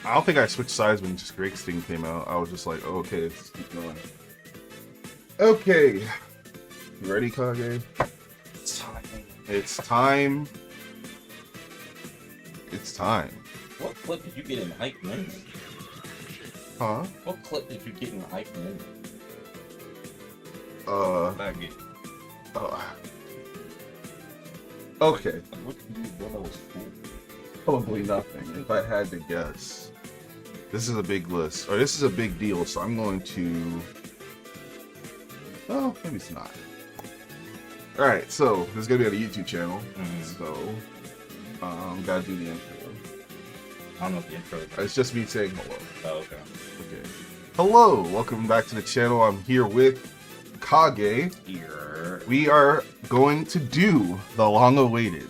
I don't think I switched sides when just Drake's thing came out. I was just like, oh, okay, let's keep going. Okay. You ready, Kage? It's time. It's time. It's time. What clip did you get in Hype Mini? Huh? What clip did you get in Hype Mini? That get. Okay. What did you do that was cool? Probably nothing, if I had to guess. This is a big list, or this is a big deal, so I'm going to... Oh, maybe it's not. Alright, so, this is going to be on the YouTube channel, so... gotta do the intro. I don't know if the intro is... It's just me saying hello. Oh, okay. Okay. Hello! Welcome back to the channel. I'm here with Kage. Here. We are going to do the long-awaited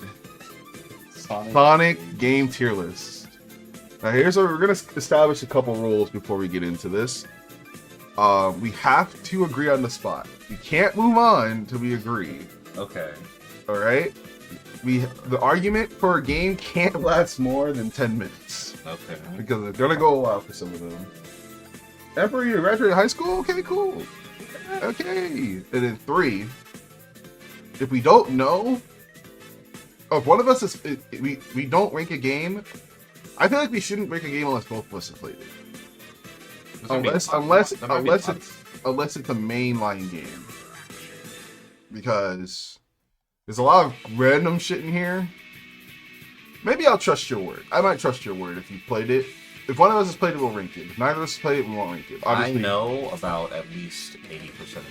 Sonic game tier list. Now here's what we're gonna establish a couple rules before we get into this. We have to agree on the spot. We can't move on until we agree. Okay. All right. The argument for a game can't last more than 10 minutes. Okay. Because it's gonna go a while for some of them. Emperor, you graduated high school? Okay, cool. Okay. And then 3. If we don't know. Oh, if one of us is we don't rank a game, I feel like we shouldn't rank a game unless both of us have played it. Unless it's a mainline game. Because there's a lot of random shit in here. Maybe I'll trust your word. I might trust your word if you played it. If one of us has played it, we'll rank it. If neither of us has played it, we won't rank it. Obviously, I know about at least 80% of these games.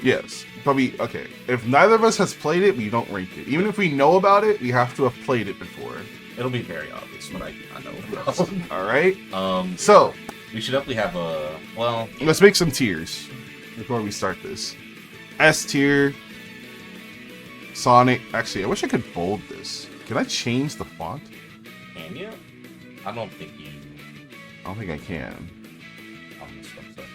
Yes, probably. Okay, if neither of us has played it, we don't rank it. Even if we know about it, we have to have played it before. It'll be very obvious what I know about. All right. So we should definitely have a Let's make some tiers before we start this. S tier. Sonic. Actually, I wish I could bold this. Can I change the font? Can you? I don't think I can. on this website.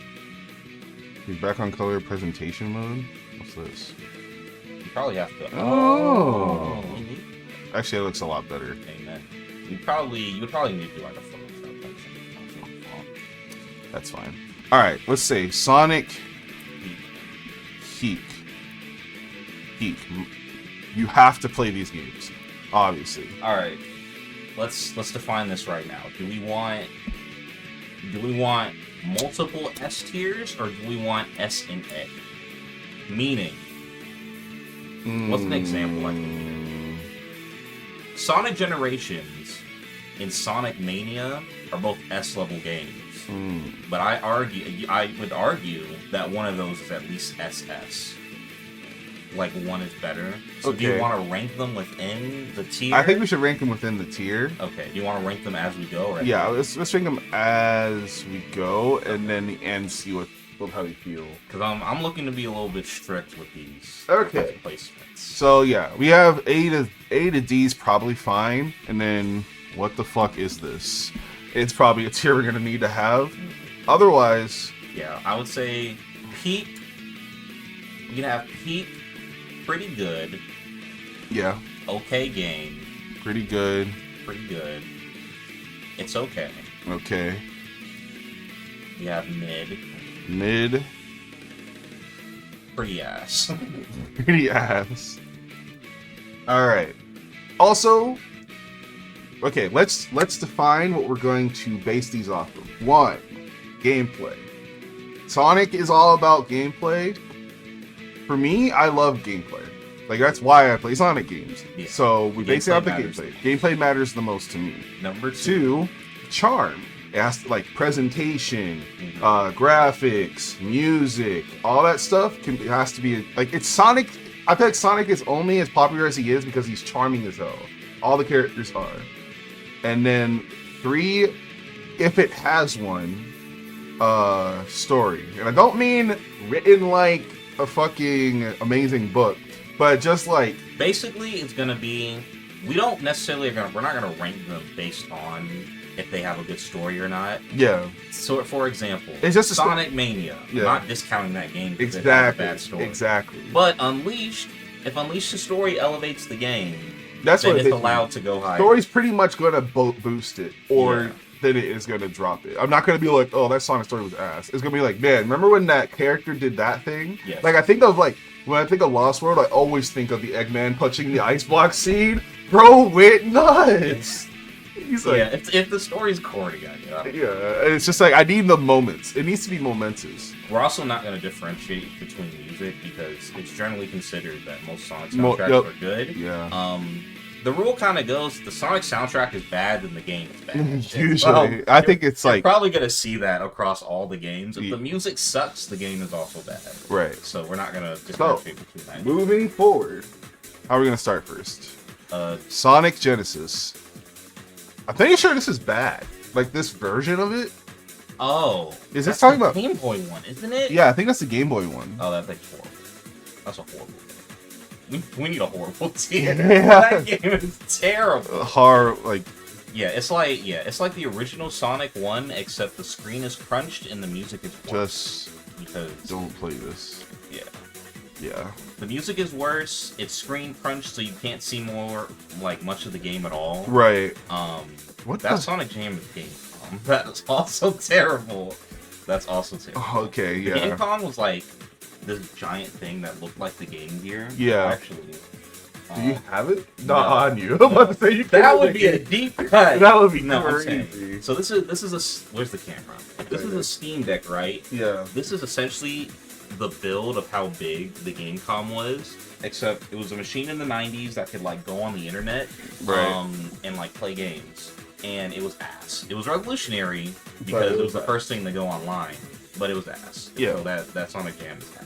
He's back on color presentation mode. What's this? You probably have to. Oh. Actually, it looks a lot better. Amen. You would probably need to do like a Photoshop type thing. That's fine. All right, let's say Sonic Heat. You have to play these games, obviously. All right, let's define this right now. Do we want multiple S tiers or do we want S and A? Meaning, what's an example I can give? Sonic Generations and Sonic Mania are both S level games. But I would argue that one of those is at least SS. Like one is better. So do you want to rank them within the tier? I think we should rank them within the tier. Okay. Do you want to rank them as we go? Or yeah, let's rank them as we go, and then the end see how we feel. Because I'm looking to be a little bit strict with these placements. So yeah, we have A to D's probably fine, and then what the fuck is this? It's probably a tier we're gonna need to have. Otherwise, yeah, I would say peak. You can have peak, pretty good. Yeah. Okay game. Pretty good. Pretty good. It's okay. Okay. You have mid. Mid. Pretty ass. Pretty ass. All right. Also, okay, let's define what we're going to base these off of. 1, gameplay. Sonic is all about gameplay. For me, I love gameplay. Like, that's why I play Sonic games. Yeah. So we base it off the gameplay. Gameplay matters the most to me. Number 2, charm. It has to, like, presentation, graphics, music, all that stuff has to be, like, it's Sonic. I feel like Sonic is only as popular as he is because he's charming as hell. All the characters are. And then 3, if it has one, story. And I don't mean written like a fucking amazing book, but just like basically it's gonna be, we're not gonna rank them based on if they have a good story or not. Yeah. So for example, it's just Sonic Mania. Yeah. I'm not discounting that game because exactly. it has a bad story. Exactly. But Unleashed, if Unleashed story elevates the game, that's then what it's allowed to go higher. Story's pretty much gonna boost it, or then it is gonna drop it. I'm not gonna be like, oh, that Sonic story was ass. It's gonna be like, man, remember when that character did that thing? Yes. Like I think of like when I think of Lost World, I always think of the Eggman punching the ice block scene. Bro went nuts. He's like, yeah, if the story's corny, it's just like I need the moments. It needs to be momentous. We're also not going to differentiate between music because it's generally considered that most Sonic soundtracks are good. Yeah. The rule kind of goes: the Sonic soundtrack is bad, then the game is bad. Usually, I think it's like you're probably going to see that across all the games. If the music sucks, the game is also bad. Right. So we're not going to differentiate between that. Moving forward, how are we going to start first? Sonic Genesis. I'm pretty sure this is bad. Like this version of it. Oh, is this talking about Game Boy one, isn't it? Yeah, I think that's the Game Boy one. Oh, that thing's horrible. That's a horrible game. We need a horrible tier. Yeah. That game is terrible. Hard, like. Yeah, it's like the original Sonic 1, except the screen is crunched and the music is worse. Just because don't play this. Yeah. Yeah. The music is worse. It's screen crunched, so you can't see much of the game at all. Right. What that Sonic Jam is game. That's also terrible. That's also terrible. Okay, yeah. The Gamecom was like this giant thing that looked like the Game Gear. Yeah. Actually. Do you have it? No. Not on you. I'm about to say you can't. That would be a deep cut. That would be crazy. So this is a where's the camera? This is a Steam Deck, right? Yeah. This is essentially the build of how big the Gamecom was, except it was a machine in the 90s that could like go on the internet, right. And like play games. And it was ass. It was revolutionary because it was the first thing to go online, but it was ass. Yeah. So that Sonic Jam is ass.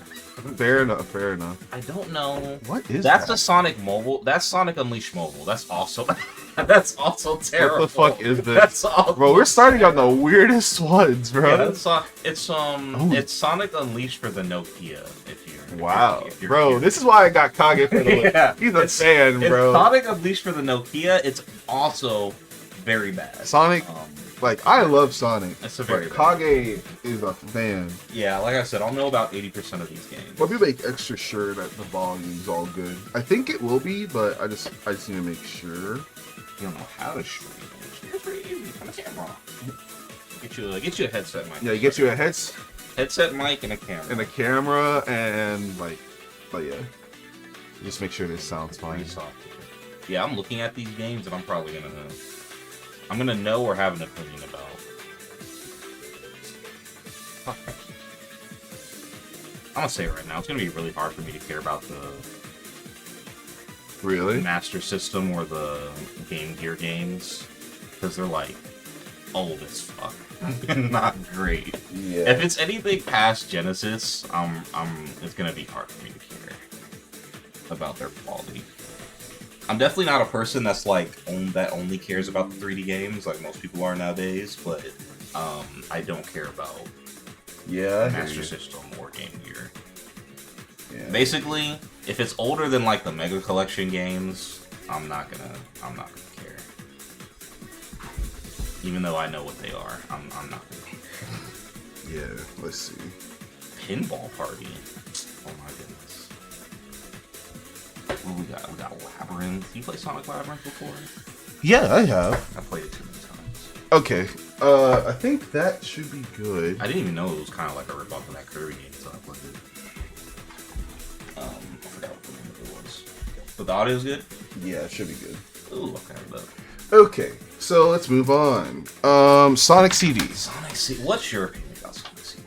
Fair enough. Fair enough. I don't know. What is that's that? the Sonic Mobile. That's Sonic Unleashed Mobile. That's also that's also terrible. What the fuck is this? That's all. Bro, we're starting on the weirdest ones, bro. Yeah, it's Sonic Unleashed for the Nokia. Wow, if you're bro, curious. this is why I got Kage for the Yeah, He's a fan, bro. It's Sonic Unleashed for the Nokia. It's also very bad. Sonic, like I love Sonic. It's a very but Kage is a fan. Yeah, like I said, I'll know about 80% of these games. Let me make extra sure that the volume's all good. I think it will be, but I just need to make sure. You don't know how to stream. It's pretty easy. Come on, camera. Get you a headset mic. Yeah, you get you a headset mic and a camera. And a camera and like, but yeah. Just make sure this sounds fine. Yeah, I'm looking at these games and I'm probably gonna know or have an opinion about. I'm gonna say it right now, it's gonna be really hard for me to care about the Master System or the Game Gear games because they're like old as fuck and not great. Yeah. If it's anything past Genesis, it's gonna be hard for me to care about their quality. I'm definitely not a person that's like that only cares about the 3D games like most people are nowadays, but I don't care about Master System or Game Gear. Yeah. Basically, if it's older than like the Mega Collection games, I'm not gonna care. Even though I know what they are, I'm not gonna care. Yeah, let's see. Pinball Party. Oh my goodness. What we got? We got Labyrinth. You played Sonic Labyrinth before? Yeah, I have. I played it too many times. Okay. I think that should be good. I didn't even know it was kind of like a ripoff of that Kirby game, so I played it. I forgot what the name of it was. But the audio's good? Yeah, it should be good. Ooh, okay, look. Okay, so let's move on. Sonic CD. Sonic CD. What's your opinion about Sonic CD?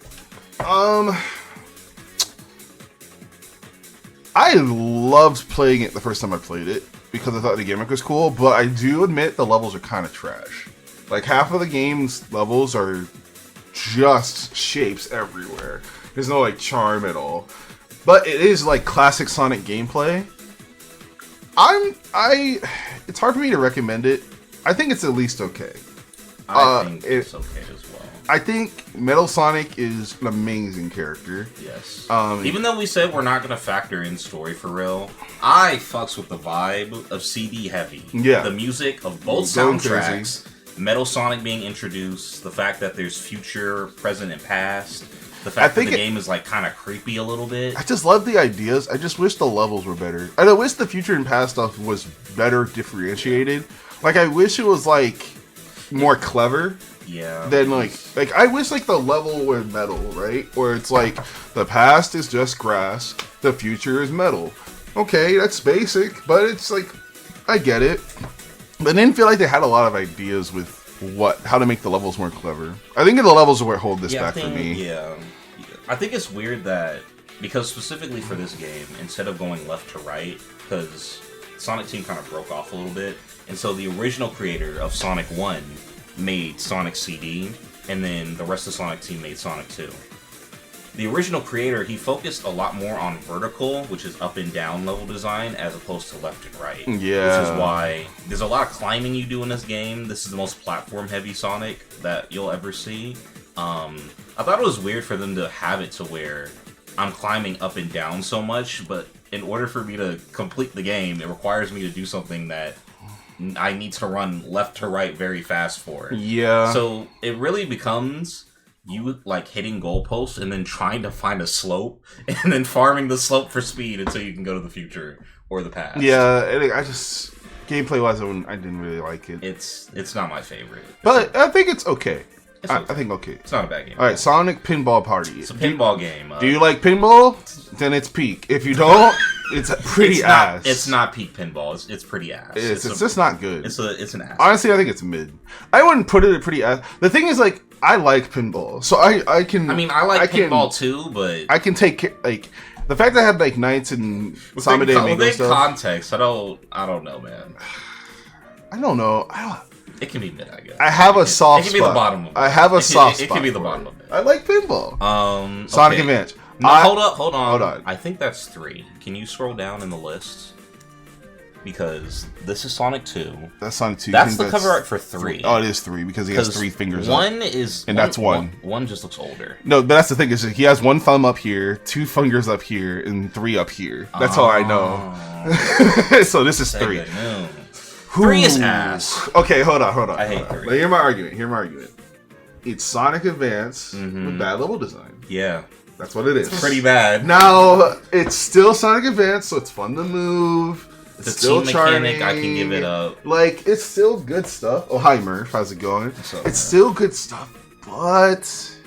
I loved playing it the first time I played it because I thought the gimmick was cool, but I do admit the levels are kind of trash. Like half of the game's levels are just shapes everywhere. There's no like charm at all. But it is like classic Sonic gameplay. It's hard for me to recommend it. I think it's at least okay. I think it's okay as well. I think Metal Sonic is an amazing character. Yes. Even though we said we're not going to factor in story for real, I fucks with the vibe of CD heavy. Yeah. The music of both soundtracks, Metal Sonic being introduced, the fact that there's future, present, and past, the fact that the game is like kind of creepy a little bit. I just love the ideas. I just wish the levels were better. And I wish the future and past stuff was better differentiated. Like I wish it was like more clever. Yeah. Then like I wish like the level were metal, right? Where it's like the past is just grass, the future is metal. Okay, that's basic, but it's like I get it. But I didn't feel like they had a lot of ideas with how to make the levels more clever. I think the levels are what hold this back for me. Yeah. I think it's weird that because specifically for this game, instead of going left to right, because Sonic Team kind of broke off a little bit, and so the original creator of Sonic 1 made Sonic CD, and then the rest of Sonic Team made Sonic 2. The original creator, he focused a lot more on vertical, which is up and down level design, as opposed to left and right. Yeah. Which is why there's a lot of climbing you do in this game. This is the most platform-heavy Sonic that you'll ever see. I thought it was weird for them to have it to where I'm climbing up and down so much, but in order for me to complete the game, it requires me to do something that I need to run left to right very fast for. Yeah. So it really becomes you like hitting goalposts and then trying to find a slope and then farming the slope for speed until you can go to the future or the past. Yeah, I just gameplay wise, I didn't really like it. It's not my favorite, but I think it's okay. Okay. I think okay. It's not a bad game. All right, Sonic Pinball Party. It's a pinball game. Do you like pinball? Then it's peak. If you don't, it's pretty ass. It's not peak pinball. It's pretty ass. It's just not good. It's an ass. Honestly, I think it's mid. I wouldn't put it at pretty ass. The thing is, like, I like pinball, so I can. I mean, I like pinball too, but I can take like the fact that I had like Knights and Samba de Amigo stuff. Context, I don't know, man. I don't know. It can be mid, I guess. I have a soft spot. It can be the bottom of it. I have a soft spot. It can be the bottom of it. I like pinball. Sonic Advance. No, hold on. I think that's 3. Can you scroll down in the list? Because this is Sonic 2. That's Sonic 2. That's the cover art for 3. Oh, it is 3 because he has 3 fingers up. That's 1. One just looks older. No, but that's the thing is he has 1 thumb up here, 2 fingers up here, and 3 up here. That's all I know. So this is 3. 3 is ass. Okay, hold on. I hate 3. But hear my argument. It's Sonic Advance with bad level design. Yeah. That's what it is. It's pretty bad. Now, it's still Sonic Advance, so it's fun to move. It's still charming. I can give it up. Like, it's still good stuff. Oh, hi, Murph. How's it going? It's still good stuff, but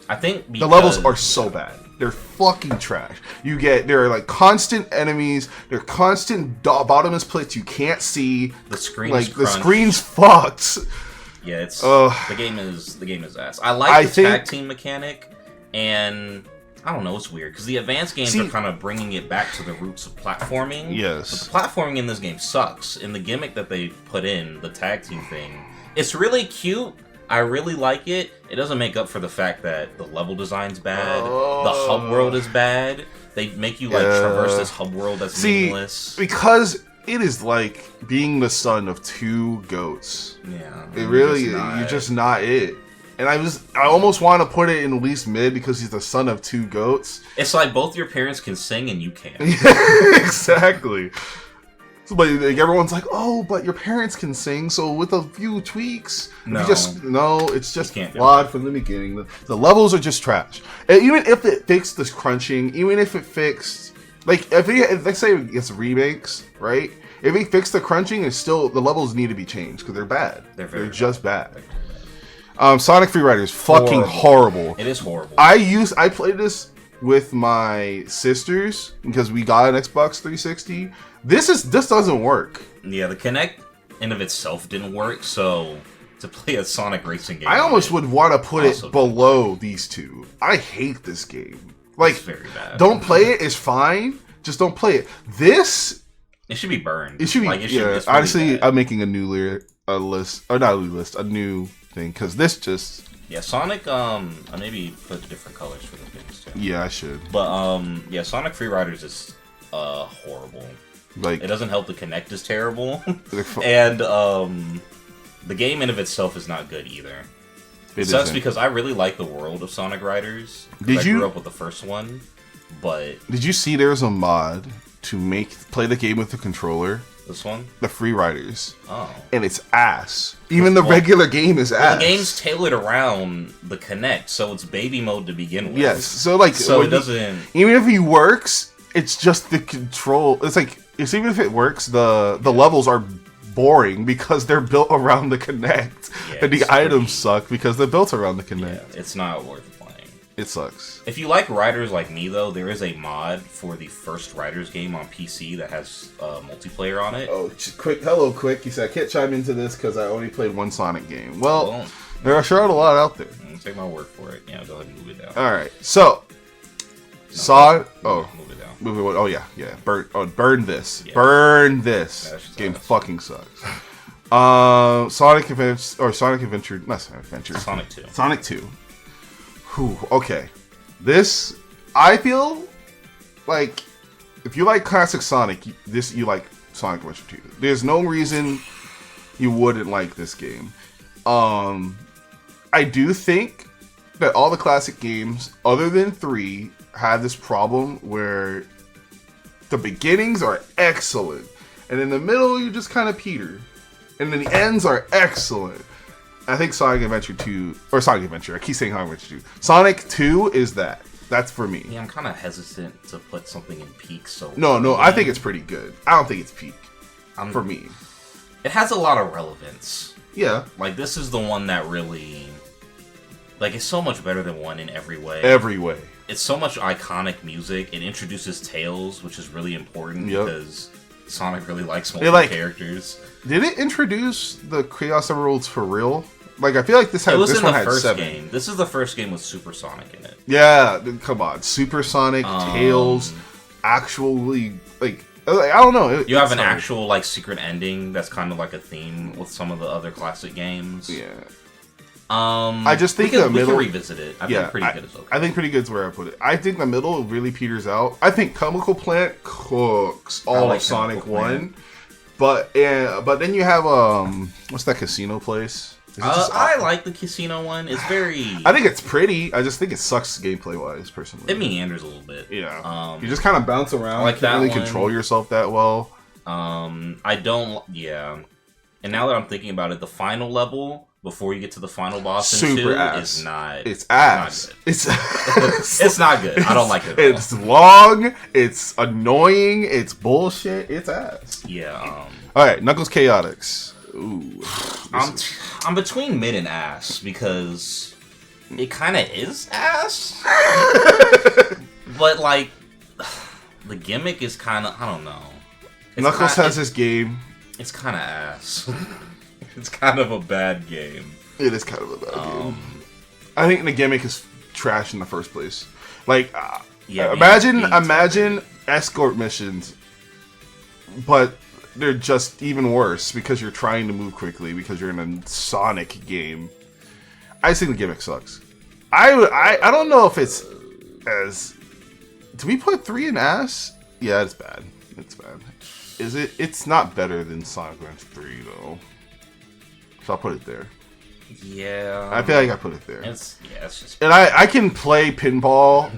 I think the levels are so bad. They're fucking trash. There are like constant enemies. There are constant bottomless pits you can't see. The screen the screen's fucked. Yeah, it's the game is ass. I like the tag team mechanic, and I don't know, it's weird because the advanced games are kind of bringing it back to the roots of platforming. Yes, but the platforming in this game sucks. And the gimmick that they put in, the tag team thing, it's really cute. I really like it. It doesn't make up for the fact that the level design's bad. The hub world is bad. They make you like traverse this hub world that's meaningless. Because it is like being the son of 2 goats. Yeah, it really you're just not it. And I almost want to put it in at least mid because he's the son of 2 goats. It's like both your parents can sing and you can't. Exactly. So, but like, everyone's like, "Oh, but your parents can sing." So with a few tweaks, it's just flawed from the beginning. The levels are just trash. And even if it fixed this crunching, even if it fixed, like, let's say it gets remakes, right? If it fixed the crunching, it's still the levels need to be changed because they're bad. They're just bad. Sonic Free Rider is fucking horrible. It is horrible. I played this with my sisters because we got an Xbox 360. This doesn't work. Yeah, the Kinect in of itself didn't work, so to play a Sonic racing game, I almost would want to put it below these two. I hate this game. Like, it's very bad. Don't play it. It's fine. Just don't play it. It should be burned. It should be. Really honestly, bad. I'm making a new list, or not a new list, a new thing because this just. Yeah, Sonic. I maybe put different colors for the things too. Yeah, I should. But yeah, Sonic Free Riders is horrible. Like, it doesn't help. The Kinect is terrible, and the game in of itself is not good either. It sucks because I really like the world of Sonic Riders. I grew up with the first one, but did you see there's a mod to play the game with the controller? This one? The Free Riders. Oh. And it's ass. Even the regular game is ass. The game's tailored around the Kinect, so it's baby mode to begin with. Yes. So it doesn't. Even if he works, it's just the control. It's like even if it works, the levels are boring because they're built around the Kinect, Yeah, and the it's items pretty- suck because they're built around the Yeah, Kinect. it's not worth playing. It sucks. If you like Riders like me, though, there is a mod for the first Riders game on PC that has multiplayer on it. Oh, quick! Hello, quick. He said I can't chime into this because I only played one Sonic game. Well, Well, there are sure a lot out there. take my word for it. Yeah, go ahead and move it down. All right, so Sonic. Oh, Move it down. move it. Oh yeah, yeah. Burn this. Yeah. Burn this. That's just Game ass. fucking sucks. Sonic Adventure or Sonic Adventure, not Sonic Adventure. Sonic 2. Sonic 2. Whew, okay. This, I feel like if you like classic Sonic, you like Sonic Adventure 2. There's no reason you wouldn't like this game. I do think that all the classic games, other than 3, had this problem where the beginnings are excellent, and in the middle you just kind of peter, and then the ends are excellent. I think Sonic Adventure 2, or Sonic Adventure, I keep saying Sonic Adventure 2. Sonic 2 is that. That's for me. Yeah, I'm kind of hesitant to put something in peak. So No, I think it's pretty good. I don't think it's peak for me. It has a lot of relevance. Yeah, Like, this is the one that really... Like, it's so much better than 1 in every way. every way. It's so much iconic music. It introduces Tails, which is really important Yep. because Sonic really likes They multiple like- characters. Did it introduce the Chaos Emeralds for real? Like, I feel like this It was this in one the had first 7. game. This is the first game with Super Sonic in it. Yeah, come on, Supersonic, Tails, actually, like I don't know. You have it's an hard. actual like secret ending that's kind of like a theme with some of the other classic games. Yeah, I just think we can, the middle- we can revisit it. I think pretty good is okay. I think pretty good is where I put it. I think the middle really peters out. I think Chemical Plant cooks all like of Sonic Chemical Plant. 1, but then you have what's that casino place? Is it just I like the casino one. It's very. I think it's pretty. I just think it sucks gameplay wise, personally. It meanders a little bit. Yeah, you just kind of bounce around. I like You can't that really one. control yourself that well. I don't. Yeah. And now that I'm thinking about it, the final level before you get to the final boss in Super 2 ass. is not. It's ass. Not It's It's not good. I don't like it. At all. It's long. It's annoying. It's bullshit. It's ass. Yeah. All right, Knuckles Chaotix. Ooh, I'm between mid and ass because it kind of is ass, but like the gimmick is kind of I don't know. Knuckles has his game. It's kind of ass. It's kind of a bad game. It is kind of a bad game. I think the gimmick is trash in the first place. Like, Yeah, imagine escort missions, but they're just even worse because you're trying to move quickly because you're in a Sonic game. I just think the gimmick sucks. I don't know if it's as. Do we put 3 in ass? Yeah, it's bad. It's bad. Is it? It's not better than Sonic Adventure 3 though. So I'll put it there. Yeah, I feel like I put it there. it's just And I can play pinball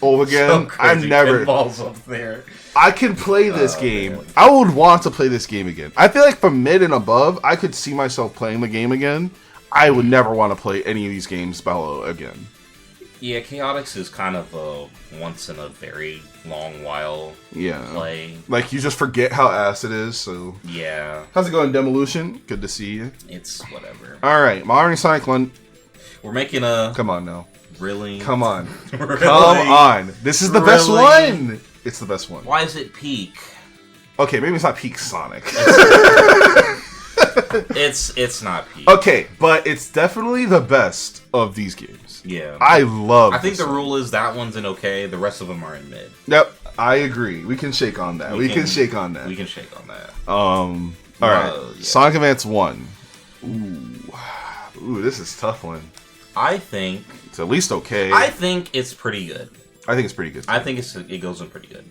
over again. so crazy. I've never. Pinball's up there. I can play this Oh, game. man. I would want to play this game again. I feel like from mid and above, I could see myself playing the game again. I would never want to play any of these games below again. Yeah, Chaotix is kind of a once in a very long while Yeah. play. Like, you just forget how ass it is, so... Yeah, How's it going, Demolution? Good to see you. it's whatever. Alright, Mario Sonic Lund. We're making a Come on now. really. Come on. Really? Come on. This is the best Really? one! It's the best one. Why is it peak? Okay, maybe it's not peak Sonic. It's not peak. Okay, but it's definitely the best of these games. Yeah. I love I think this the one. rule is that one's in okay. The rest of them are in mid. Yep, I agree. We can shake on that. We can shake on that. We can shake on that. All right. Yeah. Sonic Advance 1. Ooh, this is a tough one. I think. It's at least okay. I think it's pretty good. I think it's pretty good. I think it goes in pretty good.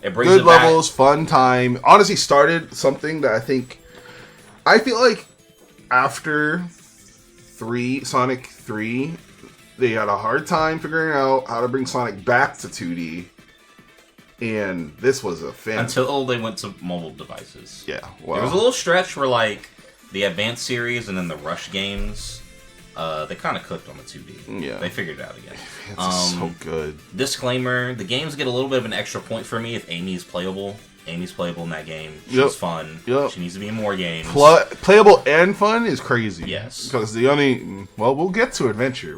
It brings Good it back. levels, fun time. Honestly, started something that I feel like after Sonic 3, they had a hard time figuring out how to bring Sonic back to 2D. And this was a fan. Until they went to mobile devices. Yeah, wow. There was a little stretch where like the Advanced series and then the Rush games, they kind of cooked on the 2D. Yeah. They figured it out again. It's so good. Disclaimer: the games get a little bit of an extra point for me if Amy is playable. Amy's playable in that game. She's Yep. fun. Yep. She needs to be in more games. Playable and fun is crazy. Yes. Because the only... Well, we'll get to Adventure.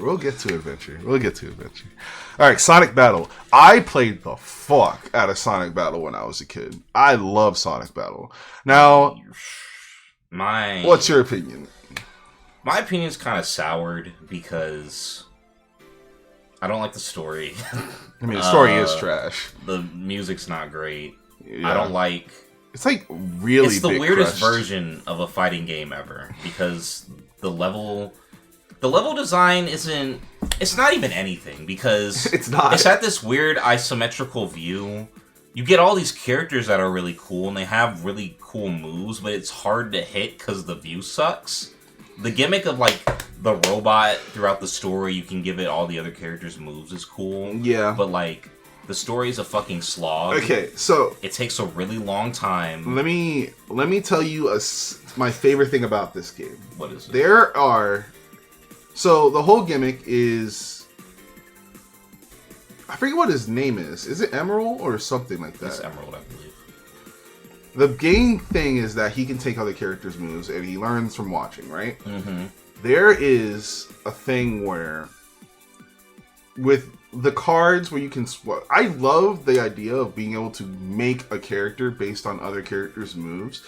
All right, Sonic Battle. I played the fuck out of Sonic Battle when I was a kid. I love Sonic Battle. Now, what's your opinion? My opinion's kind of soured because I don't like the story. I mean, the story is trash. The music's not great. Yeah. I don't like... It's like really It's the bit weirdest crushed. version of a fighting game ever because the level design isn't... It's not even anything because... It's not. It's at this weird isometrical view. You get all these characters that are really cool and they have really cool moves, but it's hard to hit because the view sucks. The gimmick of, like, the robot throughout the story, you can give it all the other characters' moves is cool. Yeah. But, like, the story is a fucking slog. Okay, so... It takes a really long time. Let me tell you my favorite thing about this game. What is it? There are... So, the whole gimmick is... I forget what his name is. Is it Emerald or something like that? It's Emerald, I believe. The game thing is that he can take other characters' moves and he learns from watching, right? Mm-hmm. There is a thing where with the cards where you can I love the idea of being able to make a character based on other characters' moves.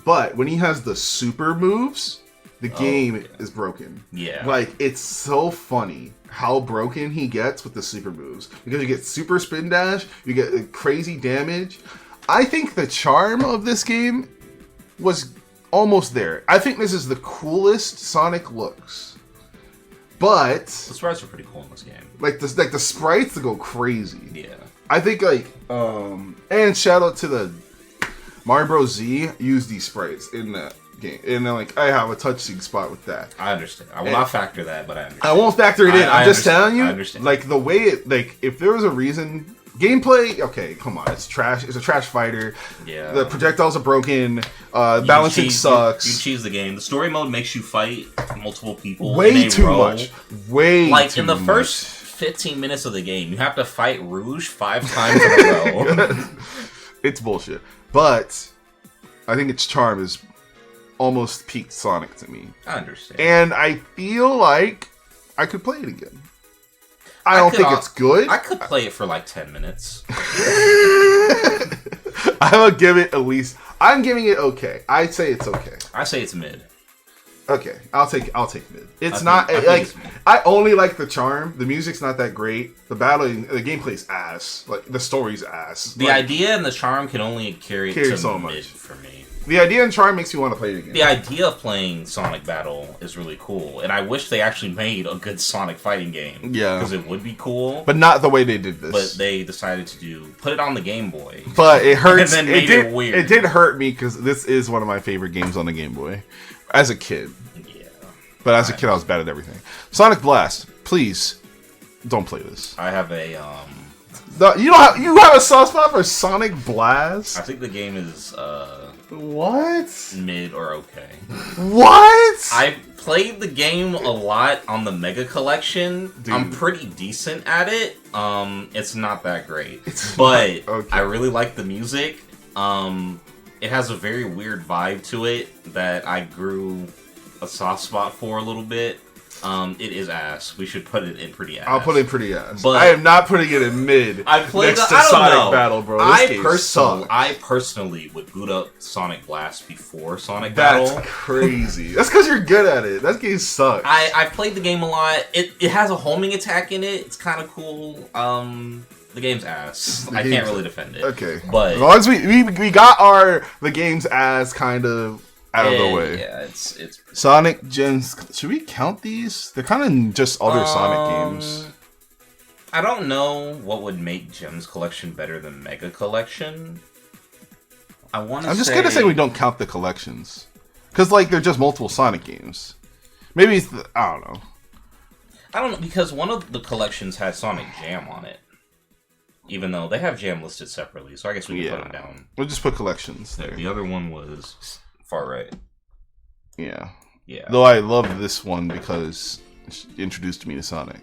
But when he has the super moves, the game is broken. Yeah. Like, it's so funny how broken he gets with the super moves. Because you get super spin dash, you get crazy damage. I think the charm of this game was almost there. I think this is the coolest Sonic looks. But The sprites are pretty cool in this game. like the sprites go crazy. Yeah. I think and shout out to the Mario Bros. Z used these sprites in that game. And then I have a touching spot with that. I understand. I will not factor that, but I understand. I won't factor it in. I'm just telling you. I understand. Like the way it if there was a reason gameplay, okay, come on, it's trash. It's a trash fighter. Yeah. The projectiles are broken. Balancing sucks. You cheese the game. The story mode makes you fight multiple people. Way in a too row. much. Way Like too in the much. first 15 minutes of the game, you have to fight Rouge 5 times in a row. It's bullshit. But I think its charm is almost peak Sonic to me. I understand. And I feel like I could play it again. I don't think it's good. I could play it for like 10 minutes. I would give it at least. I'm giving it okay. I'd say it's okay. I say it's mid. Okay, I'll take mid. It's I not think like it's mid. I only like the charm. The music's not that great. The gameplay's ass. Like the story's ass. The idea and the charm can only carry it to so mid much. for me. The idea and charm makes you want to play it again. The idea of playing Sonic Battle is really cool, and I wish they actually made a good Sonic fighting game. Yeah. Because it would be cool. But not the way they did this. But they decided to put it on the Game Boy. But it hurts. And then made it weird. It did hurt me because this is one of my favorite games on the Game Boy. As a kid. Yeah. But as a kid, I was bad at everything. Sonic Blast, please don't play this. I have a You have a soft spot for Sonic Blast? I think the game is What? mid or okay. What? I played the game a lot on the Mega Collection. Dude. I'm pretty decent at it. It's not that great, but okay. I really like the music. It has a very weird vibe to it that I grew a soft spot for a little bit. It is ass. We should put it in pretty ass. I'll put it in pretty ass. But I am not putting it in mid. I played next the, to I don't Sonic know. Battle, bro. This game sucks. I personally would boot up Sonic Blast before Sonic That's Battle. crazy. That's because you're good at it. That game sucks. I played the game a lot. It has a homing attack in it. It's kind of cool. The game's ass. I can't really defend it. Okay, but as long as we got the game's ass kind of out of the way. Yeah, it's Sonic Gems. Should we count these? They're kind of just other Sonic games. I don't know what would make Gems Collection better than Mega Collection. I'm just gonna say we don't count the collections because they're just multiple Sonic games. Maybe I don't know. I don't know because one of the collections has Sonic Jam on it. Even though they have Jam listed separately, so I guess we can put them down. We'll just put collections there. The other one was far right. Yeah. Yeah. Though I love this one because it introduced me to Sonic.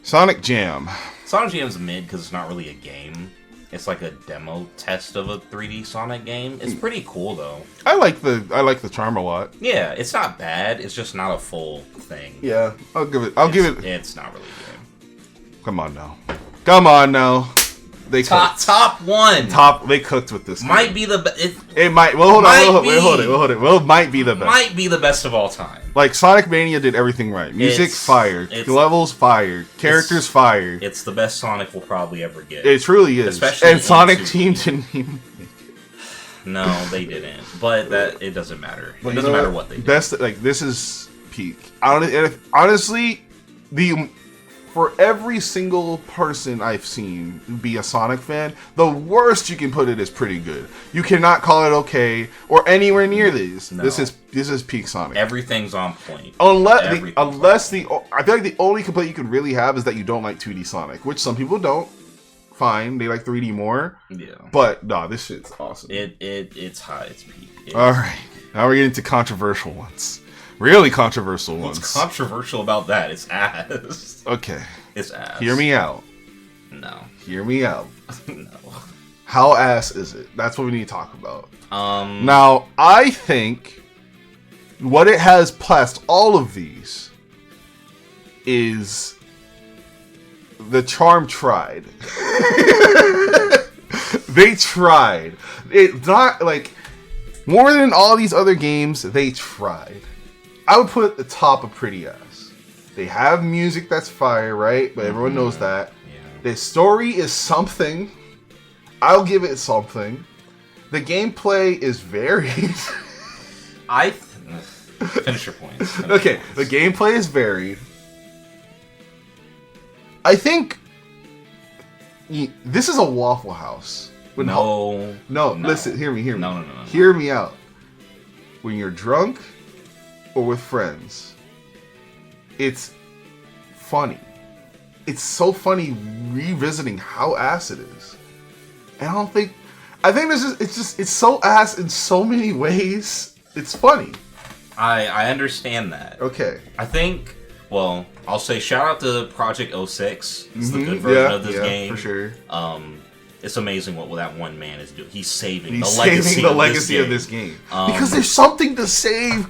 Sonic Jam. Sonic Jam's mid because it's not really a game. It's like a demo test of a 3D Sonic game. It's pretty cool though. I like the charm a lot. Yeah, it's not bad. It's just not a full thing. Yeah, I'll give it. It's not really a game. Come on now. They top one. They cooked with this. Might be the best. It might. Well, hold on. We'll hold it. Well, it might be the best. Might be the best of all time. Like Sonic Mania did everything right. Music fire. Levels fire. Characters fire. It's the best Sonic we'll probably ever get. It truly is. Especially and Sonic Team didn't even. No, they didn't. But it doesn't matter. It doesn't matter what they do. Best this is peak. Honestly, for every single person I've seen be a Sonic fan, the worst you can put it is pretty good. You cannot call it okay or anywhere near these. No. This is peak Sonic. Everything's on point. I feel like the only complaint you could really have is that you don't like 2D Sonic, which some people don't. Fine, they like 3D more. Yeah. But no, this shit's awesome. It's high. It's peak. All right, now we're getting to controversial ones. Really controversial ones. What's controversial about that? It's ass. Okay. It's ass. Hear me out. No. Hear me out. No. How ass is it? That's what we need to talk about. Now, I think what it has past all of these is the charm tried. They tried. It's not like more than all these other games, they tried. I would put it at the top of Pretty Ass. They have music that's fire, right? But everyone knows that. Yeah. The story is something. I'll give it something. The gameplay is varied. Finish your points. Okay, the gameplay is varied. I think this is a Waffle House. No, listen, hear me. No. Hear me out. When you're drunk or with friends, it's funny. It's so funny revisiting how ass it is. And I think it's so ass in so many ways. It's funny. I understand that. Okay. I think, well, I'll say shout out to Project 06. It's the good version of this game. For sure. It's amazing what that one man is doing. He's saving the legacy of this game. Because there's something to save,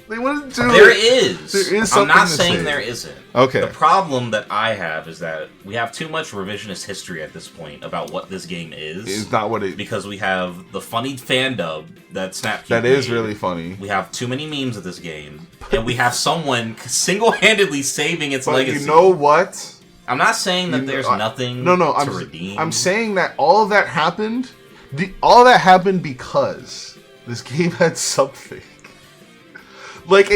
They want to do There is. There is something I'm not to saying save. There isn't. Okay. The problem that I have is that we have too much revisionist history at this point about what this game is. It's not what it... Because we have the funny fan dub that Snapcube That is really funny. We have too many memes of this game. And we have someone single-handedly saving its legacy. You know what? I'm not saying that there's nothing to redeem. I'm saying that all of that happened. All that happened because this game had something. Like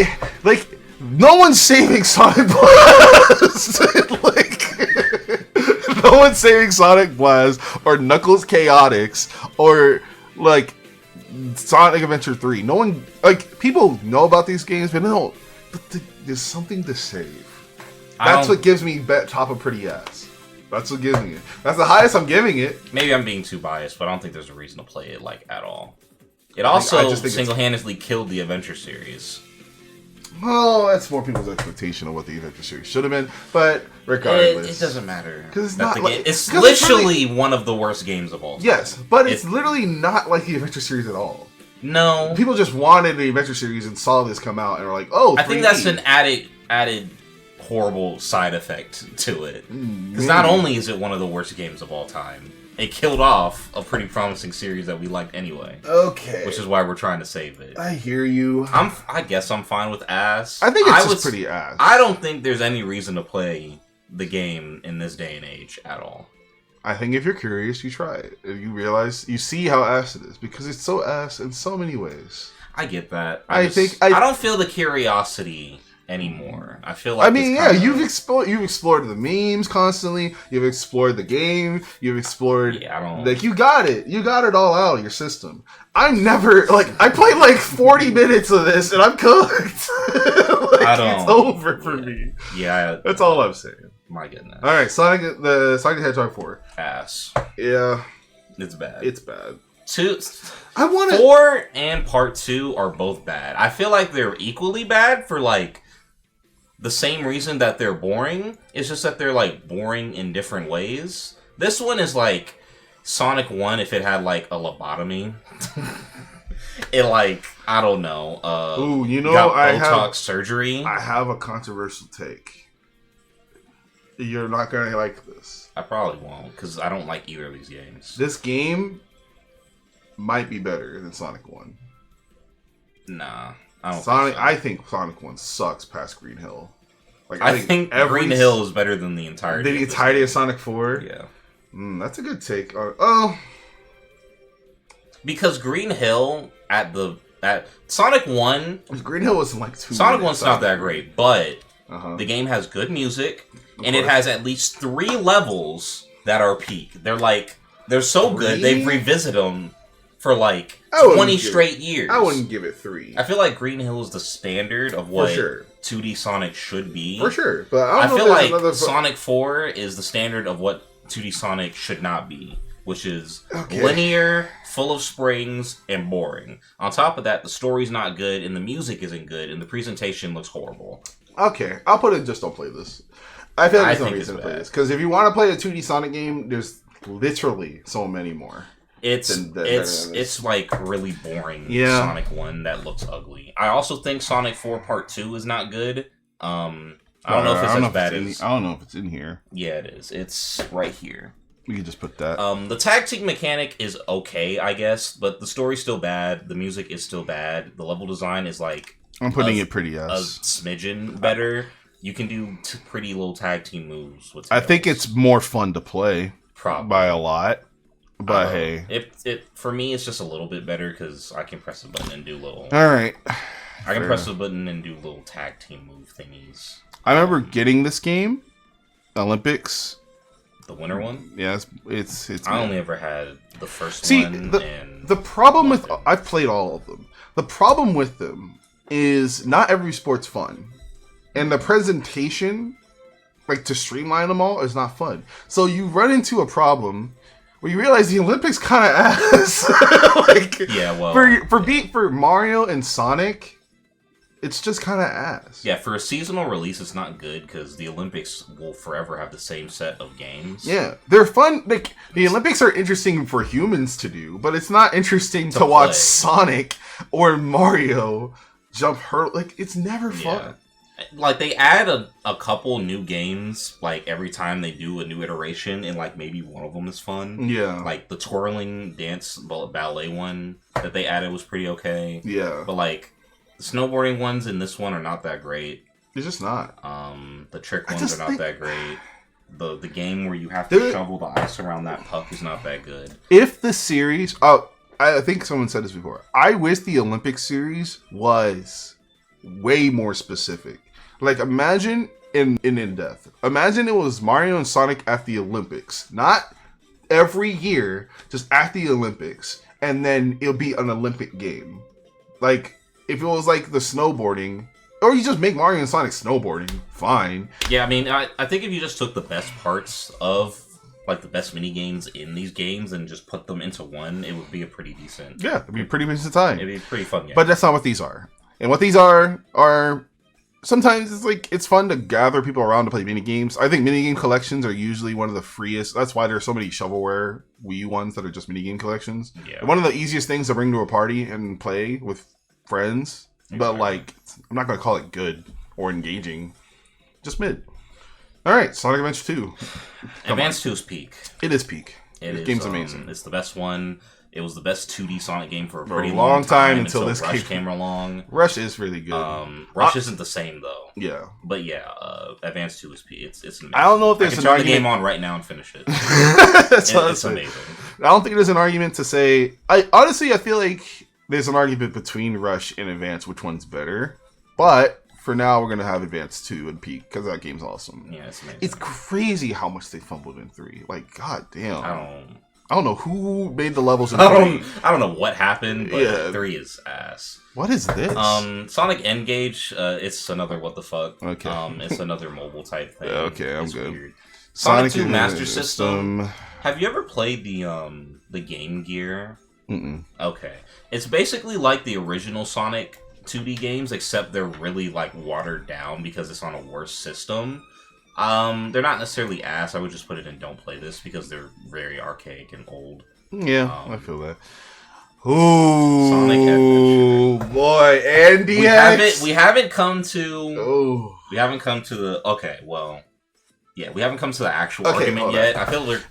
no one's saving Sonic Blast. No one's saving Sonic Blast or Knuckles Chaotix or like Sonic Adventure 3. No one people know about these games, but there's something to save. That's what gives me top of Pretty Ass. That's what gives me it. That's the highest I'm giving it. Maybe I'm being too biased, but I don't think there's a reason to play it at all. It also single-handedly killed the Adventure series. Well, that's more people's expectation of what the Adventure series should have been, but regardless, it doesn't matter because it's not. It's literally one of the worst games of all time. Yes, but it's literally not like the Adventure series at all. No, people just wanted the Adventure series and saw this come out and were like, "Oh, 3D. I think that's an added horrible side effect to it. Because not only is it one of the worst games of all time, it killed off a pretty promising series that we liked anyway. Okay. Which is why we're trying to save it. I hear you. I guess I'm fine with ass. I think it's just pretty ass. I don't think there's any reason to play the game in this day and age at all. I think if you're curious, you try it. If you realize, you see how ass it is. Because it's so ass in so many ways. I get that. I don't feel the curiosity anymore. I feel like you've explored the memes constantly. You've explored the game. You've explored you got it all out of your system. I'm never I played 40 minutes of this and I'm cooked. It's over for me. Yeah, that's all I'm saying. My goodness. All right, Sonic the Hedgehog 4. Ass. Yeah, it's bad. It's bad. 4 and Part 2 are both bad. I feel like they're equally bad for the same reason that they're boring. It's just that they're boring in different ways. This one is Sonic 1 if it had like a lobotomy. It like, I don't know. Ooh, you know, got Botox surgery. I have a controversial take. You're not gonna like this. I probably won't, because I don't like either of these games. This game might be better than Sonic 1. Nah, I don't Sonic. think so. I think Sonic 1 sucks past Green Hill. Like I think Green Hill is better than the entirety. The entirety of Sonic 4. Yeah, that's a good take. Oh, because Green Hill at Sonic 1. Green Hill was like 2. Sonic 1's not that great, but Uh-huh. The game has good music, and it has at least 3 levels that are peak. They're so good, they've revisited them for like 20 straight years. I wouldn't give it 3. I feel like Green Hill is the standard of what 2D Sonic should be. For sure. But I feel like Sonic 4 is the standard of what 2D Sonic should not be, which is linear, full of springs, and boring. On top of that, the story's not good, and the music isn't good, and the presentation looks horrible. Okay, I'll put it just don't play this. I feel like there's no reason to play this. Because if you want to play a 2D Sonic game, there's literally so many more. It's like really boring Sonic 1 that looks ugly. I also think Sonic 4 Part 2 is not good. I don't know if it's as bad as... I don't know if it's in here. Yeah, it is. It's right here. We can just put that. The tag team mechanic is okay, I guess, but the story's still bad. The music is still bad. The level design is like... I'm putting it pretty a smidgen better. You can do pretty little tag team moves with I think it's more fun to play. Probably. By a lot. But hey. It for me, it's just a little bit better because I can press a button and do little... Alright. I can press a button and do little tag team move thingies. I remember getting this game, Olympics. The winter one? Yeah, it's I only ever had the first one. The problem with... I've played all of them. The problem with them is not every sport's fun. And the presentation, like to streamline them all, is not fun. So you run into a problem where you realize the Olympics kind of ass. For Mario and Sonic, it's just kind of ass. Yeah, for a seasonal release, it's not good because the Olympics will forever have the same set of games. Yeah, they're fun. Like the Olympics are interesting for humans to do, but it's not interesting to watch Sonic or Mario jump hurdle. Like it's never fun. Yeah. Like they add a couple new games like every time they do a new iteration, and like maybe one of them is fun. Yeah, like the twirling dance ballet one that they added was pretty okay. Yeah, but like the snowboarding ones in this one are not that great. They're just not. The trick ones are not that great. The game where you have to shovel the ice around that puck is not that good. If the series, I think someone said this before. I wish the Olympic series was way more specific. Like, imagine in depth. Imagine it was Mario and Sonic at the Olympics. Not every year, just at the Olympics. And then it'll be an Olympic game. Like, if it was like the snowboarding, or you just make Mario and Sonic snowboarding, fine. Yeah, I mean, I think if you just took the best parts of, like, the best mini games in these games and just put them into one, it would be a pretty decent... Yeah, it'd be a pretty decent time. It'd be a pretty fun game. But that's not what these are. And what these are sometimes it's like it's fun to gather people around to play mini games. I think mini game collections are usually one of the freest. That's why there's so many shovelware Wii ones that are just mini game collections. Yeah. One of the easiest things to bring to a party and play with friends. Exactly. But like, I'm not gonna call it good or engaging. Just mid. All right, Sonic Adventure 2. Advance 2 is peak. It is peak. This game's amazing. It's the best one. It was the best 2D Sonic game for a pretty long time until this Rush came along. Rush is really good. Rush isn't the same though. Yeah, but yeah, Advance 2 is it's amazing. I don't know if there's an argument. Turn the game on right now and finish it. It's amazing. I don't think there's an argument to say. I feel like there's an argument between Rush and Advance which one's better. But for now, we're gonna have Advance 2 and peak because that game's awesome. Yeah, it's amazing. It's crazy how much they fumbled in 3. Like, god damn. I don't know who made the levels in 3. I don't know what happened, but 3 is ass. What is this? Sonic N-Gage, it's another what the fuck. Okay. It's another mobile type thing. Okay, I'm good. Weird. Sonic 2 Master System. Have you ever played the Game Gear? Mm-mm. Okay. It's basically like the original Sonic 2D games, except they're really like watered down because it's on a worse system. They're not necessarily ass. I would just put it in don't play this because they're very archaic and old. Yeah, I feel that. Ooh, Sonic Adventure. Boy, and DX. We haven't come to. Oh, we haven't come to the. Okay, well, yeah, we haven't come to the actual argument yet. I feel like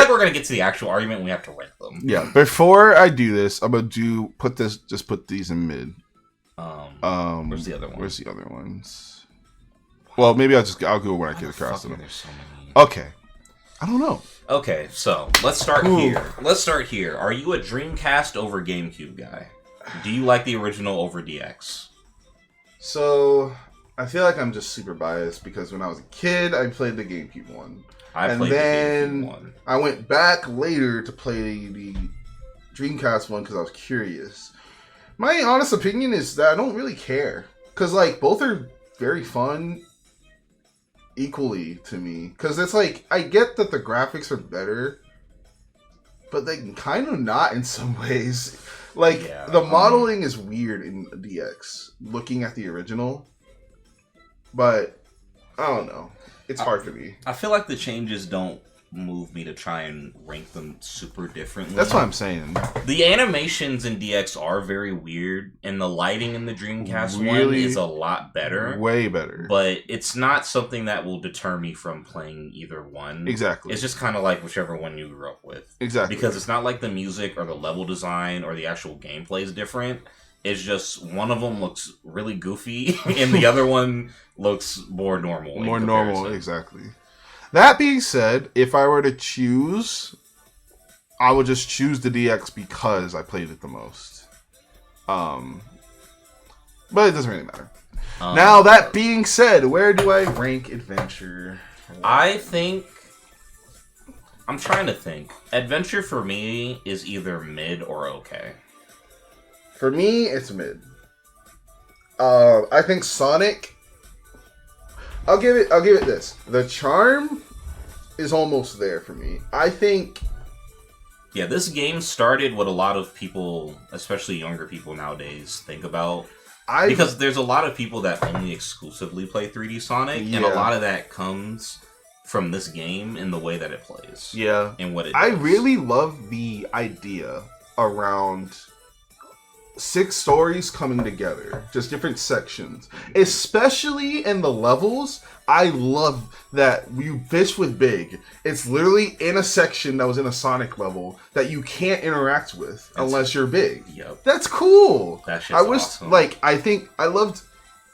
we're gonna get to the actual argument. We have to rank them. Yeah, before I do this, I'm gonna put these in mid. Where's the other one? Where's the other ones? Well, maybe I'll go when I get across them. There's so many. Okay, I don't know. Okay, so let's start here. Are you a Dreamcast over GameCube guy? Do you like the original over DX? So, I feel like I'm just super biased because when I was a kid, I played the GameCube one. I went back later to play the Dreamcast one because I was curious. My honest opinion is that I don't really care. Because, like, both are very fun equally to me. Because it's like, I get that the graphics are better, but they kind of not in some ways. Like, the modeling is weird in DX, looking at the original. But, I don't know. It's hard for me. I feel like the changes don't move me to try and rank them super differently. That's what I'm saying. The animations in DX are very weird, and the lighting in the Dreamcast one is a lot better. Way better. But it's not something that will deter me from playing either one. Exactly. It's just kind of like whichever one you grew up with. Exactly. Because it's not like the music or the level design or the actual gameplay is different. It's just one of them looks really goofy, and the other one looks more normal. More normal, exactly. That being said, if I were to choose, I would just choose the DX because I played it the most. But it doesn't really matter. Now, that being said, where do I rank Adventure? I'm trying to think. Adventure for me is either mid or okay. For me, it's mid. I think Sonic. I'll give it this. The charm is almost there for me. I think. Yeah, this game started what a lot of people, especially younger people nowadays, think about. Because there's a lot of people that only exclusively play 3D Sonic, and a lot of that comes from this game and the way that it plays. Yeah. And what it I does. really love the idea around 6 stories coming together, just different sections, especially in the levels. I love that you fish with Big. It's literally in a section that was in a Sonic level that you can't interact with unless you're Big. Yep. That's cool. That shit's awesome. I loved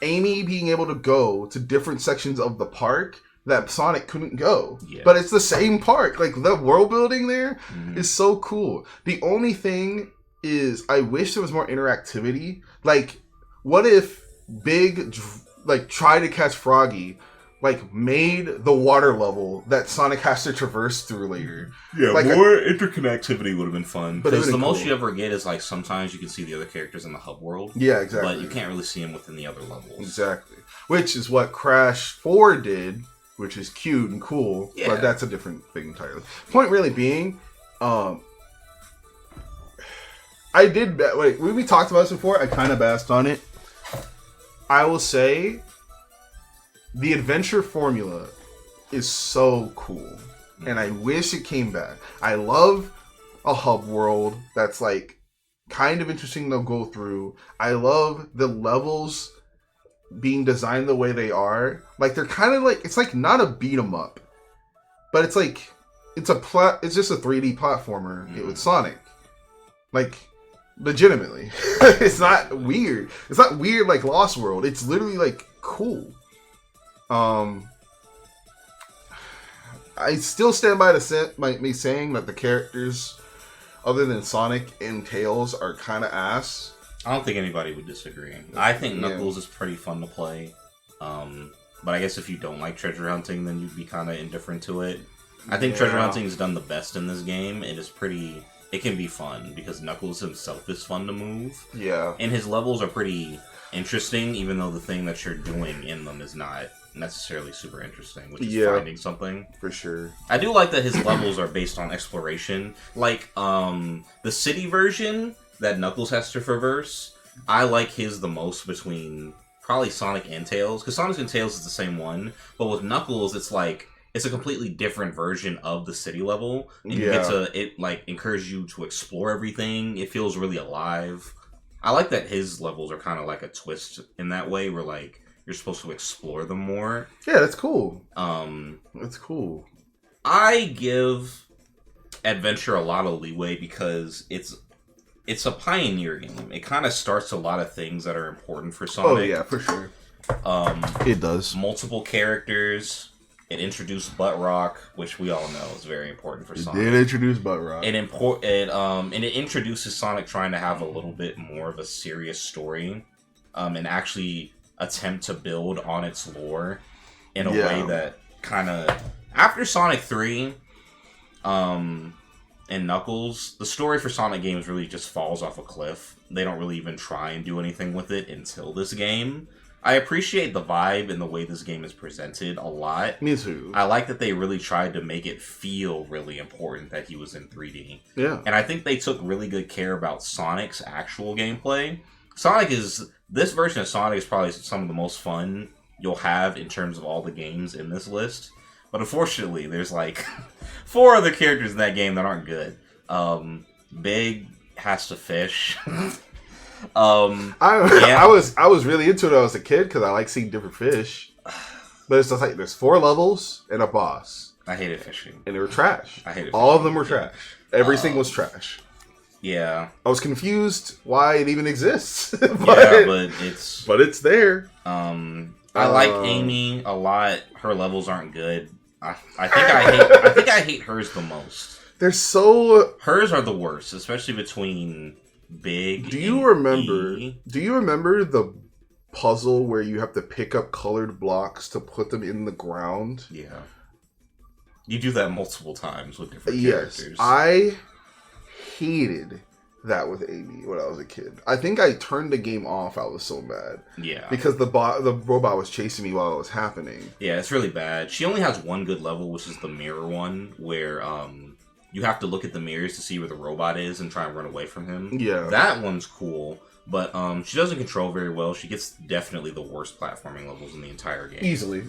Amy being able to go to different sections of the park that Sonic couldn't go. Yeah. But it's the same park. Like, the world building there is so cool. The only thing is, I wish there was more interactivity. Like, what if Big, tried to catch Froggy, made the water level that Sonic has to traverse through later? Yeah, more interconnectivity would have been fun. Because the most you ever get is, sometimes you can see the other characters in the hub world. Yeah, exactly. But you can't really see them within the other levels. Exactly. Which is what Crash 4 did, which is cute and cool. Yeah. But that's a different thing entirely. Point really being, I did, we talked about this before. I kind of basked on it. I will say, the adventure formula is so cool. And I wish it came back. I love a hub world that's, kind of interesting to go through. I love the levels being designed the way they are. They're kind of it's not a beat 'em up. But it's it's just a 3D platformer with Sonic. Legitimately. It's not weird. It's not weird like Lost World. It's literally cool. I still stand by me saying that the characters other than Sonic and Tails are kind of ass. I don't think anybody would disagree. I think Knuckles is pretty fun to play. But I guess if you don't like treasure hunting, then you'd be kind of indifferent to it. I think treasure hunting is done the best in this game. It can be fun because Knuckles himself is fun to move. Yeah. And his levels are pretty interesting, even though the thing that you're doing in them is not necessarily super interesting, which is finding something. For sure. I do like that his levels are based on exploration. The city version that Knuckles has to traverse, I like his the most between probably Sonic and Tails, because Sonic and Tails is the same one, but with Knuckles, it's like it's a completely different version of the city level, and you get to it like encourages you to explore everything. It feels really alive. I like that his levels are kind of like a twist in that way, where like you're supposed to explore them more. Yeah, that's cool. That's cool. I give Adventure a lot of leeway because it's a pioneer game. It kind of starts a lot of things that are important for Sonic. Oh yeah, for sure. It does. Multiple characters. It introduced Butt Rock, which we all know is very important for Sonic. It did introduce Butt Rock. And it introduces Sonic trying to have a little bit more of a serious story, and actually attempt to build on its lore in a way that kind of after Sonic 3, and Knuckles, the story for Sonic games really just falls off a cliff. They don't really even try and do anything with it until this game. I appreciate the vibe and the way this game is presented a lot. Me too. I like that they really tried to make it feel really important that he was in 3D. Yeah. And I think they took really good care about Sonic's actual gameplay. This version of Sonic is probably some of the most fun you'll have in terms of all the games in this list. But unfortunately, there's like 4 other characters in that game that aren't good. Big has to fish. I was really into it when I was a kid because I like seeing different fish. But it's just like there's 4 levels and a boss. I hated fishing. And they were trash. I hated all of them were trash. Everything was trash. Yeah. I was confused why it even exists. but it's there. I like Amy a lot. Her levels aren't good. I think I hate hers the most. Hers are the worst, especially between Big. Do you remember the puzzle where you have to pick up colored blocks to put them in the ground? Yeah. You do that multiple times with different characters. Yes. I hated that with Amy when I was a kid. I think I turned the game off. I was so mad. Yeah. Because the robot was chasing me while it was happening. Yeah, it's really bad. She only has one good level, which is the mirror one, where you have to look at the mirrors to see where the robot is and try and run away from him. Yeah. That one's cool, but she doesn't control very well. She gets definitely the worst platforming levels in the entire game. Easily.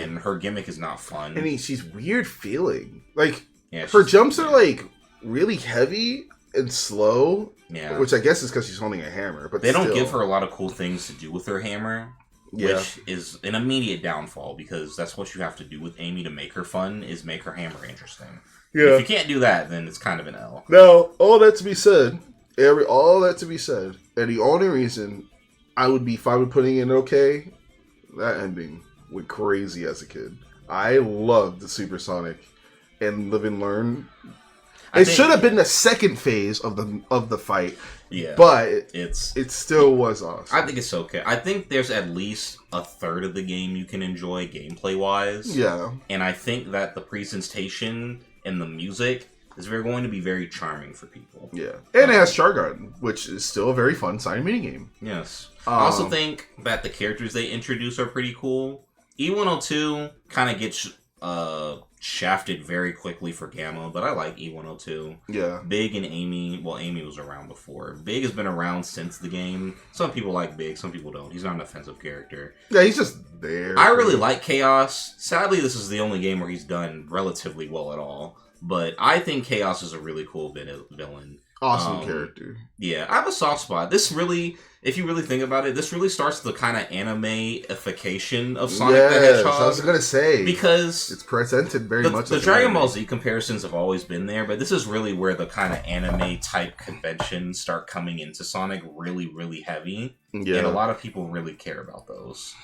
And her gimmick is not fun. And she's weird feeling. Like, her jumps are, like, really heavy and slow. Yeah. Which I guess is because she's holding a hammer. But they don't give her a lot of cool things to do with her hammer. Yeah. Which is an immediate downfall, because that's what you have to do with Amy to make her fun, is make her hammer interesting. Yeah. If you can't do that, then it's kind of an L. Now, all that to be said, and the only reason I would be fine with putting in okay, that ending went crazy as a kid. I loved the Supersonic and Live and Learn. It should have been the second phase of the fight. Yeah. But it still was awesome. I think it's okay. I think there's at least a third of the game you can enjoy gameplay-wise. Yeah. And I think that the presentation and the music is going to be very charming for people. Yeah. And it has Chargarden, which is still a very fun side minigame. Yes. I also think that the characters they introduce are pretty cool. E102 kind of gets shafted very quickly for Gamma, but I like E102. Yeah. Big and Amy, well, Amy was around before. Big has been around since the game. Some people like Big, some people don't. He's not an offensive character. Yeah, he's just there. I really like Chaos. Sadly, this is the only game where he's done relatively well at all. But I think Chaos is a really cool villain. Awesome character. Yeah, I have a soft spot. This really, if you really think about it, this really starts the kind of anime-ification of Sonic the Hedgehog. I was going to say. Because it's presented very much the Dragon Ball Z comparisons have always been there, but this is really where the kind of anime-type conventions start coming into Sonic really, really heavy. Yeah. And a lot of people really care about those.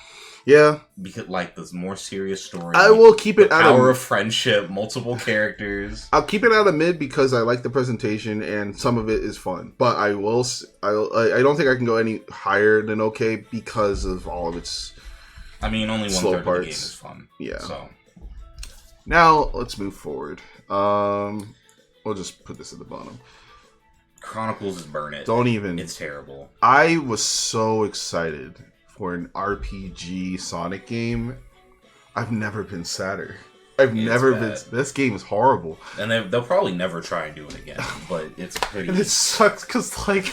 Yeah. Because, like, the more serious story. I will keep it out of... Power of friendship, multiple characters. I'll keep it out of mid because I like the presentation and some of it is fun. But I don't think I can go any higher than okay because of all of its only 1/3 of the game is fun. Yeah. So. Now, let's move forward. We'll just put this at the bottom. Chronicles is burn it. Don't even... It's terrible. I was so excited for an RPG Sonic game. I've never been sadder. This game is horrible. And they'll probably never try and do it again, but it's pretty... And it sucks because, like,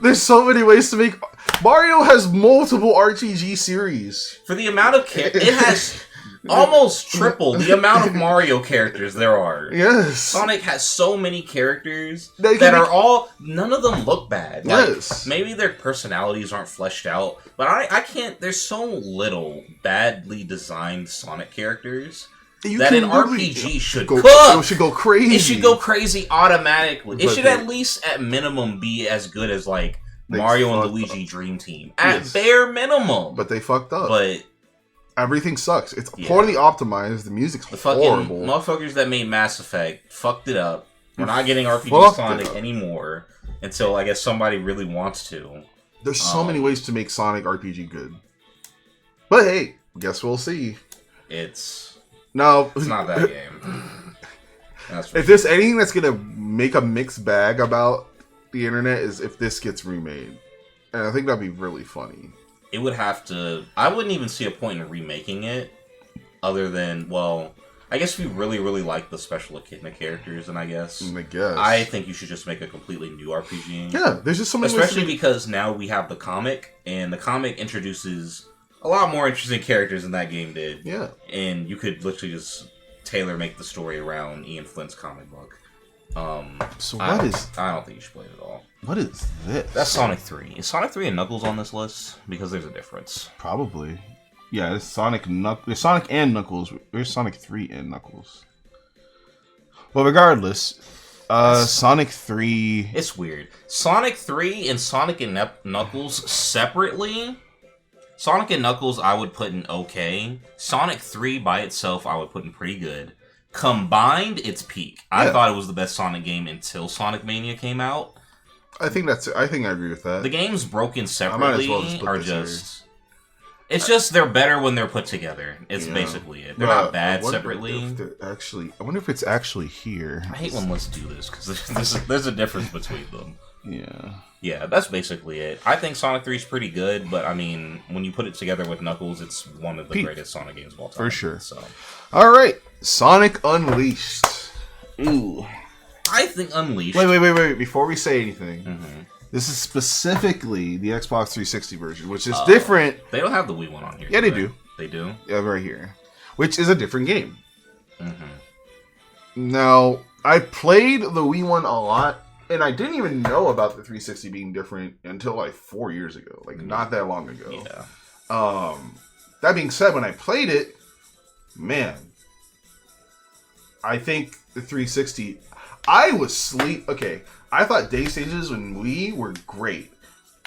there's so many ways to make... Mario has multiple RPG series. For the amount of it has almost triple the amount of Mario characters there are. Yes. Sonic has so many characters that are all, none of them look bad. Yes. Maybe their personalities aren't fleshed out, but I can't, there's so little badly designed Sonic characters that an RPG should cook. It should go crazy. It should go crazy automatically. It should they, at least, at minimum, be as good as, like, Mario and Luigi Dream Team. At Yes. bare minimum. But they fucked up. But everything sucks. It's poorly optimized. The music's the horrible. fucking motherfuckers that made Mass Effect fucked it up. We're not getting RPG Sonic anymore until I guess somebody really wants to. There's so many ways to make Sonic RPG good. But hey, guess we'll see. It's not that game. If there's anything that's gonna make a mixed bag about the internet is if this gets remade. And I think that'd be really funny. It would have to... I wouldn't even see a point in remaking it other than, well, I guess if you really, really like the Special Echidna characters, then I guess. I think you should just make a completely new RPG. Yeah, there's just so many especially because now we have the comic, and the comic introduces a lot more interesting characters than that game did. Yeah. And you could literally just tailor-make the story around Ian Flint's comic book. So I don't think you should play it at all. What is this? That's Sonic 3. Is Sonic 3 and Knuckles on this list? Because there's a difference. Probably. Yeah, it's Sonic There's Sonic and Knuckles. There's Sonic 3 and Knuckles. Well, regardless, Sonic 3... It's weird. Sonic 3 and Sonic and Knuckles separately... Sonic and Knuckles I would put in okay. Sonic 3 by itself I would put in pretty good. Combined, it's peak. I thought it was the best Sonic game until Sonic Mania came out. I think I agree with that. The games broken separately are just... It's just they're better when they're put together. It's basically it. They're not bad separately. I wonder if it's actually here. I hate when let's do this because there's a difference between them. Yeah. Yeah, that's basically it. I think Sonic 3 is pretty good, but I mean, when you put it together with Knuckles, it's one of the greatest Sonic games of all time. For sure. So, all right, Sonic Unleashed. Ooh. I think Unleashed. Wait! Before we say anything, this is specifically the Xbox 360 version, which is different. They don't have the Wii one on here. Yeah, they do. They do. Yeah, right here, which is a different game. Now, I played the Wii one a lot. And I didn't even know about the 360 being different until like 4 years ago. Like, not that long ago. Yeah. That being said, when I played it, man, I think the 360... I was sleep... Okay, I thought day stages in Wii were great.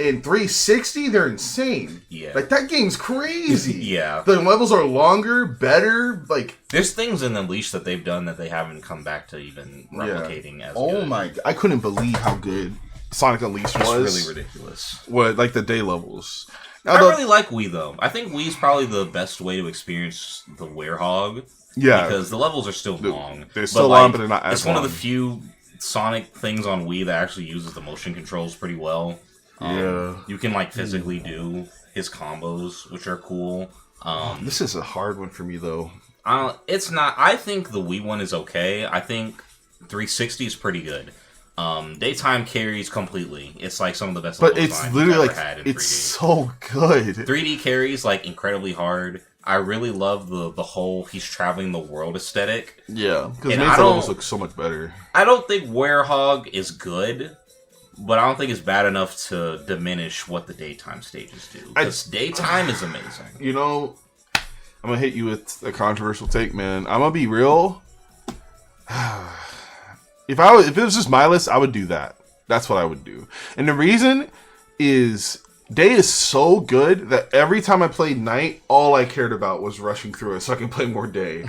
In 360, they're insane. Yeah. Like, that game's crazy. Yeah. The levels are longer, better, like... There's things in Unleashed that they've done that they haven't come back to even replicating as good. Oh my... I couldn't believe how good Sonic Unleashed was. It's really ridiculous. What, like the day levels. Now, I really like Wii, though. I think Wii's probably the best way to experience the Werehog. Yeah. Because the levels are still long. They're still long, but they're not as long. It's one of the few Sonic things on Wii that actually uses the motion controls pretty well. You can like physically do his combos, which are cool. This is a hard one for me though. It's not. I think the Wii one is okay. I think 360 is pretty good. Daytime carries completely. It's like some of the best. But it's literally like it's 3D. So good. 3D carries like incredibly hard. I really love the whole he's traveling the world aesthetic. Yeah, because it makes the levels look so much better. I don't think Werehog is good. But I don't think it's bad enough to diminish what the daytime stages do. Because daytime is amazing. You know, I'm going to hit you with a controversial take, man. I'm going to be real. If it was just my list, I would do that. That's what I would do. And the reason is day is so good that every time I played night, all I cared about was rushing through it so I can play more day.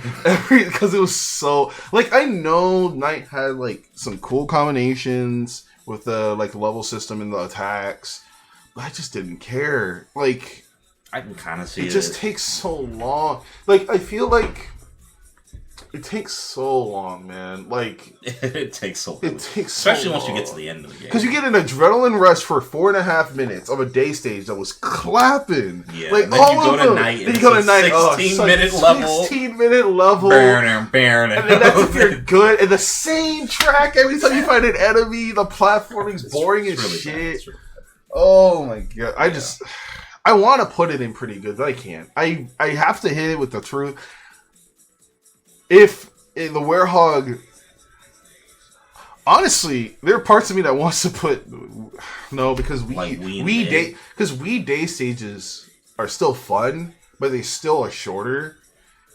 Because it was so... Like, I know night had, like, some cool combinations... with the like level system and the attacks, but I just didn't care. Like, I can kind of see it. It just takes so long. Like, I feel like it takes so long, man. Like, it takes so long. It takes especially so once long. you get to the end of the game. Because you get an adrenaline rush for 4.5 minutes of a day stage that was clapping. Yeah, like and then all you go of to them. night. Then you go to night. 16-minute level. 16-minute level. And then that's if you're good. And the same track every time you find an enemy. The platforming's boring as really shit. Oh my god! I want to put it in pretty good, but I can't. I have to hit it with the truth. If the Werehog, honestly, there are parts of me that wants to put no because we day stages are still fun, but they still are shorter.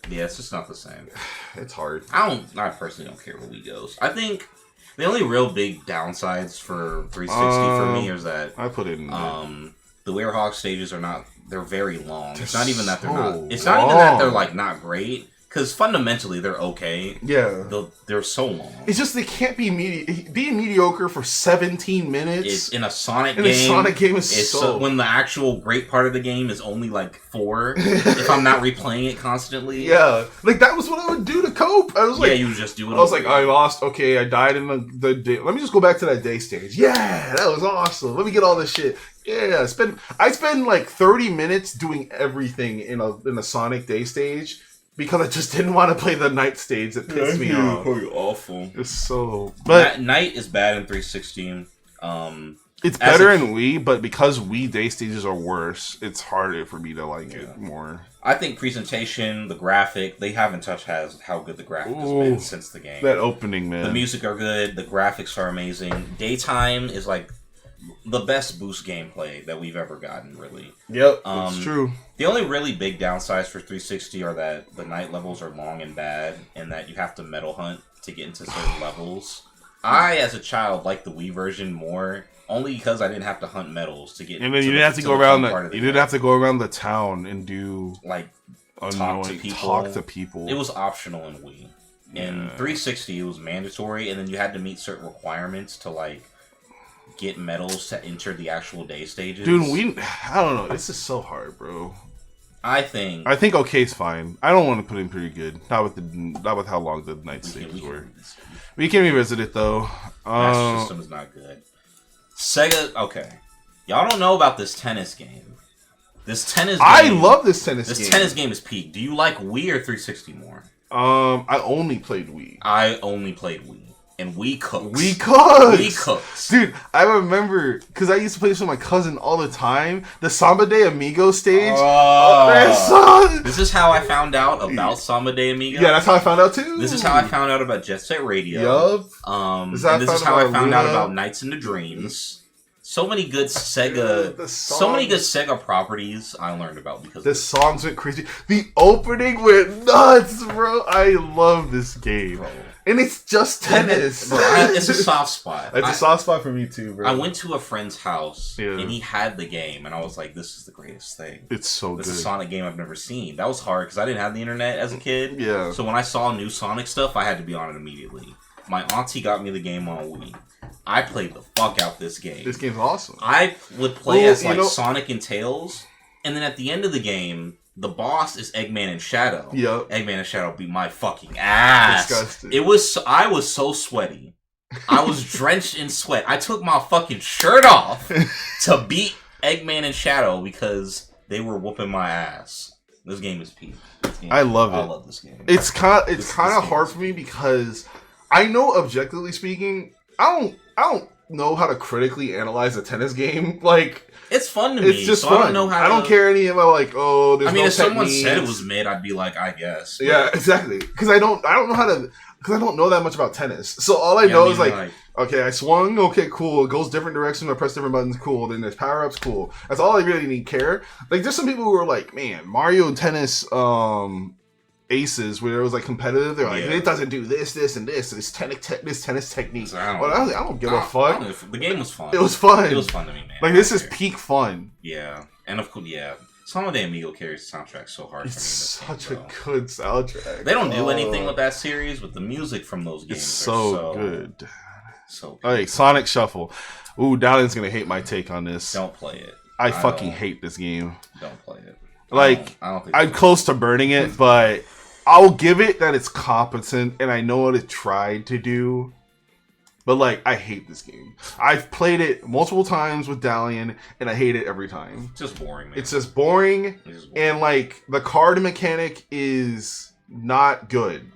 Yeah, it's just not the same. It's hard. I personally don't care where we goes. I think the only real big downsides for 360 for me is that I put it in the Werehog stages they're very long. It's not even that they're so not even that they're like not great. Because fundamentally, they're okay. Yeah. They're so long. It's just they can't be being mediocre for 17 minutes. In a Sonic game. A Sonic game is so... when the actual great part of the game is only like 4. If I'm not replaying it constantly. Yeah. Like, that was what I would do to cope. I was like... Yeah, you would just do it. I was like, I lost. Okay, I died in the day. Let me just go back to that day stage. Yeah, that was awesome. Let me get all this shit. Yeah, I spend like 30 minutes doing everything in a Sonic day stage. Because I just didn't want to play the night stage. That pissed me off. Probably awful. It's so... But night is bad in 316. It's better in Wii, but because Wii day stages are worse, it's harder for me to like it more. I think presentation, the graphic, they haven't touched how good the graphic has been since the game. That opening, man. The music are good. The graphics are amazing. Daytime is like the best boost gameplay that we've ever gotten, really. Yep, that's true. The only really big downsides for 360 are that the night levels are long and bad, and that you have to metal hunt to get into certain levels. I, as a child, liked the Wii version more, only because I didn't have to hunt metals to get. And then you didn't have to go around you didn't have to go around the town and do like talk to people. It was optional in Wii. In 360, it was mandatory, and then you had to meet certain requirements to like get medals to enter the actual day stages. Dude, I don't know. This is so hard, bro. I think okay's fine. I don't want to put in pretty good. Not with how long the night stages were. We can revisit it though. Master System is not good. Sega, okay. Y'all don't know about this tennis game. I love this tennis game. This tennis game is peak. Do you like Wii or 360 more? I only played Wii. I only played Wii. And Wii cooks. Wii cooks. Dude, I remember, because I used to play this with my cousin all the time, the Samba de Amigo stage. This is how I found out about Samba de Amigo. Yeah, that's how I found out too. This is how I found out about Jet Set Radio. Yup. This is how I found out about Nights into Dreams. So many good Sega properties I learned about because the songs went crazy. The opening went nuts, bro. I love this game. Bro. And it's just tennis. Bro, it's a soft spot. It's a soft spot for me too, bro. I went to a friend's house and he had the game, and I was like, "This is the greatest thing." It's so good. This is a Sonic game I've never seen. That was hard because I didn't have the internet as a kid. Yeah. So when I saw new Sonic stuff, I had to be on it immediately. My auntie got me the game on Wii. I played the fuck out this game. This game's awesome. I would play as Sonic and Tails, and then at the end of the game, the boss is Eggman and Shadow. Yep. Eggman and Shadow beat my fucking ass. Disgusting. I was so sweaty. I was drenched in sweat. I took my fucking shirt off to beat Eggman and Shadow because they were whooping my ass. This game is peak. I love it. I love this game. It's kind of hard for me because I know, objectively speaking, I don't know how to critically analyze a tennis game. Like, it's fun to me. It's just so fun. I don't know how. I don't care any about like, oh, there's no techniques. If someone said it was mid, I'd be like, I guess. But yeah, exactly. Because I don't know how to. Because I don't know that much about tennis. So all I know is like, okay, I swung. Okay, cool. It goes different directions. I press different buttons. Cool. Then there's power ups. Cool. That's all I really need care. Like, there's some people who are like, man, Mario Tennis Aces, where it was like competitive. They're like, it doesn't do this, and this. This tennis technique. I don't give a fuck. The game was fun. It was fun. It was fun to me, man. Like, this is peak fun. Yeah, and of course, Samba de Amigo carries the soundtrack so hard. It's such a good soundtrack. They don't do anything with that series, but the music from those games is so good. So good. Like Sonic Shuffle. Ooh, Dowlin's gonna hate my take on this. Don't play it. I fucking hate this game. Don't play it. Like, I'm close to burning it, but I'll give it that it's competent and I know what it tried to do. But, like, I hate this game. I've played it multiple times with Dalian, and I hate it every time. It's just boring, man. It's just boring, and, like, the card mechanic is not good.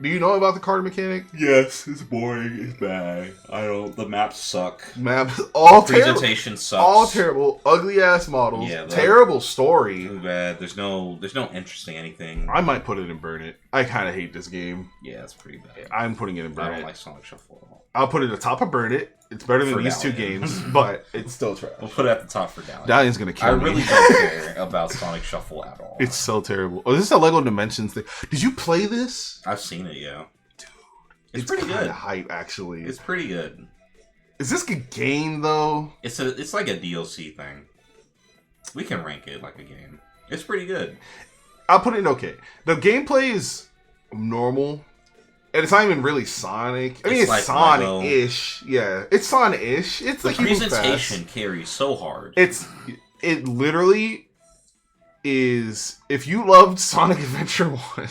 Do you know about the card mechanic? Yes, it's boring. It's bad. The maps suck. Maps all presentation sucks. All terrible, ugly ass models. Yeah, terrible story. Too bad. There's no interesting anything. I might put it in Burn It. I kind of hate this game. Yeah, it's pretty bad. I'm putting it in Burn It. I don't like Sonic Shuffle at all. I'll put it at the top of Burn It. It's better than these two games, but it's still trash. We'll put it at the top for Dallion. Dallion's gonna kill me. I really don't care about Sonic Shuffle at all. It's so terrible. Oh, this is a Lego Dimensions thing. Did you play this? I've seen it, yeah. Dude, it's pretty good. Hype, actually. It's pretty good. Is this a game though? It's like a DLC thing. We can rank it like a game. It's pretty good. I'll put it in okay. The gameplay is normal. And it's not even really Sonic. I mean, it's like Sonic-ish. Yeah, it's Sonic-ish. It's like the presentation carries so hard. It literally is. If you loved Sonic Adventure 1,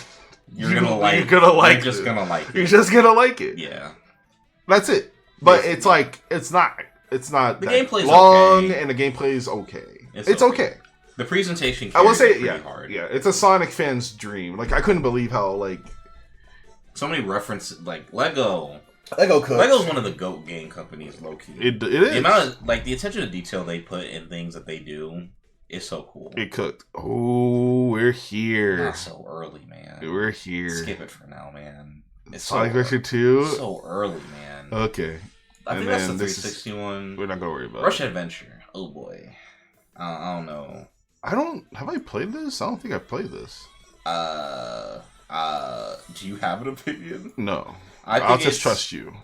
you're just gonna like it. Yeah, that's it. But it's like it's not the gameplay's long, okay. and the gameplay is okay. It's okay. The presentation. I will say, hard. Yeah, it's a Sonic fan's dream. Like I couldn't believe how like. So many references, like Lego. Lego's one of the GOAT game companies, low key. It is. The amount of the attention to detail they put in things that they do is so cool. It cooked. Oh, we're here. Not so early, man. We're here. Skip it for now, man. It's Sonic Adventure 2. So early, man. Okay. I think that's the 360 one. We're not gonna worry about Rush Adventure. Oh boy. I don't know. Have I played this? I don't think I've played this. Do you have an opinion? No. I'll just trust you.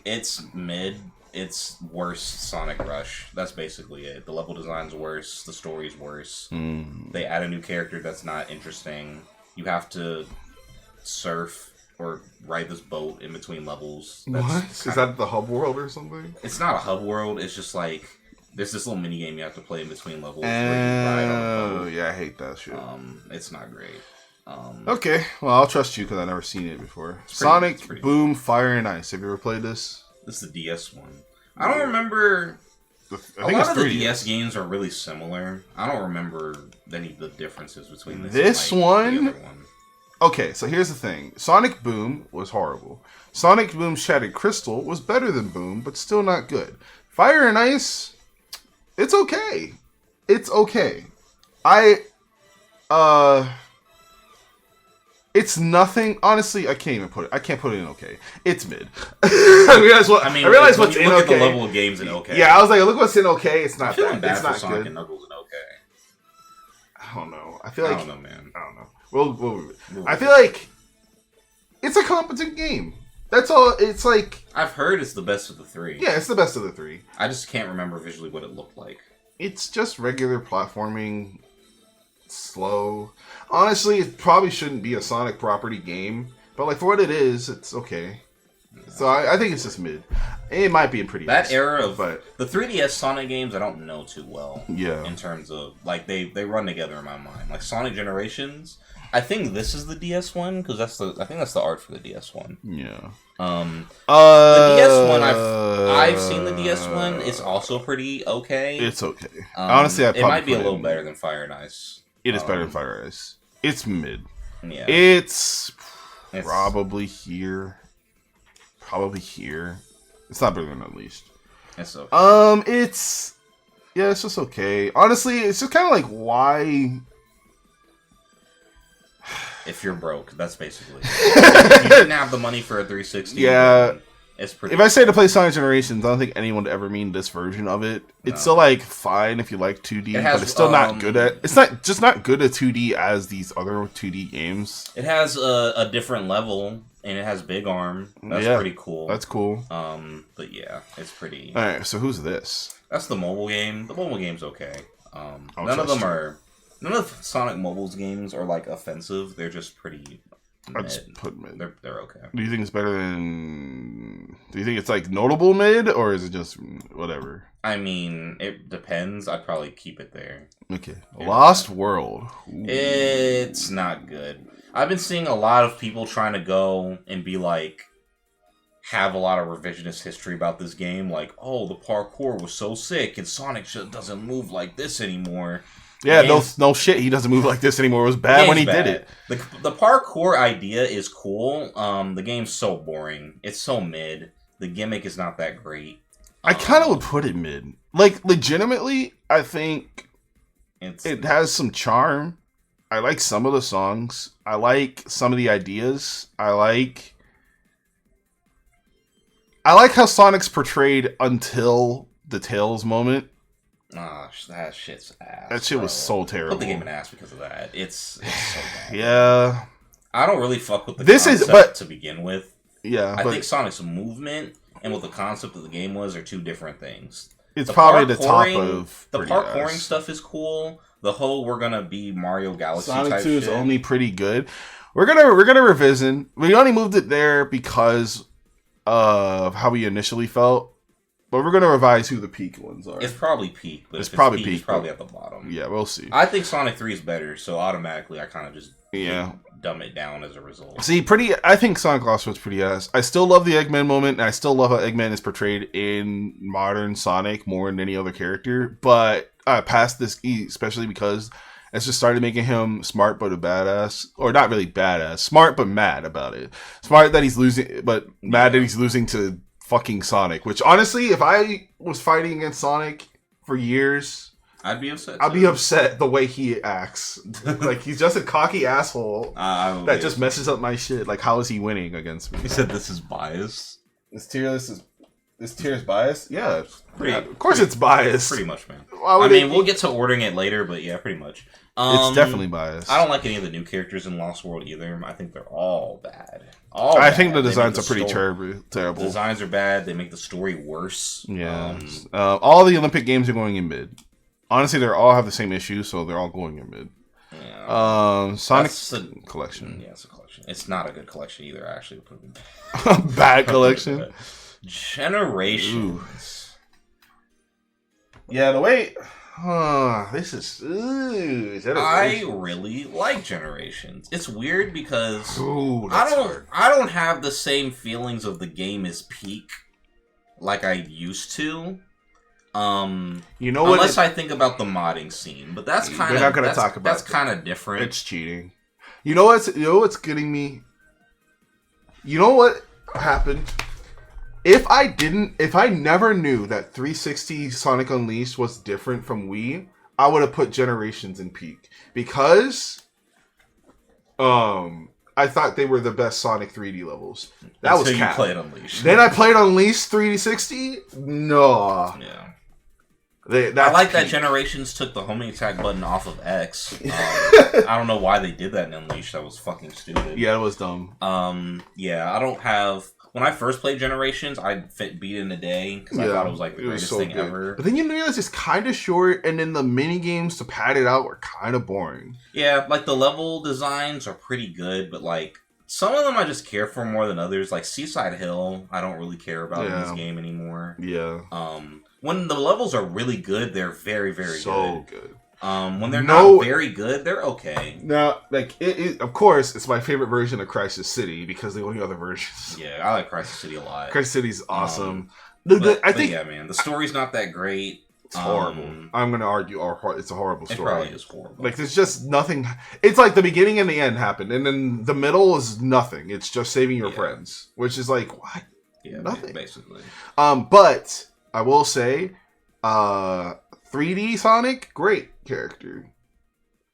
It's mid. It's worse Sonic Rush. That's basically it. The level design's worse. The story's worse. They add a new character that's not interesting. You have to surf or ride this boat in between levels. What? Is that the hub world or something? It's not a hub world. It's just like there's this little mini game you have to play in between levels. Where you ride on a boat. Yeah, I hate that shit. It's not great. Okay, well, I'll trust you because I've never seen it before. Sonic Boom, Fire and Ice. Have you ever played this? This is the DS one. I don't remember. A lot of the DS games are really similar. I don't remember any of the differences between this and, the other one. Okay, so here's the thing. Sonic Boom was horrible. Sonic Boom Shattered Crystal was better than Boom, but still not good. Fire and Ice, it's okay. It's okay. It's nothing. Honestly, I can't put it in okay. It's mid. I realize what's in okay. Look at the level of games in okay. Yeah, I was like, look what's in okay. It's not bad. It's not Sonic good. And Knuckles in okay. I don't know. I don't know, man. I don't know. I feel like it's a competent game. That's all. It's like I've heard it's the best of the three. Yeah, it's the best of the three. I just can't remember visually what it looked like. It's just regular platforming. Slow. Honestly, it probably shouldn't be a Sonic property game, but like for what it is, it's okay. Yeah. So I think it's just mid. It might be a pretty that era of the 3DS Sonic games. I don't know too well. Yeah. In terms of like they run together in my mind. Like Sonic Generations. I think this is the DS one because I think that's the art for the DS one. Yeah. The DS one I've seen the DS one. It's also pretty okay. It's okay. Honestly, it might be a little better than Fire and Ice. It is better than Fire and Ice. It's mid. Yeah. It's probably here. Probably here. It's not better than at least. It's okay. It's just okay. Honestly, it's just kind of like why. If you're broke, that's basically. If you didn't have the money for a 360. Yeah. It's pretty. If I say to play Sonic Generations, I don't think anyone would ever mean this version of it. It's still like fine if you like 2D, but it's still not good at. It's not good at 2D as these other 2D games. It has a different level and it has Big Arm. That's pretty cool. That's cool. But yeah, it's pretty. All right, so who's this? That's the mobile game. The mobile game's okay. None of Sonic Mobile's games are like offensive. They're just pretty. I'd just put mid. They're okay. Do you think it's better than? Do you think it's like notable mid, or is it just whatever? I mean, it depends. I'd probably keep it there. Okay. Lost World. Ooh. It's not good. I've been seeing a lot of people trying to go and be like, have a lot of revisionist history about this game. Like, oh, the parkour was so sick, and Sonic doesn't move like this anymore. Yeah, no shit. He doesn't move like this anymore. It was bad when he did it. The parkour idea is cool. The game's so boring. It's so mid. The gimmick is not that great. I kind of would put it mid. Like, legitimately, I think it has some charm. I like some of the songs. I like some of the ideas. I like how Sonic's portrayed until the Tails moment. That shit's ass. That shit was so terrible. Put the game in ass because of that. It's so bad. Yeah. I don't really fuck with the concept to begin with. Yeah. I think Sonic's movement and what the concept of the game was are two different things. It's probably the top of the parkouring stuff is cool. The whole we're gonna be Mario Galaxy Sonic type 2 is shit. only pretty good. We're gonna revisit. We only moved it there because of how we initially felt. But we're gonna revise who the peak ones are. It's probably peak, but it's probably peak. It's probably at the bottom. Yeah, we'll see. I think Sonic 3 is better, so automatically I kind of just dumb it down as a result. See, I think Sonic Lost was pretty ass. I still love the Eggman moment, and I still love how Eggman is portrayed in modern Sonic more than any other character. But past this, especially because it's just started making him smart but a badass, or not really badass, smart but mad about it. Smart that he's losing, but mad that he's losing to fucking Sonic. Which honestly, if I was fighting against Sonic for years, I'd be upset. I'd be upset the way he acts. Like, he's just a cocky asshole that just messes up my shit. Like, how is he winning against me? He said this is bias. This tier is biased? Yeah. Of course it's biased. Pretty much, man. I mean, we'll get to ordering it later, but yeah, pretty much. It's definitely biased. I don't like any of the new characters in Lost World either. I think they're all bad. I think the designs are pretty terrible. The designs are bad. They make the story worse. Yeah. All the Olympic games are going in mid. Honestly, they all have the same issue, so they're all going in mid. Yeah. Sonic collection. Yeah, it's a collection. It's not a good collection either, actually. Bad collection? Generations. Yeah, the way... this is... I really like Generations. It's weird because I don't have the same feelings of the game as Peak like I used to. You know, unless I think about the modding scene, but that's kind of not going to talk about. That's kind of different. It's cheating. You know what's getting me? You know what happened? If I never knew that 360 Sonic Unleashed was different from Wii, I would have put Generations in Peak because I thought they were the best Sonic 3D levels. That was cap. You played Unleashed. Then I played Unleashed 360. No. Yeah. I like that Generations took the homing attack button off of X. I don't know why they did that in Unleashed. That was fucking stupid. Yeah, it was dumb. Yeah, I don't have... When I first played Generations, I beat it in a day because I thought it was like the greatest thing ever. But then you realize it's kind of short, and then the mini games to pad it out were kind of boring. Yeah, like the level designs are pretty good, but like some of them I just care for more than others. Like Seaside Hill, I don't really care about in this game anymore. Yeah. When the levels are really good, they're very, very good. So good. When they're not very good, they're okay. Now, like, of course, it's my favorite version of Crisis City because the only other versions. Yeah, I like Crisis City a lot. Crisis City's awesome. I think, yeah, man, the story's not that great. It's horrible. I'm gonna argue it's a horrible story. It probably is horrible. Like, there's just nothing. It's like the beginning and the end happened, and then the middle is nothing. It's just saving your friends, which is like, what? Yeah, nothing. Basically. But I will say, 3D Sonic, great character.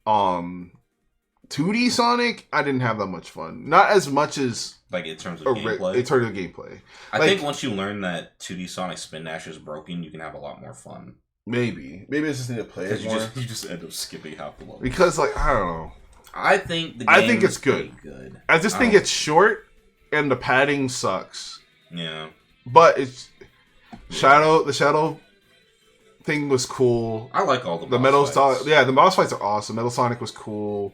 2D Sonic, I didn't have that much fun. Not as much as like in terms of gameplay. In terms of gameplay, I think once you learn that 2D Sonic Spin Dash is broken, you can have a lot more fun. Maybe I just need to play it more. You just end up skipping half the level because, like, I don't know. I think it's good. I just think it's short and the padding sucks. Yeah, but it's the shadow thing was cool. I like all the Metal fights. The boss fights are awesome. Metal Sonic was cool.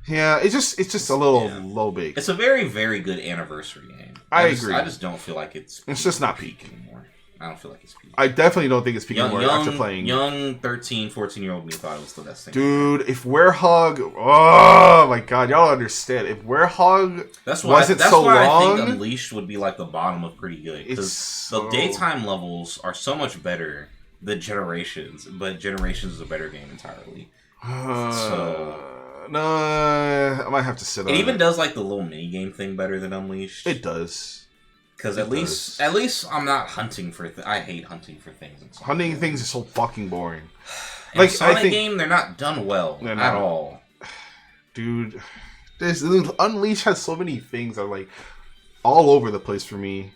Yeah, it's just a little low bake. It's a very, very good anniversary game. I agree. I just don't feel like it's just not peak anymore. I don't feel like it's peak. I definitely don't think it's peak anymore after playing. Young 13, 14-year-old me thought it was the best thing. Dude, if Werehog... Oh, my God. Y'all don't understand. If Werehog wasn't so long... I think Unleashed would be like the bottom of pretty good. Because the daytime levels are so much better the Generations, but Generations is a better game entirely. So no, I might have to sit on it. It even does like the little mini game thing better than Unleashed. It does. Because at least I'm not hunting for. I hate hunting for things. Hunting things is so fucking boring. In like Sonic game, they're not done well at all. Dude, Unleashed has so many things that are like all over the place for me.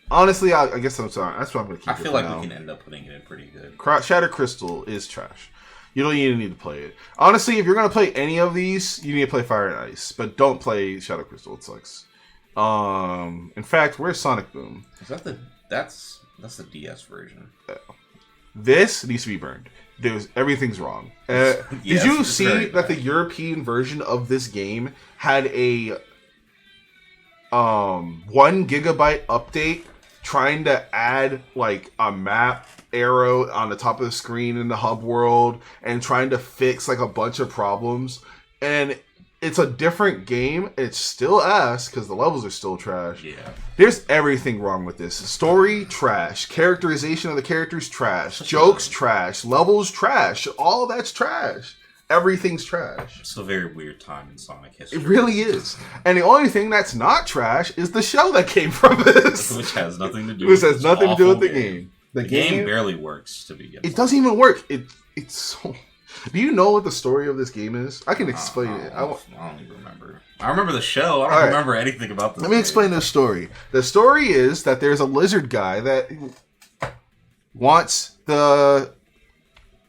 Honestly, I guess I'm sorry. That's what I'm gonna keep. I feel like we can end up putting it in pretty good. Shatter Crystal is trash. You don't even need to play it. Honestly, if you're gonna play any of these, you need to play Fire and Ice, but don't play Shadow Crystal. It sucks. In fact, where's Sonic Boom? Is that that's the DS version? This needs to be burned. Everything's wrong. Yes, did you see that the European version of this game had a 1 gigabyte update trying to add like a map arrow on the top of the screen in the hub world and trying to fix like a bunch of problems? And it's a different game. It's still ass because the levels are still trash. Yeah. There's everything wrong with this. Story, trash. Characterization of the characters, trash. Jokes, trash. Levels, trash. All that's trash. Everything's trash. It's a very weird time in Sonic history. It really is. And the only thing that's not trash is the shell that came from this. Which has nothing to do with the game. The game barely works to begin with. It doesn't even work. It's so... Do you know what the story of this game is? I can explain it. I don't even remember. I remember the show. I don't remember anything about this. Let me explain the story. The story is that there's a lizard guy that wants the...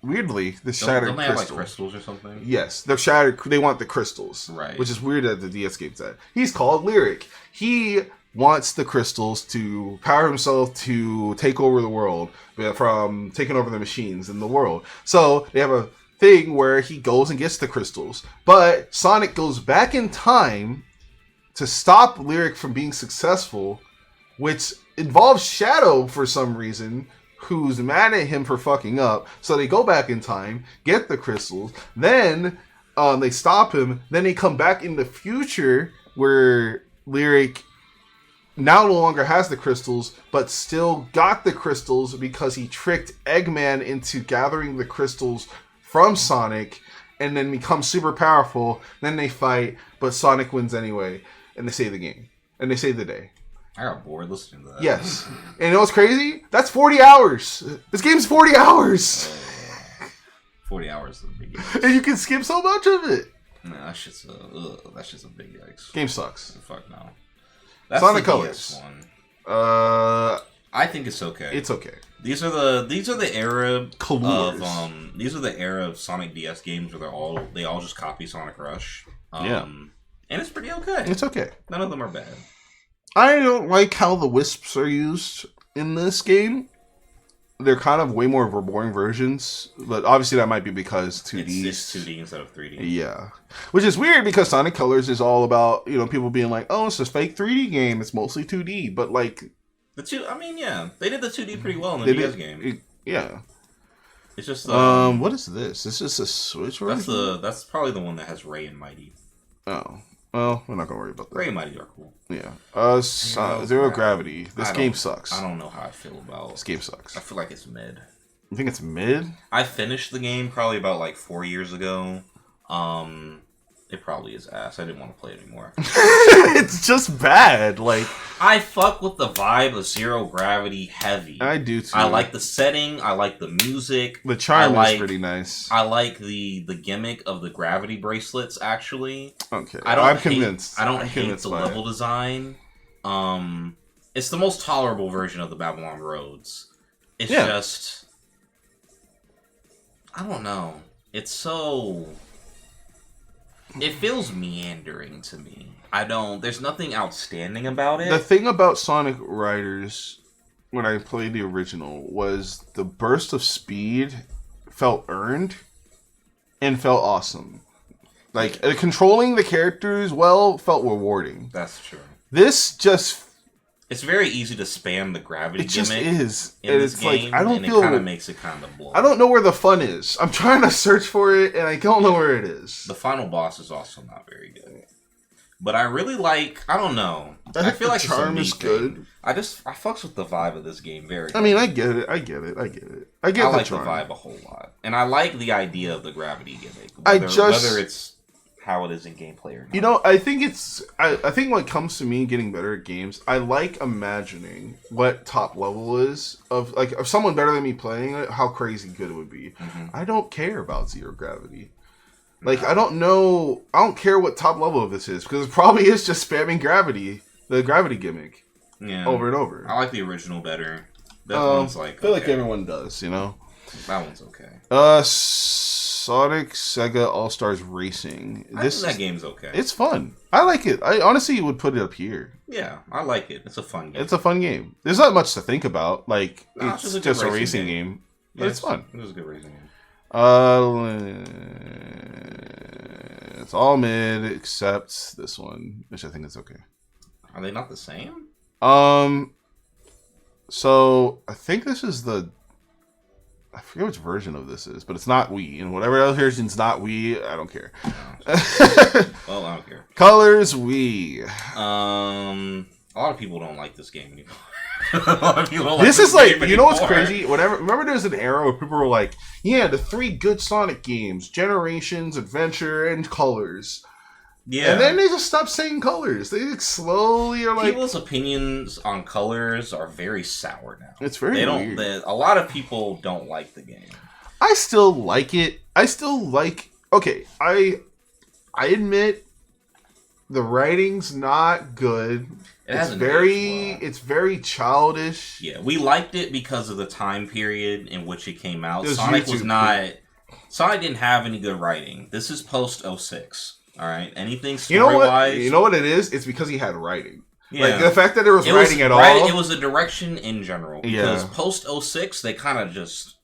Weirdly, the shattered don't they have, crystal. Like crystals or something? Yes, they're shattered. They want the crystals. Right. Which is weird that the DS game's that. He's called Lyric. He wants the crystals to power himself to take over the world from taking over the machines in the world. So they have a thing where he goes and gets the crystals. But Sonic goes back in time to stop Lyric from being successful, which involves Shadow for some reason, who's mad at him for fucking up. So they go back in time, get the crystals, then they stop him, then they come back in the future where Lyric now no longer has the crystals, but still got the crystals because he tricked Eggman into gathering the crystals from Sonic and then becomes super powerful. Then they fight, but Sonic wins anyway, and they save the game. And they save the day. I got bored listening to that. Yes. And you know what's crazy? That's 40 hours. This game's 40 hours. 40 hours is a big yikes. And you can skip so much of it. Nah, that's just a big yikes. Game sucks. Fuck no. That's Sonic the Colors. DS one. I think it's okay. It's okay. These are the era Colors. of these are the era of Sonic DS games where they all just copy Sonic Rush. And it's pretty okay. It's okay. None of them are bad. I don't like how the wisps are used in this game. They're kind of way more boring versions, but obviously that might be because 2D. It's 2D instead of 3D. Yeah, which is weird because Sonic Colors is all about people being like, "Oh, it's a fake 3D game. It's mostly 2D," but like they did the 2D pretty well in the DS game. Yeah, it's just what is this? Is this a Switch version? That's probably the one that has Ray and Mighty. Oh. Well, we're not gonna worry about that. Ray and Mighty are cool. Yeah. Zero Gravity. This game sucks. I don't know how I feel about this game sucks. I feel like it's mid. You think it's mid? I finished the game probably about like 4 years ago. It probably is ass. I didn't want to play it anymore. It's just bad. Like I fuck with the vibe of Zero Gravity heavy. I do too. I like the setting. I like the music. The charm is pretty nice. I like the gimmick of the gravity bracelets. Actually, okay. I'm convinced. I don't hate the level design. It's the most tolerable version of the Babylon Roads. It's just, I don't know. It's so. It feels meandering to me. There's nothing outstanding about it. The thing about Sonic Riders, when I played the original, was the burst of speed felt earned and felt awesome. Like, controlling the characters well felt rewarding. That's true. This just... It's very easy to spam the gravity gimmick. It just is. In this game, like, it kind of makes it kind of blah. I don't know where the fun is. I'm trying to search for it, and I don't know where it is. The final boss is also not very good. But I really like... I don't know. I feel like the charm is good. I fucks with the vibe of this game very. I mean, I get it. I get I like the vibe a whole lot, and I like the idea of the gravity gimmick. Whether it's how it is in gameplay or not. You know, I think I think when it comes to me getting better at games, I like imagining what top level is of like if someone better than me playing it, how crazy good it would be. Mm-hmm. I don't care about zero gravity. Like I don't care what top level of this is because it probably is just spamming the gravity gimmick, over and over. I like the original better. That one's like I feel like everyone does, you know. That one's okay. Sonic Sega All Stars Racing. I think that game's okay. It's fun. I like it. I honestly would put it up here. Yeah, I like it. It's a fun game. It's a fun game. There's not much to think about. Like it's just a racing game. But yeah, it's fun. It was a good racing game. It's all mid except this one, which I think is okay. Are they not the same? So I think this is I forget which version of this is, but it's not Wii. And whatever other version's not Wii, I don't care. Well, I don't care. Colors Wii. A lot of people don't like this game anymore. A lot of people don't this is like, you know what's crazy? Remember there was an era where people were like, yeah, the 3 good Sonic games, Generations, Adventure, and Colors. Yeah. And then they just stopped saying Colors. They slowly are like... People's opinions on Colors are very sour now. It's very weird. A lot of people don't like the game. I still like it. Okay, I admit the writing's not good. It's very childish. Yeah, we liked it because of the time period in which it came out. Sonic didn't have any good writing. This is post 06. All right, anything story-wise... You know what it is? It's because he had writing. Yeah. Like, the fact that there was writing at all... It was a direction in general. Because post 06, they kind of just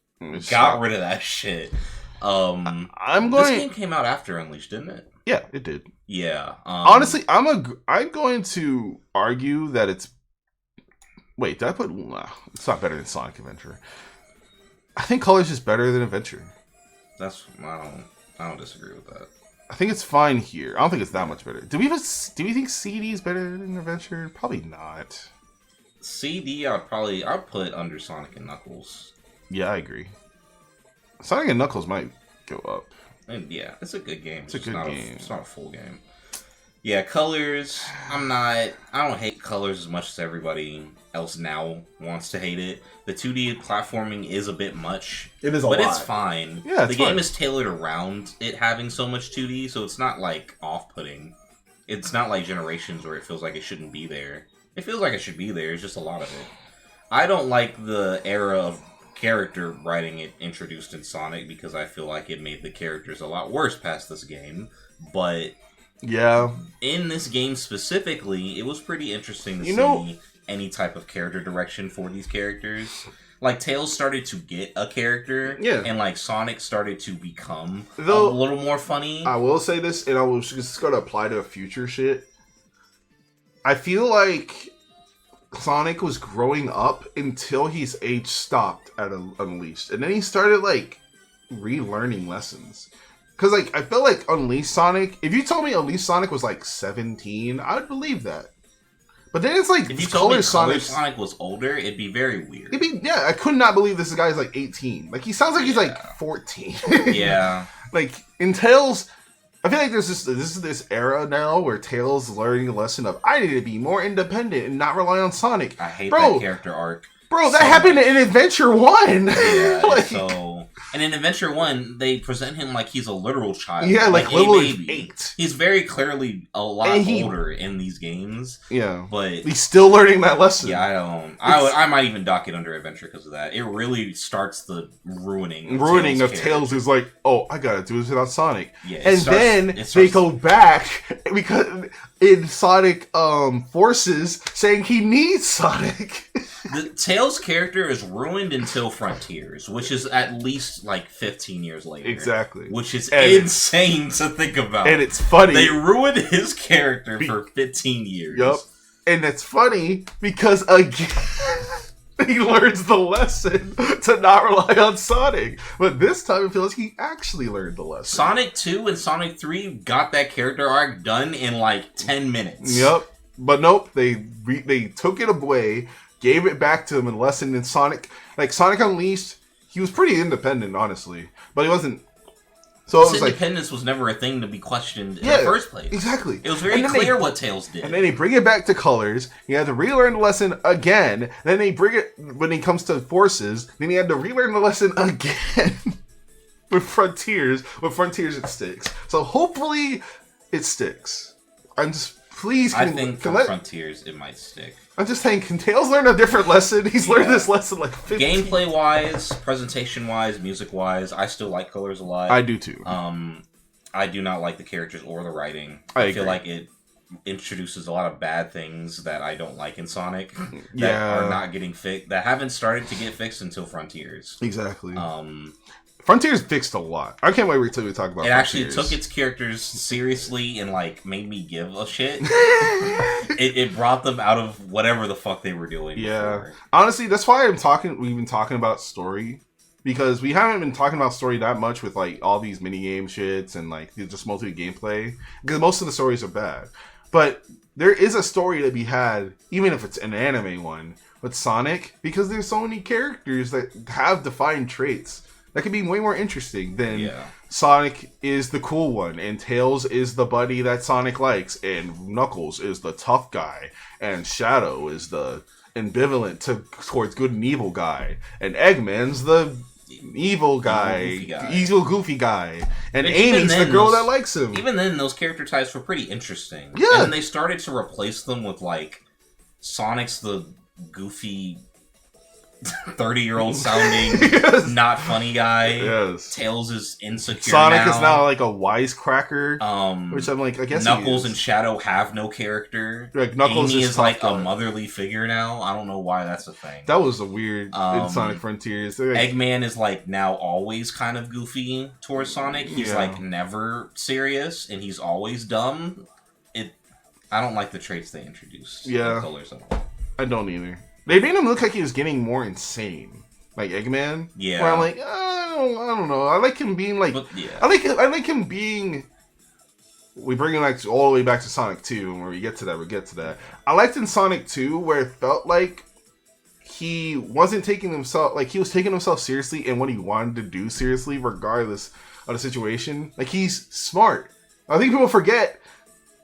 got rid of that shit. This game came out after Unleashed, didn't it? Yeah, it did. Yeah. Honestly, I'm going to argue that it's... Wait, did I put... it's not better than Sonic Adventure. I think Colors is better than Adventure. I don't disagree with that. I think it's fine here. I don't think it's that much better. Do we think CD is better than Adventure? Probably not. CD, I'd put under Sonic and Knuckles. Yeah, I agree. Sonic and Knuckles might go up. And yeah, it's a good game. It's a good game. It's not a full game. Yeah, Colors. I don't hate Colors as much as everybody else now wants to hate it. The 2D platforming is a bit much. It is a lot. But it's fine. Yeah, the game is tailored around it having so much 2D, so it's not like off-putting. It's not like Generations where it feels like it shouldn't be there. It feels like it should be there. It's just a lot of it. I don't like the era of character writing it introduced in Sonic because I feel like it made the characters a lot worse past this game. But yeah, in this game specifically, it was pretty interesting to see any type of character direction for these characters. Like, Tails started to get a character, and like Sonic started to become a little more funny. I will say this, and I was just going to apply to future shit. I feel like Sonic was growing up until his age stopped at Unleashed, and then he started like relearning lessons. Because like I feel like Unleashed Sonic, if you told me Unleashed Sonic was like 17, I would believe that. But then it's like, if you told me Sonic was older, it'd be very weird. I could not believe this guy's like 18. Like, he sounds like he's like 14. Yeah. Like, in Tails, I feel like there's this era now where Tails is learning a lesson of, I need to be more independent and not rely on Sonic. I hate that character arc. Bro, that happened in Adventure 1! Yeah, and in Adventure 1, they present him like he's a literal child. Yeah, like literally 8. He's very clearly a lot older in these games. Yeah. But he's still learning that lesson. Yeah, I might even dock it under Adventure because of that. It really starts the ruining of Tails is like, oh, I gotta do this without Sonic. Yeah, and then they go back because in Sonic Forces saying he needs Sonic. The Tails character is ruined until Frontiers, which is at least like 15 years later. Exactly. Which is insane to think about. And it's funny. They ruined his character for 15 years. Yup. And it's funny because, again, he learns the lesson to not rely on Sonic. But this time it feels like he actually learned the lesson. Sonic 2 and Sonic 3 got that character arc done in like 10 minutes. Yup. But nope, they took it away, gave it back to him in lesson in Sonic. Like Sonic Unleashed, he was pretty independent, honestly, but he wasn't. So it was independence was never a thing to be questioned in the first place. Exactly. It was very clear what Tails did. And then they bring it back to Colors. He had to relearn the lesson again. Then they bring it when he comes to Forces. Then he had to relearn the lesson again with Frontiers. With Frontiers, it sticks. So hopefully, it sticks. I'm just please. I think for Frontiers, it might stick. I'm just saying, can Tails learn a different lesson? He's learned this lesson like 15. Gameplay-wise, presentation-wise, music-wise, I still like Colors a lot. I do too. I do not like the characters or the writing. I feel like it introduces a lot of bad things that I don't like in Sonic that are not getting fixed, that haven't started to get fixed until Frontiers. Exactly. Frontiers fixed a lot. I can't wait till we talk about it. Frontiers. Actually took its characters seriously and like made me give a shit. it brought them out of whatever the fuck they were doing. Yeah. Before. Honestly, that's why we've been talking about story. Because we haven't been talking about story that much with like all these minigame shits and like just multi gameplay. Because most of the stories are bad. But there is a story to be had, even if it's an anime one, with Sonic, because there's so many characters that have defined traits. That could be way more interesting than Sonic is the cool one, and Tails is the buddy that Sonic likes, and Knuckles is the tough guy, and Shadow is the ambivalent towards good and evil guy, and Eggman's the evil guy, evil goofy guy, and Amy's the girl that likes him. Even then, those character types were pretty interesting. Yeah. And then they started to replace them with, like, Sonic's the goofy 30-year-old sounding, not funny guy. Yes. Tails is insecure. Sonic is now like a wisecracker. Which I'm like, I guess Knuckles and Shadow have no character. Like Knuckles Amy is like a motherly figure now. I don't know why that's a thing. That was a weird in Sonic Frontiers. Eggman is like now always kind of goofy towards Sonic. He's like never serious and he's always dumb. I don't like the traits they introduced. Yeah. In Colors at all. I don't either. They made him look like he was getting more insane, like Eggman. Yeah. Where I'm like, I don't know. I like him being like, I like him being. We bring him like all the way back to Sonic 2, and where we get to that. I liked in Sonic 2 where it felt like he wasn't taking himself, like he was taking himself seriously and what he wanted to do seriously, regardless of the situation. Like he's smart. I think people forget.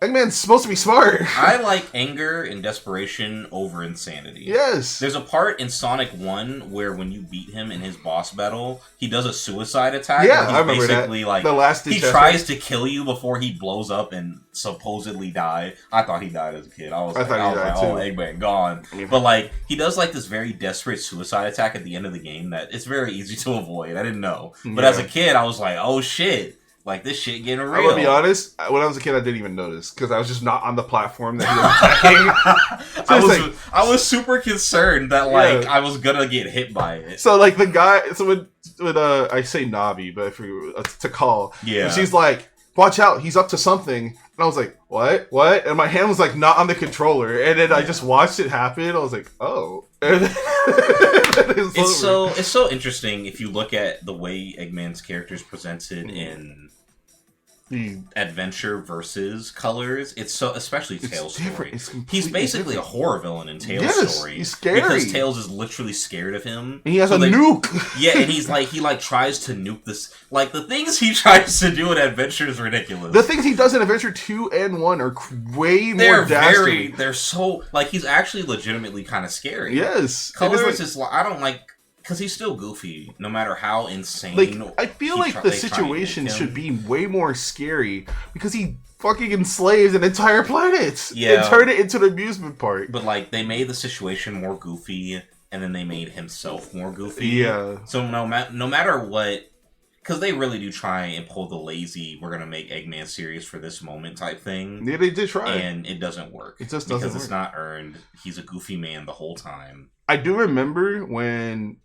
Eggman's supposed to be smart. I like anger and desperation over insanity. Yes. There's a part in Sonic 1 where when you beat him in his boss battle, he does a suicide attack. Yeah, I remember basically that. Like, the last he tries to kill you before he blows up and supposedly die. I thought he died as a kid. I was like, oh, Eggman, gone. But like, he does like this very desperate suicide attack at the end of the game that it's very easy to avoid. I didn't know. But as a kid, I was like, oh shit. Like, this shit getting real. I'm gonna be honest, when I was a kid, I didn't even notice, because I was just not on the platform that he was attacking. I was super concerned that, like, I was gonna get hit by it. So, like, the guy, so when I say Navi, but I forget to call, and she's like, watch out, he's up to something. And I was like, what? And my hand was, like, not on the controller, and then I just watched it happen, I was like, oh. It's so interesting if you look at the way Eggman's character is presented in Adventure versus Colors. It's so, especially Tails' story. He's basically a horror villain in Tails' story. He's scary because Tails is literally scared of him. And he has a nuke. Yeah, and he tries to nuke this. Like, the things he tries to do in Adventure is ridiculous. The things he does in Adventure 2 and 1 are way more dastardly. They're so, like, he's actually legitimately kind of scary. Yes. Colors is I don't like, because he's still goofy, no matter how insane. Like, I feel like the situation should be way more scary because he fucking enslaved an entire planet and turned it into an amusement park. But like, they made the situation more goofy, and then they made himself more goofy. Yeah. So no matter what, because they really do try and pull the lazy, we're gonna make Eggman serious for this moment type thing. Yeah, they did try, and it doesn't work. It just doesn't because work. It's not earned. He's a goofy man the whole time. I do remember when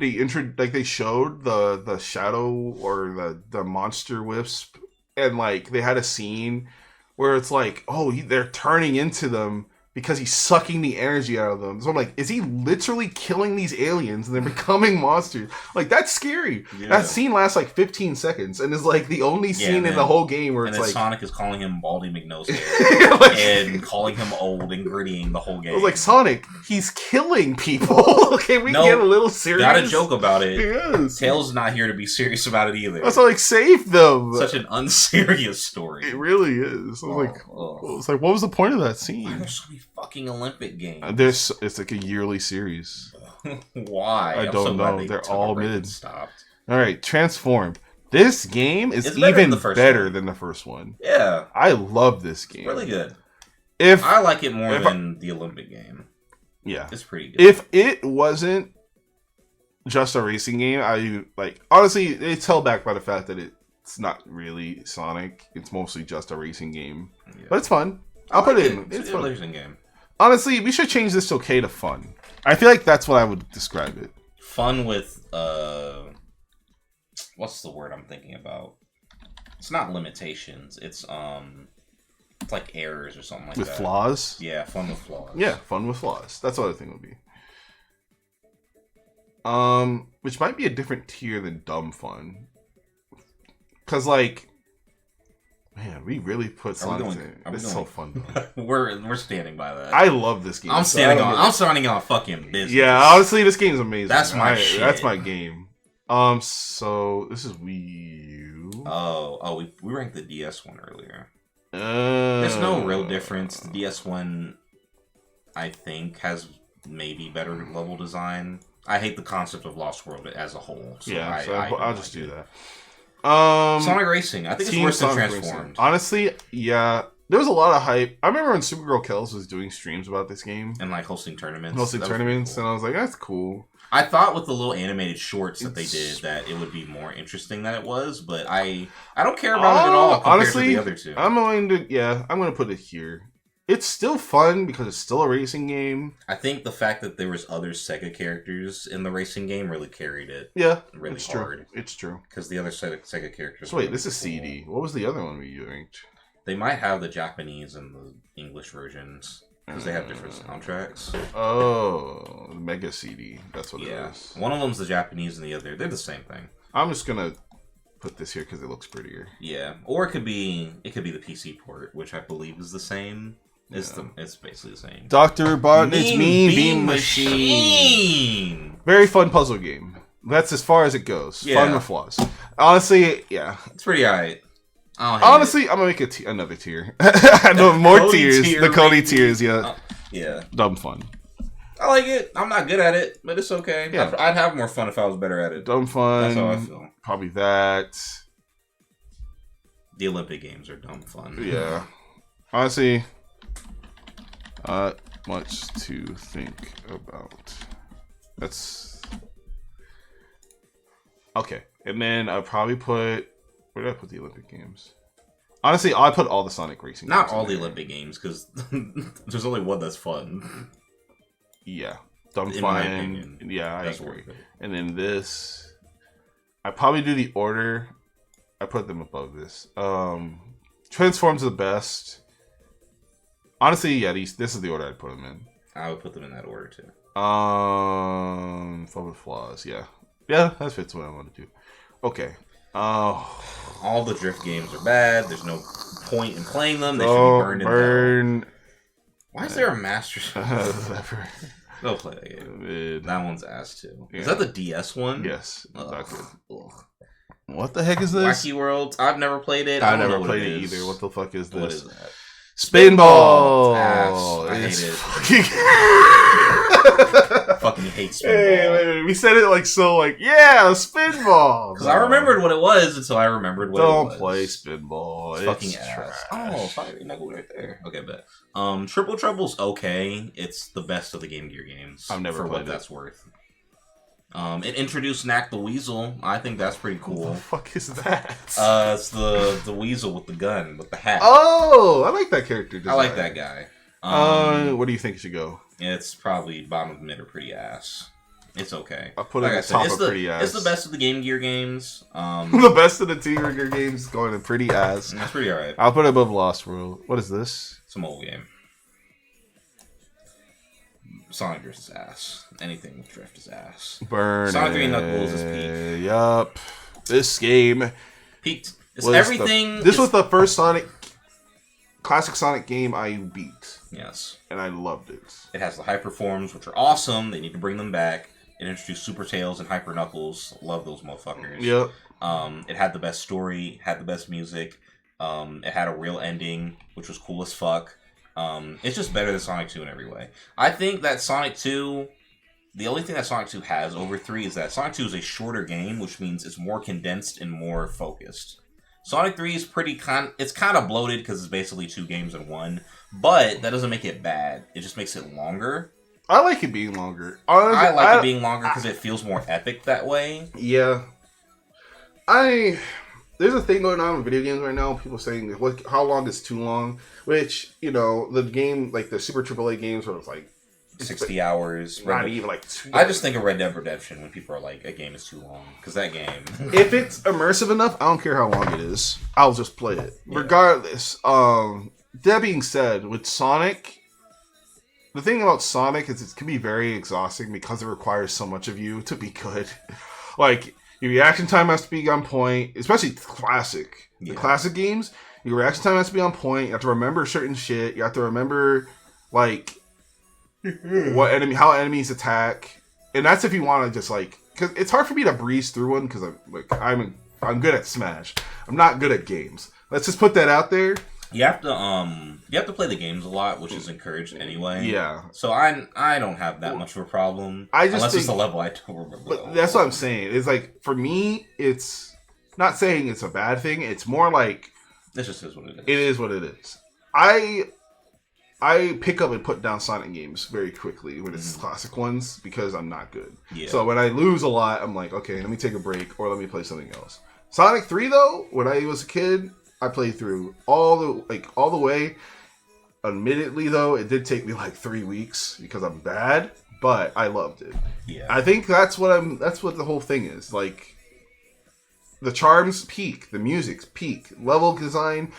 they showed the shadow or the monster wisp, and like they had a scene where it's like, oh, they're turning into them because he's sucking the energy out of them. So I'm like, is he literally killing these aliens and they're becoming monsters? Like, that's scary. Yeah. That scene lasts like 15 seconds and is like the only scene in the whole game where it's like Sonic is calling him Baldy McNose and calling him old and grittying the whole game. I was like, Sonic, he's killing people. Can we get a little serious? Got a joke about it. Yes. Tails is not here to be serious about it either. That's like, save them. Such an unserious story. It really is. I was like, what was the point of that scene? There's so many fucking Olympic games. It's like a yearly series. Why? I don't know. They're all mid. Stopped. All right, Transform. This game is even better than the first one. Yeah, I love this game. It's really good. I like it more than the Olympic game. Yeah, it's pretty good. If it wasn't just a racing game, I like honestly, it's held back by the fact that it's not really Sonic. It's mostly just a racing game, but it's fun. I'll put it in. It's a racing game. Honestly, we should change this to okay to fun. I feel like that's what I would describe it. Fun with what's the word I'm thinking about? It's not limitations. It's like errors or something like that. With flaws? Yeah, fun with flaws. Yeah, fun with flaws. That's what I think would be. Which might be a different tier than dumb fun. Cause like, man, we really put Sonic in. It's so fun though. We're standing by that. I love this game. I'm standing on fucking business. Yeah, honestly, this game's amazing. That's my shit. That's my game. So this is Wii U. Oh, we ranked the DS one earlier. There's no real difference. The DS one, I think, has maybe better level design. I hate the concept of Lost World as a whole. So yeah, I'll just do that. Sonic Racing. I think it's worse than Transformed. Honestly, yeah. There was a lot of hype. I remember when Supergirl Kells was doing streams about this game. And like hosting tournaments. Cool. And I was like, that's cool. I thought with the little animated shorts that they did that it would be more interesting than it was, but I don't care about it at all compared honestly, to the other two. I'm going to put it here. It's still fun because it's still a racing game. I think the fact that there was other Sega characters in the racing game really carried it. Yeah, really it's hard. True. It's true. Because the other Sega characters. So wait, this is CD. What was the other one we ranked? They might have the Japanese and the English versions. Because they have different soundtracks. Oh, Mega CD. That's what it is. One of them's the Japanese and the other. They're the same thing. I'm just going to put this here because it looks prettier. Yeah. Or it could be the PC port, which I believe is the same. It's basically the same. Dr. Robotnik's Mean Bean Machine. Very fun puzzle game. That's as far as it goes. Yeah. Fun with flaws. Honestly, yeah. It's pretty alright. Honestly, I'm gonna make another tier. No, more tiers. The Cody tiers, yeah. Yeah. Dumb fun. I like it. I'm not good at it, but it's okay. Yeah. I'd have more fun if I was better at it. Dumb fun. That's how I feel. Probably that. The Olympic Games are dumb fun. Yeah. Honestly, not much to think about. That's okay. And then I'll probably put. Where did I put the Olympic Games? Honestly, I put all the Sonic Racing games. Not all the Olympic Games, because there's only one that's fun. Yeah. Dumb fun. Yeah, I agree. And then this. I probably do the order. I put them above this. Transforms the best. Honestly, yeah, this is the order I'd put them in. I would put them in that order, too. Fun with flaws, yeah. Yeah, that fits what I want to do. Okay. All the drift games are bad. There's no point in playing them. They should be burned in hell. Why is there a Master Go play that game. That one's ass too. Yeah. Is that the DS one? Yes. Exactly. What the heck is this? Wacky World. I've never played it. I never played it either. What the fuck is this? What is that? Spinball. I hate it. Fucking hate Spinball. Hey, we said it yeah, Spinball. Because I remembered what it was until I remembered what it was. Don't play Spinball. It's fucking trash. Oh, Fire Knuckle right there. Okay, bet. Triple Trouble's okay. It's the best of the Game Gear games. I've never played what that's worth. It introduced Knack the Weasel. I think that's pretty cool. What the fuck is that? It's the weasel with the gun, with the hat. Oh, I like that character design. I like that guy. What do you think it should go? It's probably bottom of mid or pretty ass. It's okay. I'll put it at the top of pretty ass. It's the best of the Game Gear games. The best of the Game Gear games going to pretty ass. That's pretty alright. I'll put it above Lost World. What is this? It's a mobile game. Sonic Drift is ass. Anything with Drift is ass. Burn Sonic 3 it. Knuckles is peak. Yup. This game Peaked. It's everything. This was the first classic Sonic game I beat. Yes. And I loved it. It has the Hyper Forms, which are awesome. They need to bring them back. It introduced Super Tails and Hyper Knuckles. Love those motherfuckers. Yep. It had the best story, had the best music. It had a real ending, which was cool as fuck. It's just better than Sonic 2 in every way. I think that Sonic 2, the only thing that Sonic 2 has over 3 is that Sonic 2 is a shorter game, which means it's more condensed and more focused. Sonic 3 is it's kind of bloated because it's basically 2 games in one, but that doesn't make it bad. It just makes it longer. I like it being longer. Honestly, I like it being longer because it feels more epic that way. Yeah. There's a thing going on in video games right now. People saying, how long is too long? Which, the game, like the Super AAA games where it's like 60 hours. Not even like I just think of Red Dead Redemption when people are like, a game is too long. Because that game... if it's immersive enough, I don't care how long it is. I'll just play it. Yeah. Regardless. That being said, with Sonic... The thing about Sonic is it can be very exhausting because it requires so much of you to be good. Like, your reaction time has to be on point, especially classic. Yeah. The classic games, your reaction time has to be on point. You have to remember certain shit. You have to remember, like... how enemies attack, and that's if you want to just like, because it's hard for me to breeze through one because I'm good at Smash. I'm not good at games. Let's just put that out there. You have to play the games a lot, which is encouraged anyway. Yeah. So I don't have that much of a problem. Unless it's a level I don't remember. But that's what I'm saying. It's like for me, it's not saying it's a bad thing. It's more like this just is what it is. It is what it is. I pick up and put down Sonic games very quickly when it's classic ones because I'm not good. Yeah. So when I lose a lot, I'm like, okay, let me take a break or let me play something else. Sonic 3 though, when I was a kid, I played through all the way. Admittedly though, it did take me like 3 weeks because I'm bad, but I loved it. Yeah. I think that's what the whole thing is. Like the charms peak, the music's peak, level design.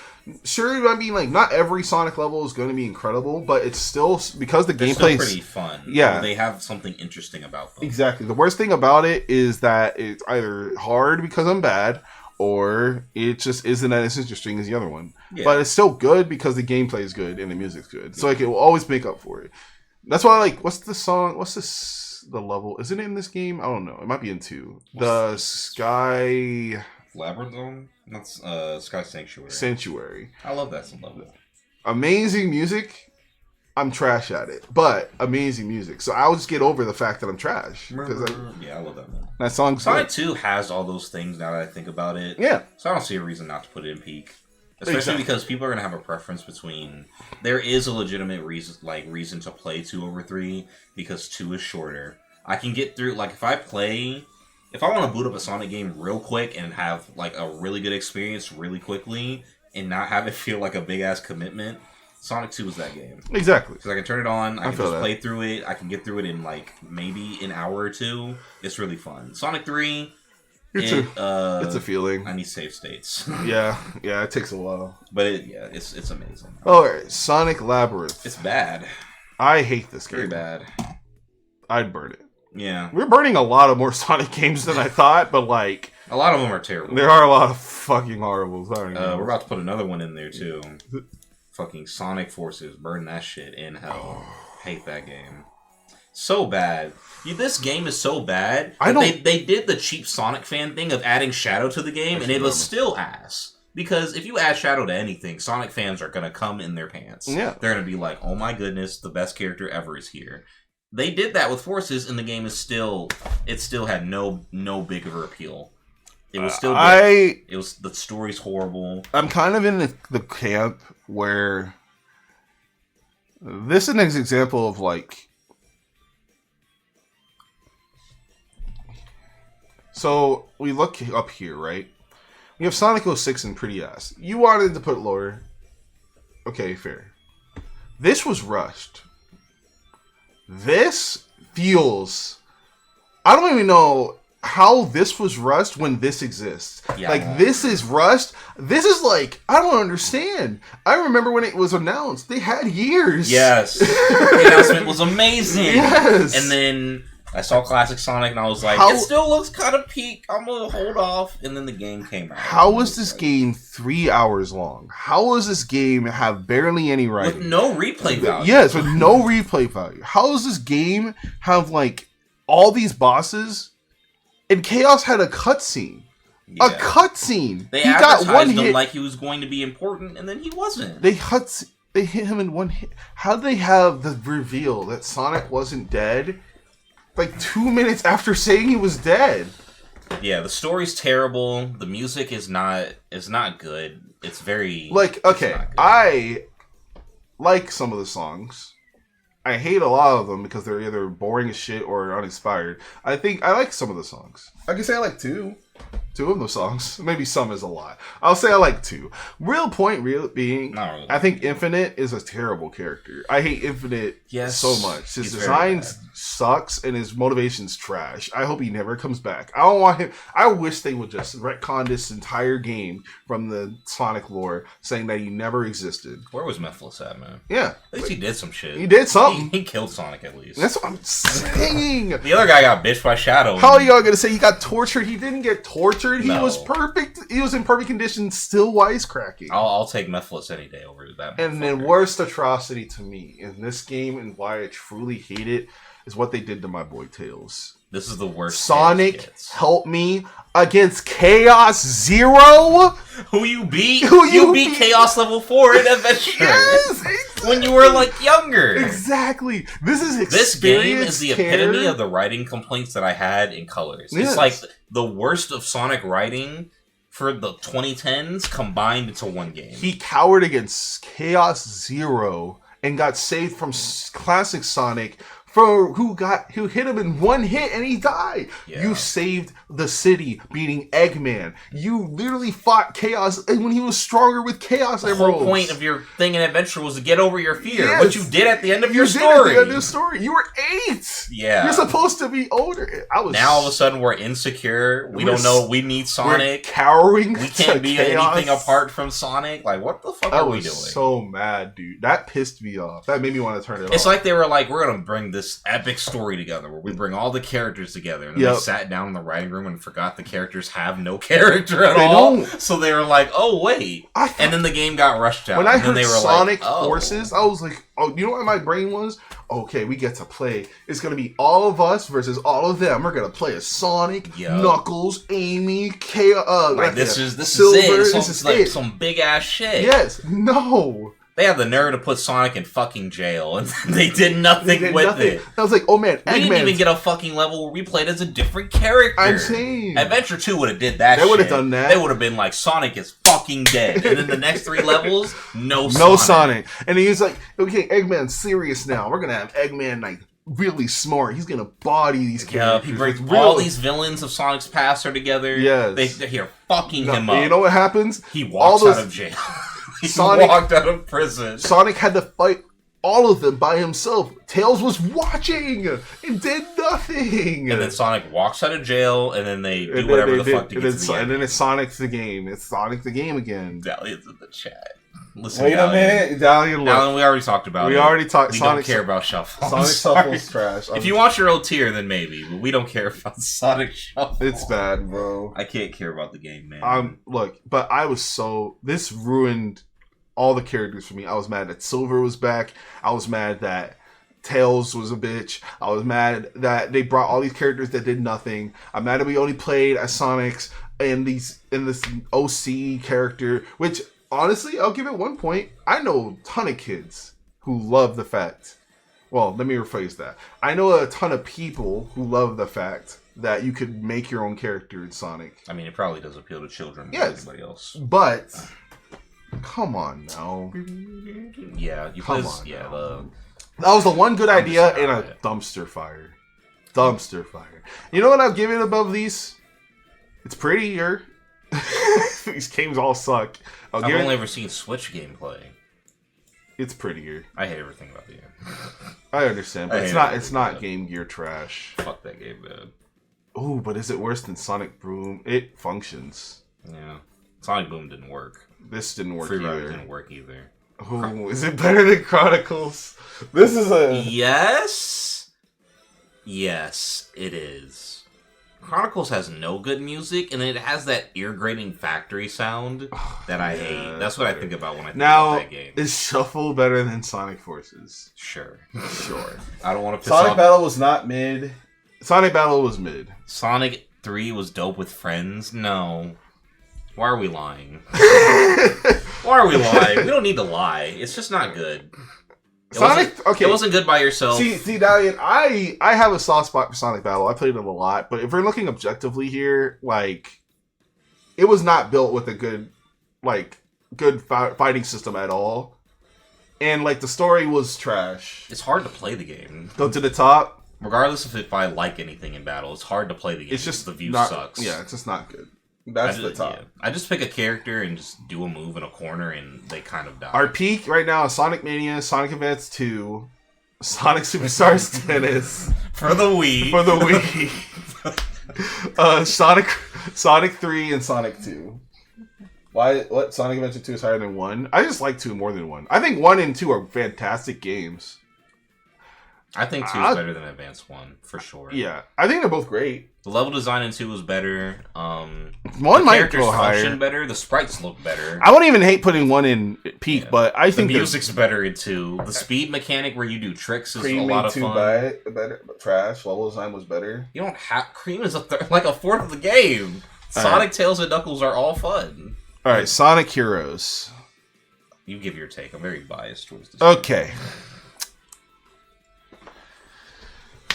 Sure, I mean, like, not every Sonic level is going to be incredible, but it's still, because the gameplay is pretty fun. Yeah. They have something interesting about them. Exactly. The worst thing about it is that it's either hard because I'm bad, or it just isn't as interesting as the other one. Yeah. But it's still good because the gameplay is good and the music's good. So, like, it will always make up for it. That's why, like, the level? Is it in this game? I don't know. It might be in 2. The Sky... Labyrinth Zone? That's Sky Sanctuary. Sanctuary. I love that level. Amazing music. I'm trash at it. But amazing music. So I'll just get over the fact that I'm trash. I love that one. That song's Sonic 2 has all those things now that I think about it. Yeah. So I don't see a reason not to put it in peak. Especially because people are going to have a preference between... There is a legitimate reason to play 2 over 3 because 2 is shorter. I can get through... Like, if I want to boot up a Sonic game real quick and have, like, a really good experience really quickly and not have it feel like a big-ass commitment, Sonic 2 is that game. Exactly. Because I can turn it on, I can just play through it, I can get through it in, like, maybe an hour or 2. It's really fun. Sonic 3... It's a feeling. I need save states. yeah, it takes a while. But it's amazing. Alright, Sonic Labyrinth. It's bad. I hate this game. Very bad. I'd burn it. Yeah. We're burning a lot of more Sonic games than I thought, but like... A lot of them are terrible. There are a lot of fucking horrible Sonic games. We're about to put another one in there, too. Fucking Sonic Forces. Burn that shit in hell. Hate that game. So bad. This game is so bad. They did the cheap Sonic fan thing of adding Shadow to the game, and it was still ass. Because if you add Shadow to anything, Sonic fans are going to come in their pants. Yeah. They're going to be like, oh my goodness, the best character ever is here. They did that with Forces, and the game still had no big of a appeal. It was still good. The story's horrible. I'm kind of in the camp where this is an example of like... So, we look up here, right? We have Sonic 06 and Pretty Ass. You wanted to put lower. Okay, fair. This was rushed. This feels... I don't even know how this was rushed when this exists. Yeah, like, this is rushed. This is like, I don't understand. I remember when it was announced, they had years. Yes. The announcement was amazing. Yes. And then I saw Classic Sonic and I was like, it still looks kind of peak. I'm going to hold off. And then the game came out. How was this game 3 hours long? How was this game have barely any writing? With no replay value. Yes, with no replay value. How does this game have, like, all these bosses? And Chaos had a cutscene. Yeah. A cutscene. They advertised him like he was going to be important, and then he wasn't. They hit him in one hit. How did they have the reveal that Sonic wasn't dead? Like 2 minutes after saying he was dead. Yeah, the story's terrible. The music is not good. It's very like, okay, I like some of the songs. I hate a lot of them because they're either boring as shit or uninspired. I think I like some of the songs. I can say I like two of the songs. Maybe some is a lot. I'll say I like two. Real being, I think Infinite is a terrible character. I hate Infinite so much. His design sucks and his motivation's trash. I hope he never comes back. I don't want him. I wish they would just retcon this entire game from the Sonic lore, saying that he never existed. Where was Mephiles at, man? Yeah. At least he did some shit. He did something. He killed Sonic at least. That's what I'm saying. The other guy got bitched by Shadow. How are y'all gonna say he got tortured? He didn't get tortured. He was perfect. He was in perfect condition, still wisecracking. I'll take Mephiles any day over that. And the worst atrocity to me in this game, and why I truly hate it, is what they did to my boy Tails. This is the worst. Sonic, help me against Chaos Zero. Who you beat? You beat Chaos Level 4 in Adventure. Yes, exactly. When you were like younger. Exactly. This game is the epitome of the writing complaints that I had in Colors. Yes. It's like the worst of Sonic writing for the 2010s combined into one game. He cowered against Chaos Zero and got saved from Classic Sonic who hit him in one hit and he died. Yeah. You saved the city beating Eggman. You literally fought Chaos when he was stronger with Chaos Emeralds. The whole point of your thing in Adventure was to get over your fear, which you did at the end of your story. You were 8. Yeah. You're supposed to be older. Now all of a sudden we're insecure. We don't know. We need Sonic. We're cowering. We can't be anything apart from Sonic. Like, what the fuck are we doing? I was so mad, dude. That pissed me off. That made me want to turn it off. It's like they were like, we're going to bring this epic story together where we bring all the characters together, and then they sat down in the writing room and forgot the characters have no character at all. So they were like, "Oh wait," and then the game got rushed out. When I heard Sonic Forces, I was like, "Oh, you know what my brain was? Okay, we get to play. It's gonna be all of us versus all of them. We're gonna play as Sonic, Knuckles, Amy, this is it. Some big ass shit. Yes, no." They had the nerve to put Sonic in fucking jail, and they did nothing with it. I was like, oh man, we didn't even get a fucking level where we played as a different character. I'm saying. Adventure 2 would have did that shit. They would have done that. They would have been like, Sonic is fucking dead. And then the next 3 levels, no Sonic. And he was like, okay, Eggman's serious now. We're going to have Eggman, like, really smart. He's going to body these characters. He brings all these villains of Sonic's past are together. Yes. They're here fucking him up. You know what happens? He walks out of jail. Sonic walked out of prison. Sonic had to fight all of them by himself. Tails was watching and did nothing. And then Sonic walks out of jail, and then they do whatever the fuck to get to the end. And then it's Sonic the game. It's Sonic the game again. Dahlia's in the chat. Listen, wait a minute, Dahlia. Alan, we already talked about it. We already talked. We don't care about Shuffle. Sonic Shuffle's trash. If you want your old tier, then maybe. But we don't care about Sonic Shuffle. It's bad, bro. I can't care about the game, man. Look, but I was this ruined all the characters for me. I was mad that Silver was back. I was mad that Tails was a bitch. I was mad that they brought all these characters that did nothing. I'm mad that we only played as Sonics in this OC character, which honestly, I'll give it 1 point. I know a ton of kids who love the fact. Well, let me rephrase that. I know a ton of people who love the fact that you could make your own character in Sonic. I mean, it probably does appeal to children more than anybody else. But come on now. Yeah, that was the one good idea in a dumpster fire. Dumpster fire. You know what I'll give it above these? It's prettier. These games all suck. I've only ever seen Switch gameplay. It's prettier. I hate everything about the game. I understand, but it's not Game Gear trash. Fuck that game, man. Oh, but is it worse than Sonic Boom? It functions. Yeah. Sonic Boom didn't work. This didn't work Free Ride either. didn't work either. Oh, is it better than Chronicles? This is a... Yes. Yes, it is. Chronicles has no good music, and it has that ear-grating factory sound that I hate. That's what I think about when I think about that game. Is Shuffle better than Sonic Forces? Sure. Sure. I don't want to piss Sonic off... Battle was not mid. Sonic Battle was mid. Sonic 3 was dope with friends? No. Why are we lying? Why are we lying? We don't need to lie. It's just not good. It wasn't good by yourself. See, Dalian, I have a soft spot for Sonic Battle. I played it a lot, but if we're looking objectively here, like, it was not built with a good fighting system at all, and like the story was trash. It's hard to play the game. Go to the top. Regardless of if I like anything in battle, it's hard to play the game. It's just the view not, sucks. Yeah, it's just not good. That's the top. Yeah. I just pick a character and just do a move in a corner, and they kind of die. Our peak right now is Sonic Mania, Sonic Advance 2, Sonic Superstars Tennis for the Wii. For the Wii. Sonic 3 and Sonic 2. Why? What? Sonic Adventure 2 is higher than 1? I just like 2 more than 1. I think 1 and 2 are fantastic games. I think 2 is better than Advance 1, for sure. Yeah, I think they're both great. The level design in 2 was better. 1 might go higher. Better. The sprites look better. I wouldn't even hate putting 1 in peak, but I think the music's better in 2. The speed mechanic where you do tricks is Cream a lot of fun. Better, trash. Level design was better. You don't have Cream is like a fourth of the game. Sonic, Tails, and Knuckles are all fun. All right, Sonic Heroes. You give your take. I'm very biased towards this. Okay.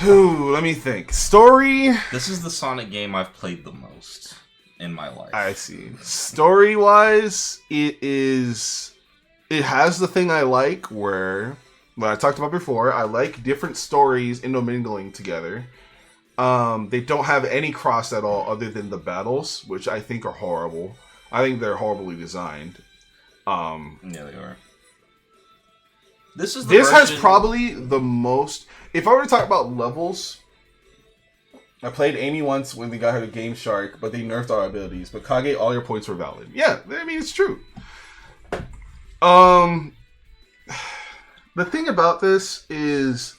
Ooh, let me think. Story. This is the Sonic game I've played the most in my life. I see. Story-wise, it has the thing I like where, what I talked about before, I like different stories intermingling together. They don't have any cross at all other than the battles, which I think are horrible. I think they're horribly designed. Yeah, they are. This has probably the most... If I were to talk about levels, I played Amy once when we got her to Game Shark, but they nerfed our abilities. But Kage, all your points were valid. Yeah, I mean, it's true. The thing about this is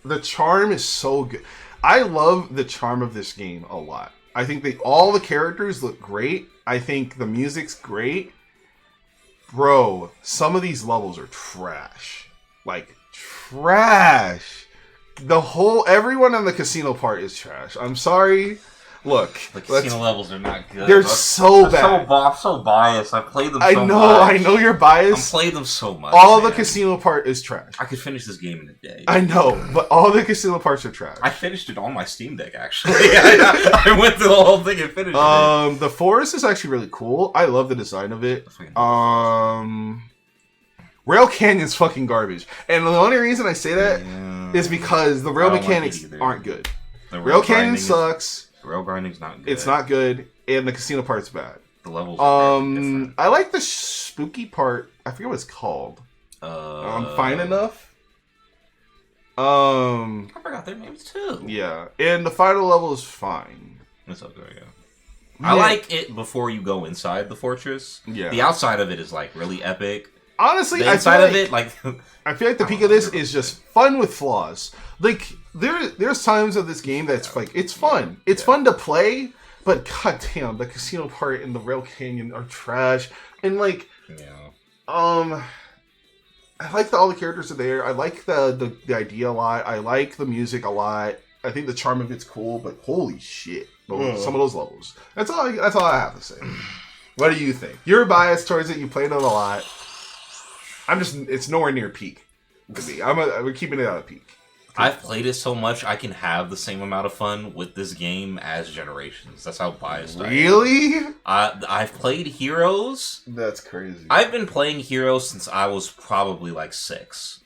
the charm is so good. I love the charm of this game a lot. I think all the characters look great. I think the music's great. Bro, some of these levels are trash. Like, trash. Everyone on the casino part is trash. I'm sorry. Look, the casino levels are not good. They're so bad. I'm so biased. I played them. I know you're biased. I played them so much. All the casino part is trash. I could finish this game in a day. I know, but all the casino parts are trash. I finished it on my Steam Deck. Actually, I went through the whole thing and finished it. The forest is actually really cool. I love the design of it. Rail Canyon's fucking garbage. And the only reason I say that is because the rail mechanics aren't good. The Rail Canyon sucks. The rail grinding's not good. It's not good, and the casino part's bad. The levels are different. I like the spooky part. I forget what it's called. Fine Enough. I forgot their names too. Yeah, and the final level is fine. It's okay, yeah. I like it before you go inside the fortress. Yeah. The outside of it is like really epic. Honestly, I feel like the peak of this is just fun with flaws. Like there's times of this game that's like it's fun. It's fun to play, but goddamn, the casino part and the Rail Canyon are trash. And like, I like all the characters are there. I like the idea a lot. I like the music a lot. I think the charm of it's cool, but holy shit, some of those levels. That's all I have to say. What do you think? You're biased towards it. You played it a lot. It's nowhere near peak to me. We're keeping it out of peak. I've played it so much, I can have the same amount of fun with this game as Generations. That's how biased I am. Really? I've played Heroes. That's crazy. I've been playing Heroes since I was probably like 6.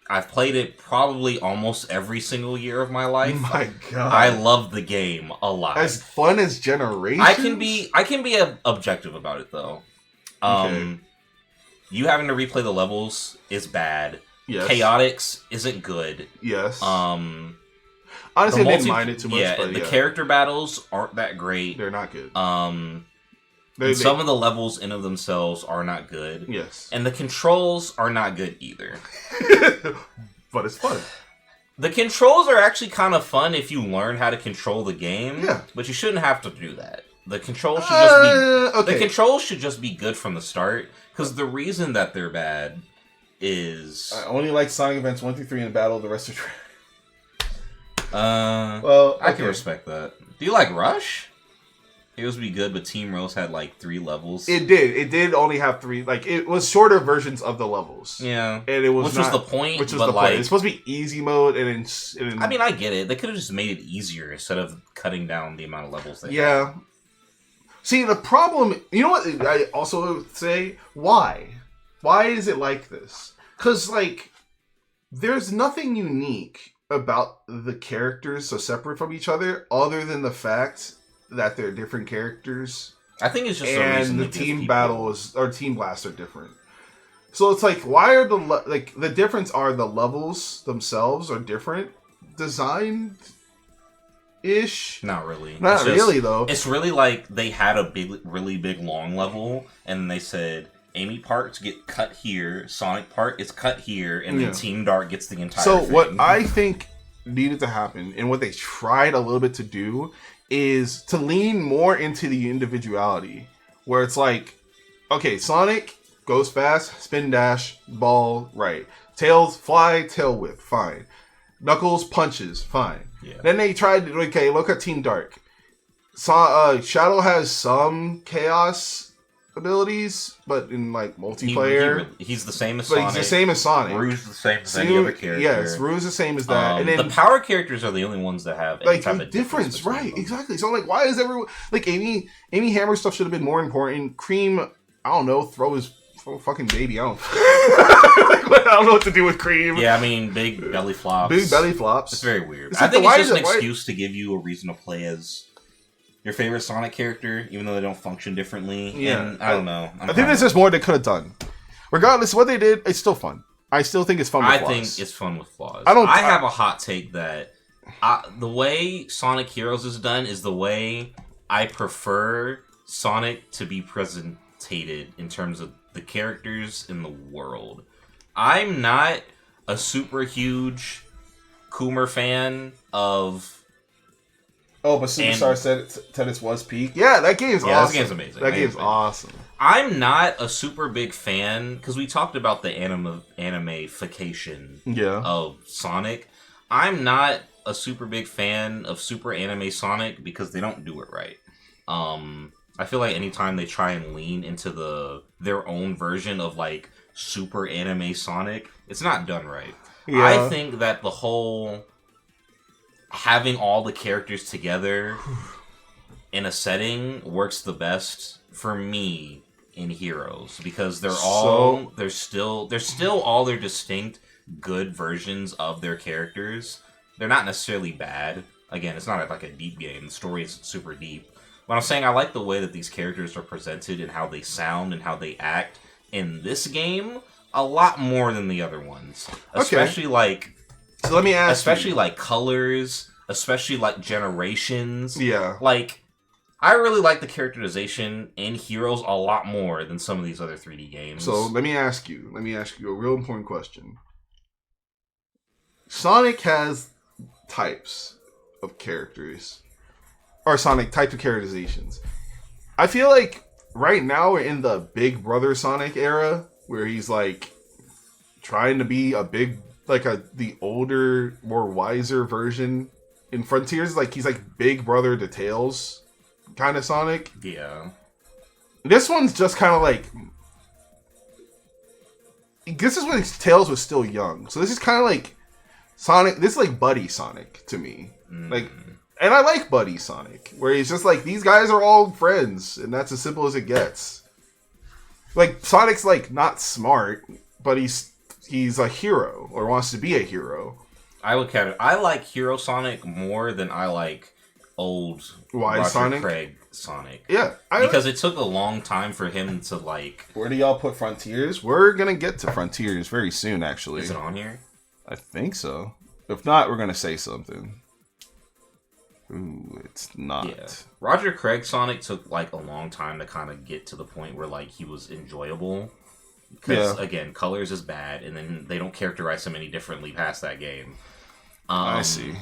I've played it probably almost every single year of my life. Oh my god. I love the game a lot. As fun as Generations? I can be objective about it though. Okay. You having to replay the levels is bad. Yes. Chaotix isn't good. Yes. Honestly, I didn't mind it too much. Yeah, but the character battles aren't that great. They're not good. Some of the levels in of themselves are not good. Yes. And the controls are not good either. But it's fun. The controls are actually kind of fun if you learn how to control the game. Yeah. But you shouldn't have to do that. The controls should just be okay. The controls should just be good from the start. Because the reason that they're bad is I only like Sonic Events 1 through 3 in battle. The rest are trash. well, okay. I can respect that. Do you like Rush? Heroes would be good, but Team Rose had like 3 levels. It did. It did only have 3. Like, it was shorter versions of the levels. Yeah. And it was Which was the point. Which was the point. It's supposed to be easy mode, and then... I mean, I get it. They could have just made it easier instead of cutting down the amount of levels they had. See, the problem... You know what I also say? Why? Why is it like this? Because, like, there's nothing unique about the characters so separate from each other other than the fact that they're different characters. I think it's just and the team battles or team blasts are different. So it's like, why are the difference are the levels themselves are different, designed ish. Not really. Not really though. It's really like they had a really big long level, and they said Amy parts get cut here, Sonic part is cut here, and then Team Dark gets the entire. So thing. What I think needed to happen, and what they tried a little bit to do, is to lean more into the individuality, where it's like, okay, Sonic goes fast, spin dash, ball, right. Tails fly, tail whip, fine. Knuckles punches, fine. Yeah. Then they tried to, okay, look at Team Dark. Shadow has some chaos abilities, but in like multiplayer, he's the same as Sonic. But he's the same as Sonic. Rue's the same as any other character. Yes, Rue's the same as that. And then the power characters are the only ones that have any type of difference, right? Them. Exactly. So like, why is everyone like Amy Hammer stuff should have been more important? Cream, I don't know, throw fucking baby. I don't know what to do with Cream. Yeah, I mean, big belly flops. Big belly flops. It's very weird. I think it's just an excuse to give you a reason to play as your favorite Sonic character, even though they don't function differently. Yeah, and I don't know. I think there's just more they could have done. Regardless of what they did, it's still fun. I still think it's fun with flaws. I think it's fun with flaws. I have a hot take that the way Sonic Heroes is done is the way I prefer Sonic to be presented in terms of the characters in the world. I'm not a super huge Coomer fan of... Oh, but Superstar Tennis was peak. Yeah, that game's awesome. That game's amazing. That game's awesome. I'm not a super big fan, because we talked about the anime-fication of Sonic. I'm not a super big fan of Super Anime Sonic because they don't do it right. I feel like anytime they try and lean into their own version of like Super Anime Sonic, it's not done right. Yeah. I think that the whole having all the characters together in a setting works the best for me in Heroes, because they're still all their distinct good versions of their characters. They're not necessarily bad. Again, it's not like a deep game. The story is super deep. But I'm saying I like the way that these characters are presented and how they sound and how they act in this game a lot more than the other ones. Especially like... So let me ask especially like colors, especially like generations. Yeah. Like, I really like the characterization in Heroes a lot more than some of these other 3D games. So let me ask you a real important question. Sonic has types of characters, or Sonic types of characterizations. I feel like right now we're in the Big Brother Sonic era, where he's like trying to be the older, more wiser version. In Frontiers, like he's like Big Brother to Tails kind of Sonic. Yeah. This one's just kind of like... This is when Tails was still young. So this is kind of like Sonic... This is like Buddy Sonic to me. Like, and I like Buddy Sonic, where he's just like, these guys are all friends, and that's as simple as it gets. Like, Sonic's like not smart, but he's a hero, or wants to be a hero. I like Hero Sonic more than I like old Roger Sonic? Craig Sonic. Yeah. Because it took a long time for him to like... Where do y'all put Frontiers? We're going to get to Frontiers very soon, actually. Is it on here? I think so. If not, we're going to say something. Ooh, it's not. Yeah. Roger Craig Sonic took like a long time to kind of get to the point where like he was enjoyable. Because again, Colors is bad, and then they don't characterize him any differently past that game. I see.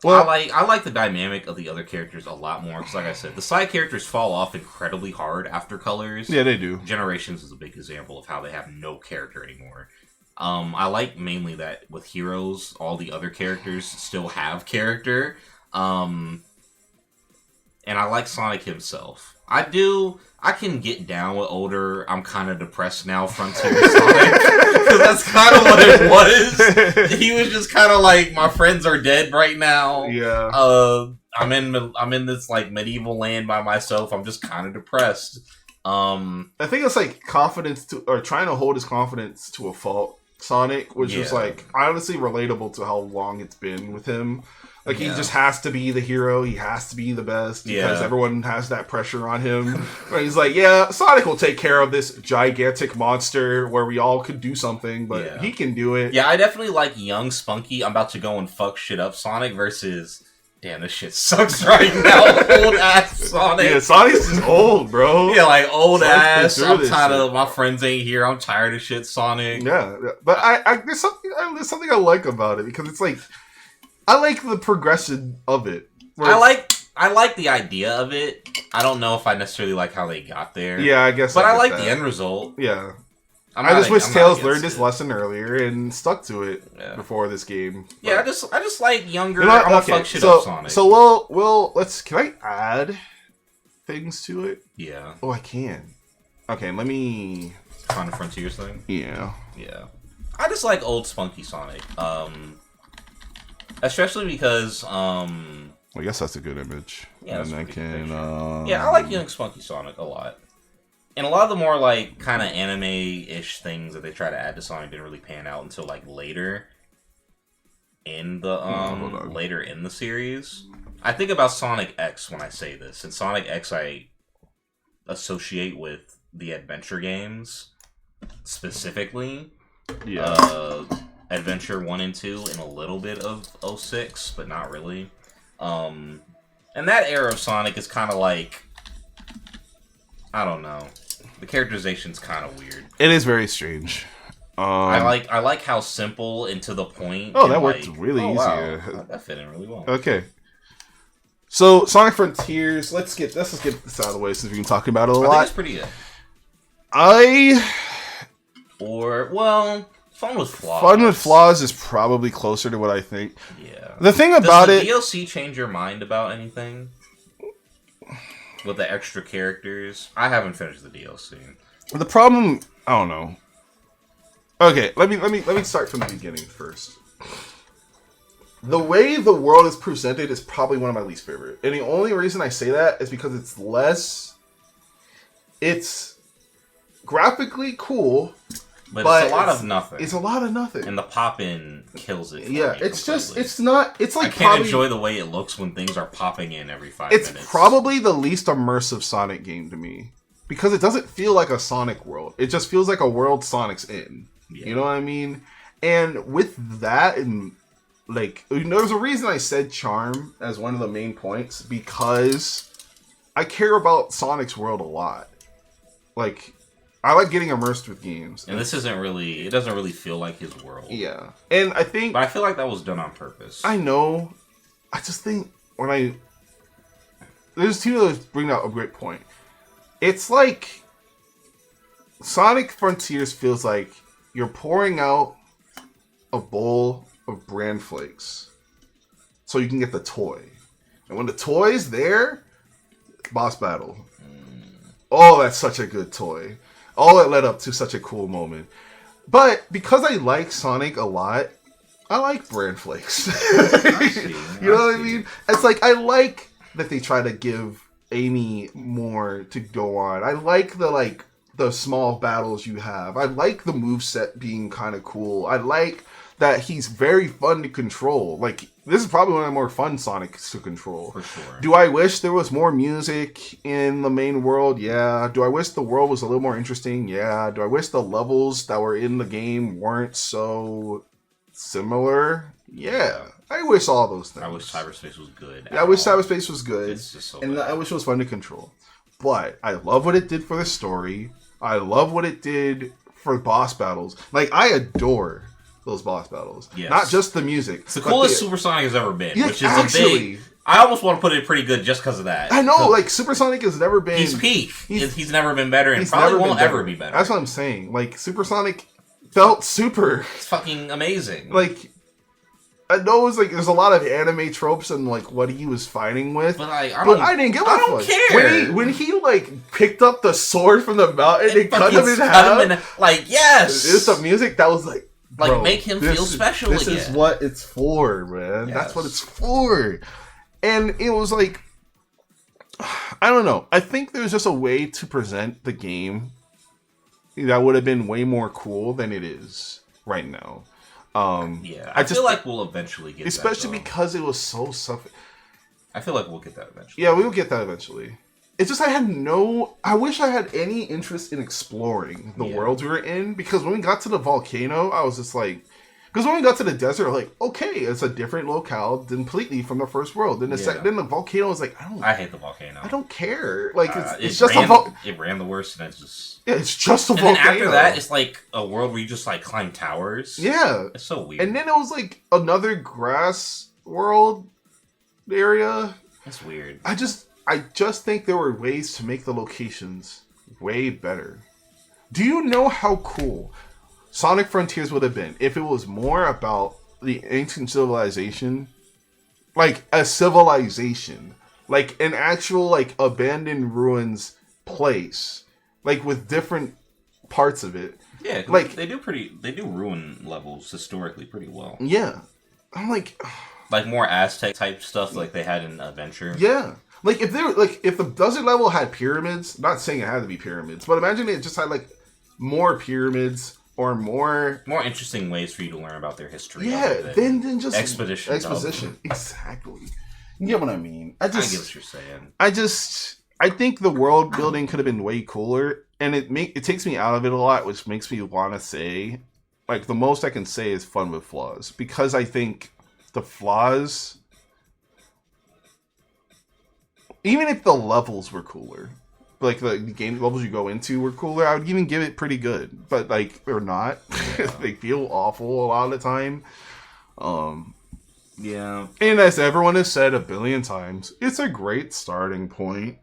Well, I like the dynamic of the other characters a lot more because, like I said, the side characters fall off incredibly hard after Colors. Yeah, they do. Generations is a big example of how they have no character anymore. I like mainly that with Heroes, all the other characters still have character. And I like Sonic himself. I can get down with older, I'm kind of depressed now Frontier Sonic. Because that's kind of what it was. He was just kind of like, my friends are dead right now. Yeah. I'm in this like medieval land by myself. I'm just kind of depressed. I think it's like trying to hold his confidence to a fault. Sonic, which is like honestly relatable to how long it's been with him. Like, he just has to be the hero. He has to be the best because everyone has that pressure on him. He's like, Sonic will take care of this gigantic monster where we all could do something, but he can do it. Yeah, I definitely like young, spunky, I'm about to go and fuck shit up Sonic versus, damn, this shit sucks right now. Old ass Sonic. Yeah, Sonic's just old, bro. Yeah, like old ass. I'm tired of my friends ain't here. I'm tired of shit, Sonic. Yeah, but there's something I like about it because it's like, I like the progression of it. I like the idea of it. I don't know if I necessarily like how they got there. Yeah, I guess. But I like the end result. Yeah. I just wish Tails learned his lesson earlier and stuck to it before this game. Yeah, I just like younger. I'm gonna fuck shit up Sonic. So can I add things to it? Yeah. Oh, I can. Okay, let me find the Frontiers thing. Yeah. Yeah. I just like old spunky Sonic. Especially because, I guess that's a good image. Yeah, and I can. Yeah, I like young spunky Sonic a lot. And a lot of the more like kind of anime-ish things that they try to add to Sonic didn't really pan out until like later in the later in the series. I think about Sonic X when I say this, and Sonic X I associate with the adventure games specifically. Yeah. Adventure 1 and 2 and a little bit of 06, but not really. And that era of Sonic is kind of like, I don't know. The characterization's kind of weird. It is very strange. I like how simple and to the point. Oh, that worked really easy. Wow. That fit in really well. Okay. So, Sonic Frontiers, let's get this out of the way since we've been talking about it a lot. I think it's pretty good. Fun with Flaws. Fun with Flaws is probably closer to what I think. Yeah. The thing about Does the DLC change your mind about anything? With the extra characters? I haven't finished the DLC. The problem, I don't know. Okay, let me start from the beginning first. The way the world is presented is probably one of my least favorite. And the only reason I say that is because it's graphically cool. But it's a lot of nothing. It's a lot of nothing. And the pop-in kills it. Yeah, it's just, it's not, it's like I can't enjoy the way it looks when things are popping in every 5 minutes. It's probably the least immersive Sonic game to me. Because it doesn't feel like a Sonic world. It just feels like a world Sonic's in. Yeah. You know what I mean? And with that, and like, there's a reason I said charm as one of the main points. Because I care about Sonic's world a lot. Like, I like getting immersed with games. And this isn't really, it doesn't really feel like his world. Yeah. And I think... But I feel like that was done on purpose. I know. I just think there's two that bring out a great point. It's like Sonic Frontiers feels like you're pouring out a bowl of bran flakes so you can get the toy. And when the toy's there, boss battle. Oh, that's such a good toy. All that led up to such a cool moment. But because I like Sonic a lot, I like bran flakes. You know what I mean? It's like, I like that they try to give Amy more to go on. I like the small battles you have. I like the moveset being kind of cool. I like that he's very fun to control. Like, this is probably one of the more fun Sonics to control. For sure. Do I wish there was more music in the main world? Yeah. Do I wish the world was a little more interesting? Yeah. Do I wish the levels that were in the game weren't so similar? Yeah. I wish all those things. I wish cyberspace was good. Yeah, I wish cyberspace was good. It's just so and bad. I wish it was fun to control. But I love what it did for the story. I love what it did for boss battles. Like, I adore those boss battles. Yes. Not just the music. It's the coolest Supersonic has ever been. Yeah, which is actually, I almost want to put it pretty good just because of that. I know, like, Supersonic has never been... He's peak. He's never been better, and he's probably never won't been ever be better. That's what I'm saying. Like, Supersonic felt super. It's fucking amazing. Like, I know it's like there's a lot of anime tropes and like what he was fighting with, but I didn't give a fuck. I don't care. When he like picked up the sword from the mountain and cut him in half, like, yes, it's the music that was like, bro, make him feel special. This again. is what it's for, man. Yes. That's what it's for. And it was like, I don't know. I think there's just a way to present the game that would have been way more cool than it is right now. I feel like we'll eventually get especially that, because it was so suffocating. I feel like we'll get that eventually. Yeah, we will get that eventually. It's just I wish I had any interest in exploring the worlds we were in, because when we got to the volcano, I was just like, because when we got to the desert, like, okay, it's a different locale completely from the first world. Then the volcano was like, I hate the volcano. I don't care. Like, it's just a it ran the worst, and it's just it's just a and volcano. then after that, it's like a world where you just like climb towers. Yeah, it's so weird. And then it was like another grass world area. That's weird. I just think there were ways to make the locations way better. Do you know how cool Sonic Frontiers would have been if it was more about the ancient civilization? Like a civilization. Like an actual like abandoned ruins place. Like with different parts of it. Yeah, like they do ruin levels historically pretty well. Yeah. I'm like more Aztec type stuff like they had in Adventure. Yeah. Like if the desert level had pyramids, not saying it had to be pyramids, but imagine it just had like more pyramids or more interesting ways for you to learn about their history. Yeah, then just exposition. Exactly. You get what I mean? I get what you're saying. I think the world building could have been way cooler, and it takes me out of it a lot, which makes me want to say, like, the most I can say is fun with flaws, because I think the flaws, even if the levels were cooler, like the game levels you go into were cooler, I would even give it pretty good. But like they're not. Yeah. They feel awful a lot of the time. Yeah. And as everyone has said a billion times, it's a great starting point.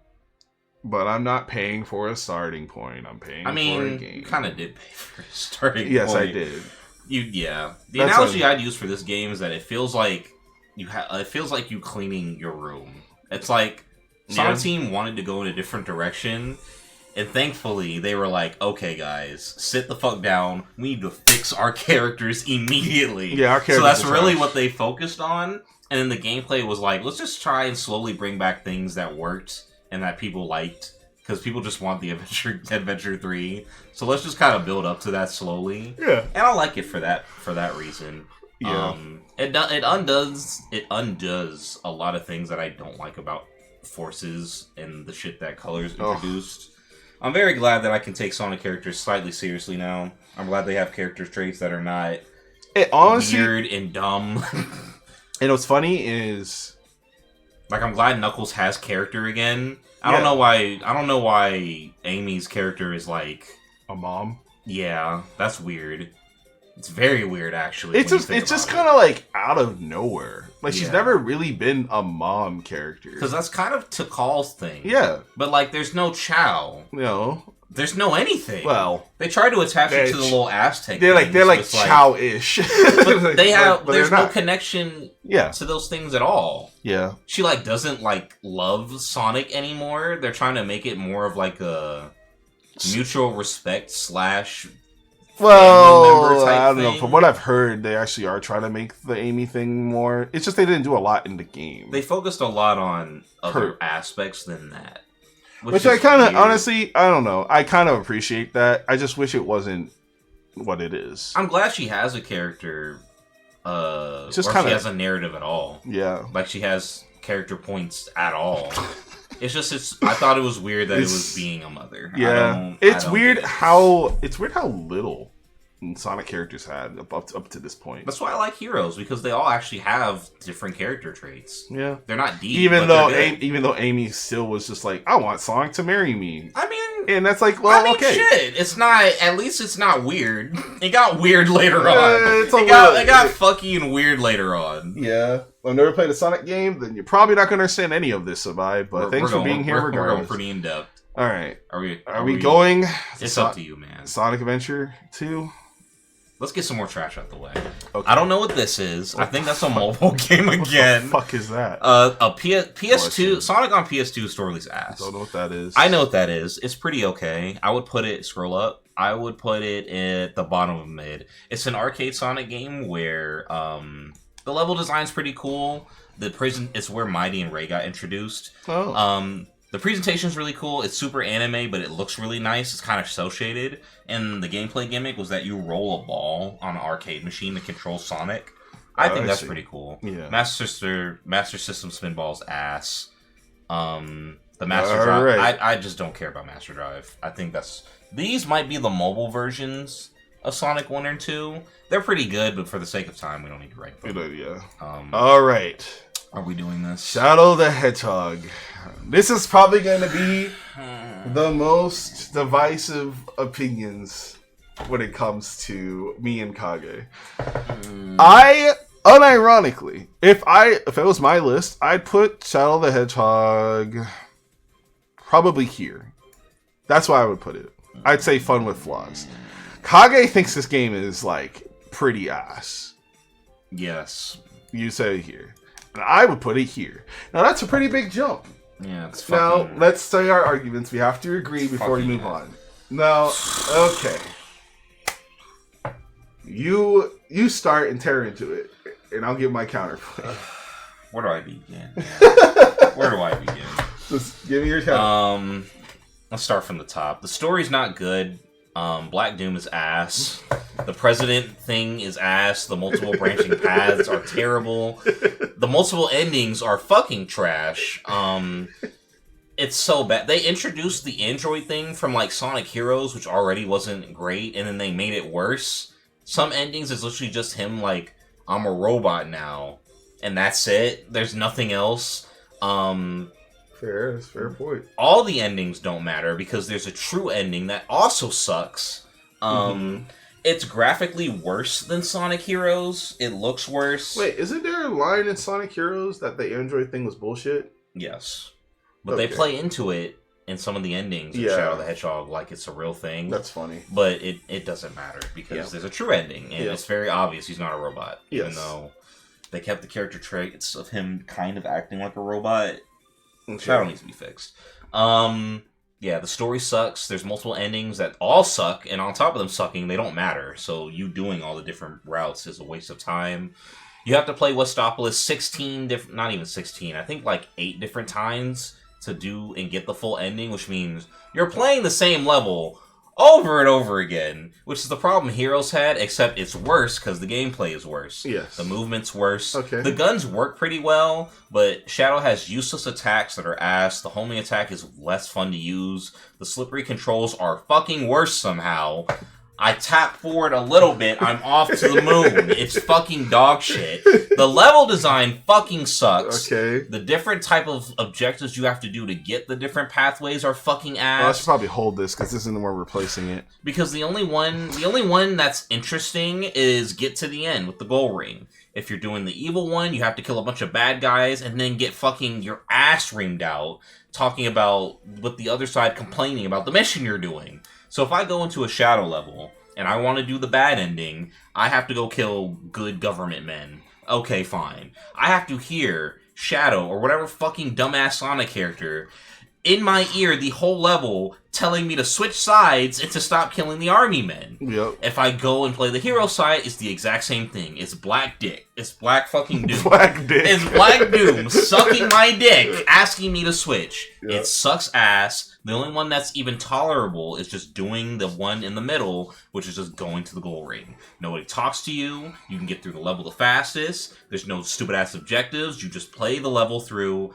But I'm not paying for a starting point. I'm paying for a game. You kind of did pay for a starting point. Yes, I did. The analogy I'd use for this game is that it feels like you cleaning your room. It's like Sonic Team wanted to go in a different direction, and thankfully they were like, "Okay, guys, sit the fuck down. We need to fix our characters immediately." Yeah, our characters. So that's really what they focused on, and then the gameplay was like, "Let's just try and slowly bring back things that worked and that people liked, because people just want the Adventure 3. So let's just kind of build up to that slowly." Yeah, and I like it for that reason. Yeah, it undoes a lot of things that I don't like about Forces and the shit that Colors introduced. I'm very glad that I can take Sonic characters slightly seriously now. I'm glad they have character traits that are not weird and dumb. And what's funny is, like, I'm glad Knuckles has character again. I don't know why Amy's character is like a mom. Yeah, that's weird. It's very weird, actually. It's just kind of like out of nowhere. Like, she's never really been a mom character. Because that's kind of Tikal's thing. Yeah. But, like, there's no Chao. No. There's no anything. Well, they try to attach it to the little Aztec. They're like Chao-ish. But there's no connection to those things at all. Yeah. She, like, doesn't, like, love Sonic anymore. They're trying to make it more of, like, a mutual respect / well, I don't know. From what I've heard, they actually are trying to make the Amy thing more. It's just they didn't do a lot in the game. They focused a lot on other aspects than that. Which I kind of, honestly, I don't know. I kind of appreciate that. I just wish it wasn't what it is. I'm glad she has a character, or she has a narrative at all. Yeah. Like, she has character points at all. I thought it was weird that it was being a mother. Yeah, it's weird how little Sonic characters had up to this point. That's why I like Heroes, because they all actually have different character traits. Yeah, they're not deep. Even though Amy still was just like, I want Sonic to marry me. I mean, and that's like, well, okay. Shit. It's not. At least it's not weird. It got weird later on. It got fucking weird later on. Yeah. I've never played a Sonic game, then you're probably not going to understand any of this, Sabai. But thanks for being here regardless. We're going pretty in depth. All right. Are we going? It's up to you, man. Sonic Adventure 2. Let's get some more trash out the way. Okay. I don't know what this is. I think that's a mobile game again. What the fuck is that? PS2. Sonic on PS2 store release ass. Don't know what that is. I know what that is. It's pretty okay. I would put it, scroll up. I would put it at the bottom of mid. It's an arcade Sonic game where the level design's pretty cool. It's where Mighty and Ray got introduced. Oh. The presentation's really cool. It's super anime, but it looks really nice. It's kind of cel-shaded. And the gameplay gimmick was that you roll a ball on an arcade machine to control Sonic. I think that's pretty cool. Yeah. Master System Spinball's ass. The Master Drive. Right. I just don't care about Master Drive. I think these might be the mobile versions of Sonic 1 and 2. They're pretty good, but for the sake of time, we don't need to rank them. Yeah. All right. Are we doing this? Shadow the Hedgehog. This is probably going to be the most divisive opinions when it comes to me and Kage. I, unironically, if it was my list, I'd put Shadow the Hedgehog probably here. That's why I would put it. I'd say fun with flaws. Kage thinks this game is, like, pretty ass. Yes. You say here. And I would put it here. Now, that's a pretty big jump. Yeah, it's fucking... Now, let's say our arguments. We have to agree before we move on. Now, okay. You start and tear into it, and I'll give my counterpoint. Where do I begin? Where do I begin? Just give me your counter. Let's start from the top. The story's not good. Black Doom is ass. The president thing is ass. The multiple branching paths are terrible. The multiple endings are fucking trash. It's so bad. They introduced the android thing from like Sonic Heroes, which already wasn't great, and then they made it worse. Some endings is literally just him like, I'm a robot now, and that's it. There's nothing else. Fair, that's a fair point. All the endings don't matter because there's a true ending that also sucks. It's graphically worse than Sonic Heroes. It looks worse. Wait, isn't there a line in Sonic Heroes that the android thing was bullshit? Yes. But they play into it in some of the endings of Shadow the Hedgehog like it's a real thing. That's funny. But it doesn't matter because there's a true ending, and it's very obvious he's not a robot. Even though they kept the character traits of him kind of acting like a robot. Shadow needs to be fixed. The story sucks. There's multiple endings that all suck, and on top of them sucking, they don't matter. So you doing all the different routes is a waste of time. You have to play Westopolis 16 different, not even 16, I think like 8 different times to do and get the full ending, which means you're playing the same level over and over again, which is the problem Heroes had, except it's worse because the gameplay is worse. Yes. The movement's worse. Okay. The guns work pretty well, but Shadow has useless attacks that are ass. The homing attack is less fun to use. The slippery controls are fucking worse somehow. I tap forward a little bit, I'm off to the moon. It's fucking dog shit. The level design fucking sucks. Okay. The different type of objectives you have to do to get the different pathways are fucking ass. I should probably hold this because this isn't where we're placing it. Because the only one that's interesting is get to the end with the goal ring. If you're doing the evil one, you have to kill a bunch of bad guys and then get fucking your ass reamed out talking about with the other side complaining about the mission you're doing. So if I go into a Shadow level and I want to do the bad ending, I have to go kill good government men. Okay, fine. I have to hear Shadow or whatever fucking dumbass Sonic character in my ear the whole level telling me to switch sides and to stop killing the army men. Yep. If I go and play the hero side, it's the exact same thing. It's Black Dick. It's Black fucking Doom. Black Dick. It's Black Doom sucking my dick, asking me to switch. Yep. It sucks ass. The only one that's even tolerable is just doing the one in the middle, which is just going to the goal ring. Nobody talks to you. You can get through the level the fastest. There's no stupid ass objectives. You just play the level through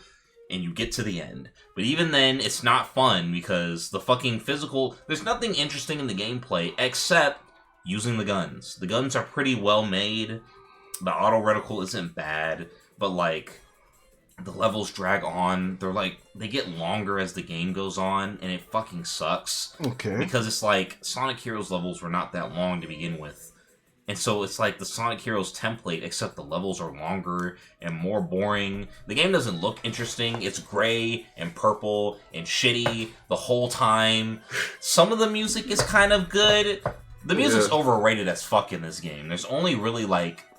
and you get to the end. But even then, it's not fun because the fucking physical... There's nothing interesting in the gameplay except using the guns. The guns are pretty well made. The auto reticle isn't bad, but like the levels drag on. They get longer as the game goes on, and it fucking sucks. Okay. Because it's like Sonic Heroes levels were not that long to begin with. And so it's like the Sonic Heroes template, except the levels are longer and more boring. The game doesn't look interesting. It's gray and purple and shitty the whole time. Some of the music is kind of good. The music's overrated as fuck in this game. There's only really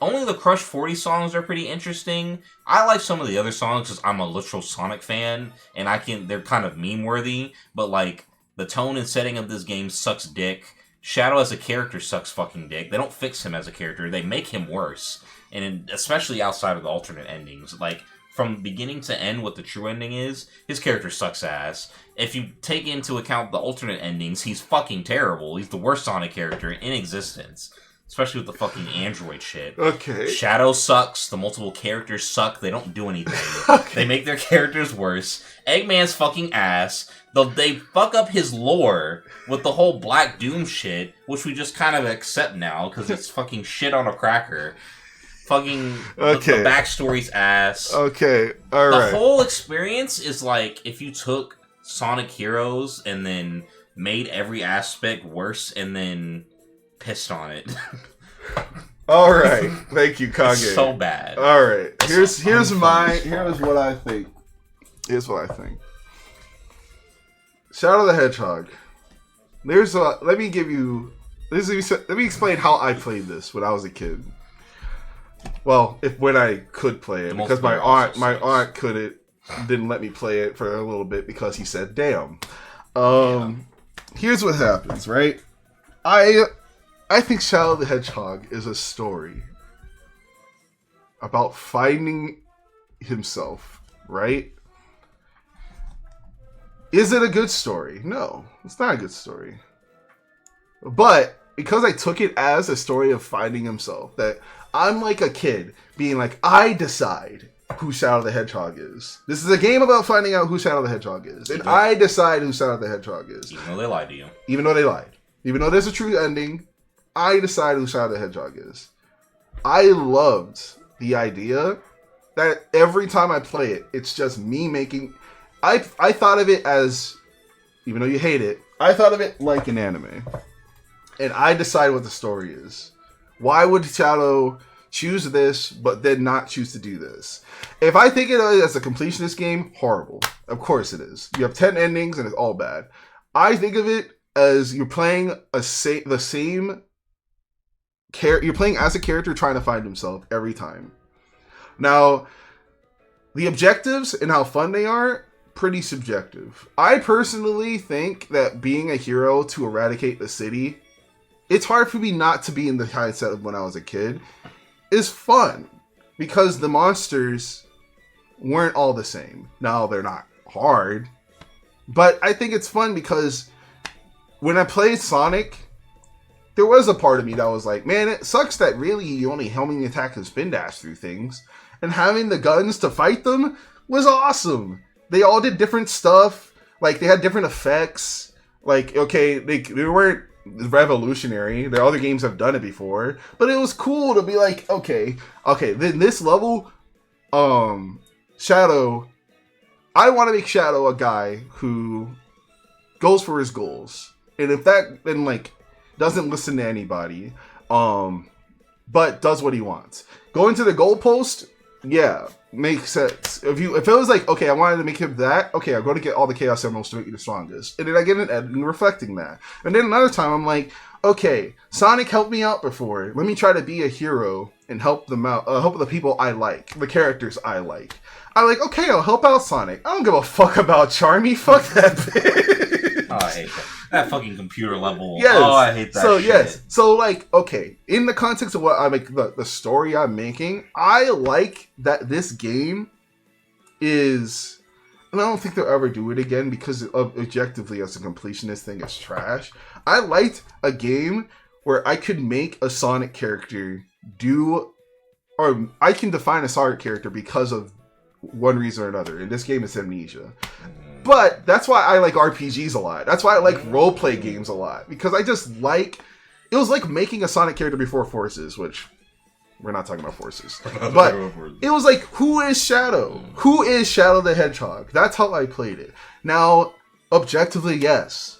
only the Crush 40 songs are pretty interesting. I like some of the other songs because I'm a literal Sonic fan, and they're kind of meme worthy. But like the tone and setting of this game sucks dick. Shadow as a character sucks fucking dick. They don't fix him as a character. They make him worse. And especially outside of the alternate endings. Like, from beginning to end, what the true ending is, his character sucks ass. If you take into account the alternate endings, he's fucking terrible. He's the worst Sonic character in existence. Especially with the fucking android shit. Okay. Shadow sucks. The multiple characters suck. They don't do anything. Okay. They make their characters worse. Eggman's fucking ass. They fuck up his lore with the whole Black Doom shit, which we just kind of accept now because it's fucking shit on a cracker. Fucking the backstory's ass. Okay, alright. The whole experience is like if you took Sonic Heroes and then made every aspect worse and then pissed on it. Alright, thank you, Kage. It's so bad. Alright, here's what I think. Here's what I think. Shadow the Hedgehog. Let me explain how I played this when I was a kid. Well, when I could play it, because my aunt didn't let me play it for a little bit because he said, "Damn." Here's what happens, right? I think Shadow the Hedgehog is a story about finding himself, right? Is it a good story? No, it's not a good story. But because I took it as a story of finding himself, that I'm like a kid being like, I decide who Shadow the Hedgehog is. This is a game about finding out who Shadow the Hedgehog is. And I decide who Shadow the Hedgehog is. Even though they lied to you. Even though they lied. Even though there's a true ending, I decide who Shadow the Hedgehog is. I loved the idea that every time I play it, it's just me making... I thought of it as, even though you hate it, I thought of it like an anime. And I decide what the story is. Why would Shadow choose this, but then not choose to do this? If I think it as a completionist game, horrible. Of course it is. You have 10 endings and it's all bad. I think of it as you're playing the same character. You're playing as a character trying to find himself every time. Now, the objectives and how fun they are, pretty subjective. I personally think that being a hero to eradicate the city, it's hard for me not to be in the mindset of when I was a kid, is fun. Because the monsters weren't all the same. Now, they're not hard. But I think it's fun because when I played Sonic, there was a part of me that was like, man, it sucks that really you only homing attack and spin dash through things. And having the guns to fight them was awesome. They all did different stuff. Like, they had different effects. Like, okay, they weren't revolutionary. The other games have done it before. But it was cool to be like, okay, then this level, Shadow, I want to make Shadow a guy who goes for his goals. And if that, then, like, doesn't listen to anybody, but does what he wants. Going to the goalpost, yeah, makes sense. If it was like, okay, I wanted to make him that, okay, I'm going to get all the Chaos Emeralds to make you the strongest. And then I get an editing reflecting that. And then another time, I'm like, okay, Sonic helped me out before. Let me try to be a hero and help them out, help the people I like, the characters I like. I'm like, okay, I'll help out Sonic. I don't give a fuck about Charmy. Fuck that bitch. Oh, I hate that. That fucking computer level. Yes. Oh, I hate that shit. Yes. So, like, okay, in the context of what I make, the story I'm making, I like that this game is, and I don't think they'll ever do it again because objectively as a completionist thing is trash. I liked a game where I could make a Sonic character or I can define a Sonic character because of one reason or another. In this game, it's Amnesia. But that's why I like RPGs a lot. That's why I like roleplay games a lot. Because I just like... it was like making a Sonic character before Forces, which we're not talking about Forces. But it was like, who is Shadow? Who is Shadow the Hedgehog? That's how I played it. Now, objectively, yes.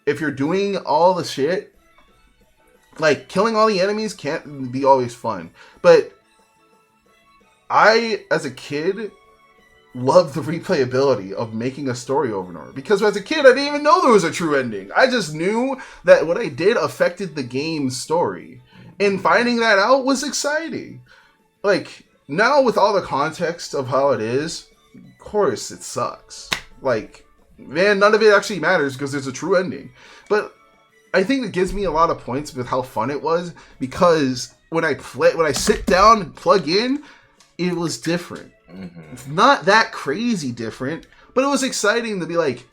If you're doing all the shit, like, killing all the enemies can't be always fun. But I, as a kid, loved the replayability of making a story over and over. Because as a kid, I didn't even know there was a true ending. I just knew that what I did affected the game's story. And finding that out was exciting. Like, now with all the context of how it is, of course it sucks. Like, man, none of it actually matters because there's a true ending. But I think it gives me a lot of points with how fun it was, because when I sit down and plug in, it was different. Mm-hmm. Not that crazy different, but it was exciting to be like,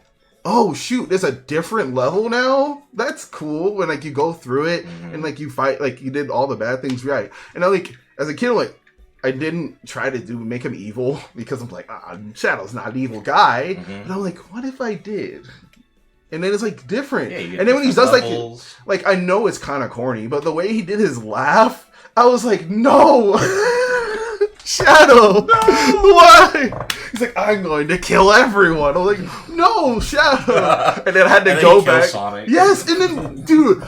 oh shoot, there's a different level now? That's cool. When like you go through it and like you fight, like you did all the bad things right. And I like, as a kid, like, I didn't try to make him evil because I'm like, Shadow's not an evil guy. Mm-hmm. And I'm like, what if I did? And then it's like different. Yeah, and then when he does levels. like I know it's kind of corny, but the way he did his laugh, I was like, no, Shadow, no! Why? He's like, I'm going to kill everyone. I was like, no, Shadow. And then I had to go back. Sonic. Yes, and then, dude,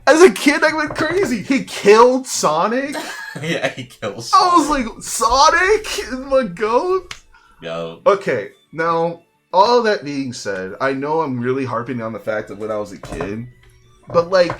as a kid, I went crazy. He killed Sonic. Yeah, he killed Sonic. I was like, Sonic is my goat? Yo. Okay, now, all that being said, I know I'm really harping on the fact of when I was a kid, but like,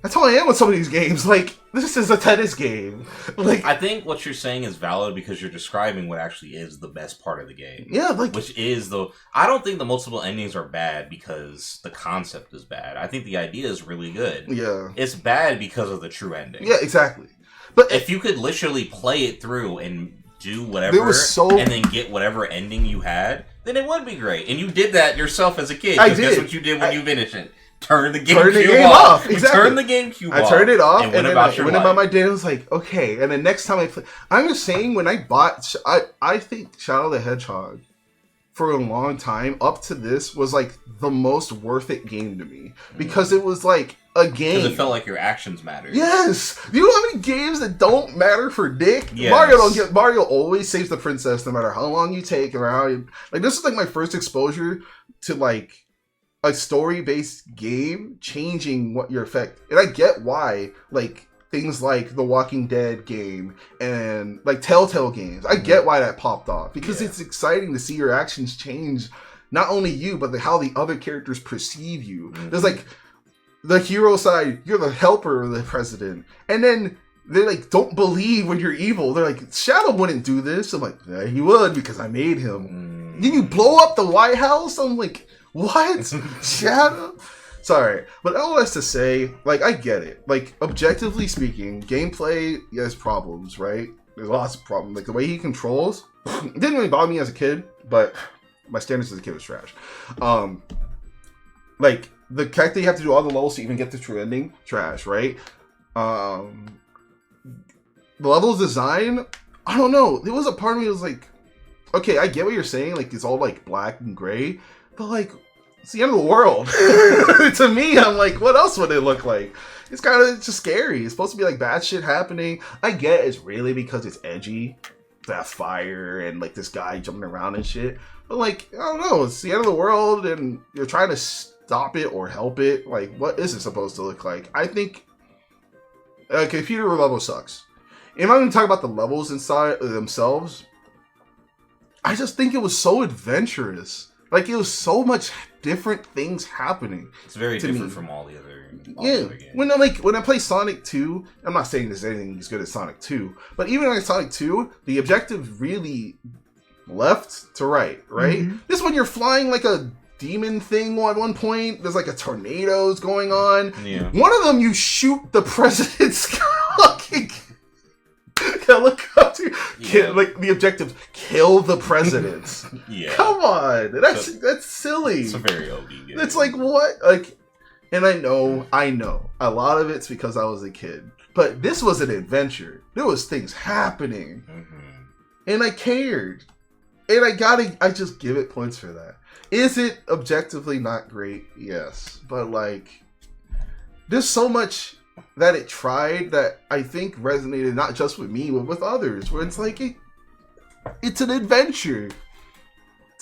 that's how I am with some of these games. Like, this is a tennis game. Like, I think what you're saying is valid because you're describing what actually is the best part of the game. Yeah, like, which is I don't think the multiple endings are bad because the concept is bad. I think the idea is really good. Yeah. It's bad because of the true ending. Yeah, exactly. But if you could literally play it through and do whatever and then get whatever ending you had, then it would be great. And you did that yourself as a kid. I did. Guess what you did when you finished it? Turn the GameCube off. Exactly. Turn the GameCube off. I turned it off, and then I went about my day. I was like, okay. And then next time I play, I'm just saying, when I bought, I think Shadow the Hedgehog, for a long time, up to this, was like the most worth it game to me. Because it was like a game. Because it felt like your actions mattered. Yes! Do you know how many games that don't matter for dick? Yes. Mario always saves the princess no matter how long you take, or how you... Like, this is like my first exposure to like a story-based game changing what your effect. And I get why, like, things like the Walking Dead game and like Telltale games, I get why that popped off. Because it's exciting to see your actions change, not only you, but how the other characters perceive you. There's like the hero side, you're the helper of the president. And then they like don't believe when you're evil. They're like, Shadow wouldn't do this. I'm like, yeah, he would because I made him. Then you blow up the White House? I'm like, what? Shadow? Sorry, but all that's to say, like, I get it. Like, objectively speaking, gameplay has problems, right? There's lots of problems. Like, the way he controls, it didn't really bother me as a kid, but my standards as a kid was trash. Like, the fact that you have to do all the levels to even get the true ending, trash, right? The levels design, I don't know. There was a part of me that was like, okay, I get what you're saying. Like, it's all, like, black and gray. But, like, it's the end of the world. To me, I'm like, what else would it look like? It's kind of just scary. It's supposed to be, like, bad shit happening. I get it's really because it's edgy. That fire and, like, this guy jumping around and shit. But, like, I don't know. It's the end of the world, and you're trying to stop it or help it. Like, what is it supposed to look like? I think a computer level sucks. And I'm not even talking about the levels inside themselves. I just think it was so adventurous. Like, it was so much different things happening. It's very different from all the other games. When I play Sonic 2, I'm not saying there's anything as good as Sonic 2, but even in Sonic 2, the objective really left to right? Mm-hmm. This one, you're flying like a demon thing at one point. There's like a tornadoes going on. Yeah. One of them, you shoot the president's fucking helicopter. Like, the objective, kill the president. Yeah. Come on. That's silly. It's a very OD game. It's like, what? Like, and I know. A lot of it's because I was a kid. But this was an adventure. There was things happening. Mm-hmm. And I cared. And I just give it points for that. Is it objectively not great? Yes. But, like, there's so much that it tried that I think resonated not just with me, but with others. Where it's like it's an adventure.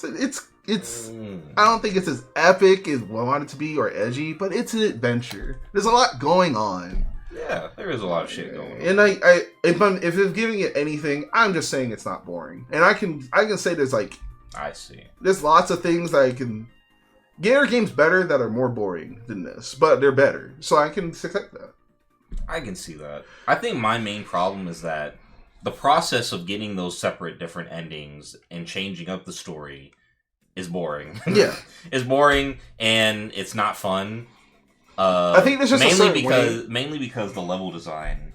It's. I don't think it's as epic as we want it to be or edgy, but it's an adventure. There's a lot going on. Yeah, there is a lot of shit going on. And if I'm giving it anything, I'm just saying it's not boring. And I can say there's like. I see. There's lots of things that I can. Gator games better that are more boring than this, but they're better, so I can accept that. I can see that. I think my main problem is that the process of getting those separate different endings and changing up the story is boring. Yeah. It's boring and it's not fun. I think there's just mainly because the level design.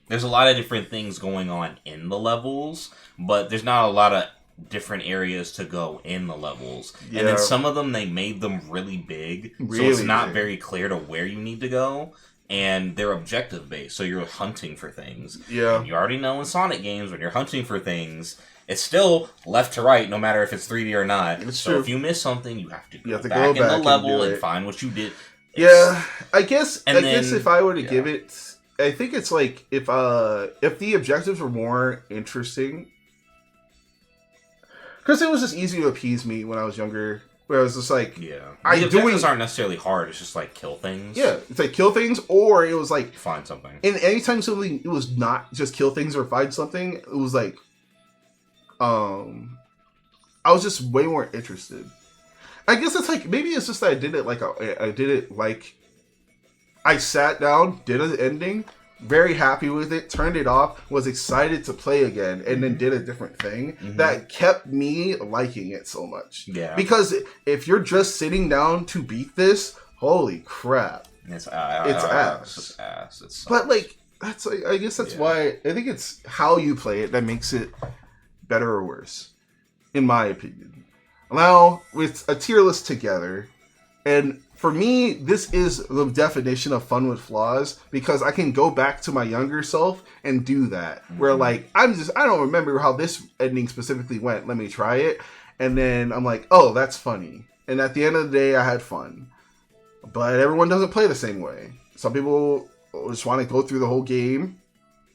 There's a lot of different things going on in the levels, but there's not a lot of different areas to go in the levels. Yeah. And then some of them, they made them really big, so it's not very clear to where you need to go. And they're objective based, so you're hunting for things. Yeah. And you already know in Sonic games, when you're hunting for things, it's still left to right, no matter if it's 3D or not. So true. If you miss something, you have to go back in the level and find what you did. I guess if I were to give it, I think it's like if the objectives were more interesting, because it was just easy to appease me when I was younger. Where I was just like, the objectives aren't necessarily hard. It's just like kill things. Yeah, it's like kill things, or it was like find something. And anytime something, it was not just kill things or find something. It was like, I was just way more interested. I guess it's like maybe it's just that I did it like I sat down, did an ending, very happy with it, turned it off, was excited to play again, and then did a different thing that kept me liking it so much. Yeah. Because if you're just sitting down to beat this, holy crap. It's ass. But like that's I guess that's why I think it's how you play it that makes it better or worse, in my opinion. Now, with a tier list together, and for me, this is the definition of fun with flaws, because I can go back to my younger self and do that. Where like, I don't remember how this ending specifically went. Let me try it. And then I'm like, oh, that's funny. And at the end of the day, I had fun. But everyone doesn't play the same way. Some people just want to go through the whole game.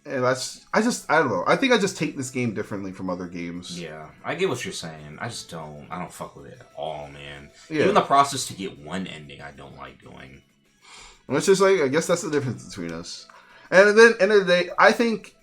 And I don't know. I think I just take this game differently from other games. Yeah, I get what you're saying. I don't fuck with it at all, man. Yeah. Even the process to get one ending, I don't like doing. And it's just like, I guess that's the difference between us. And then, end of the day, I think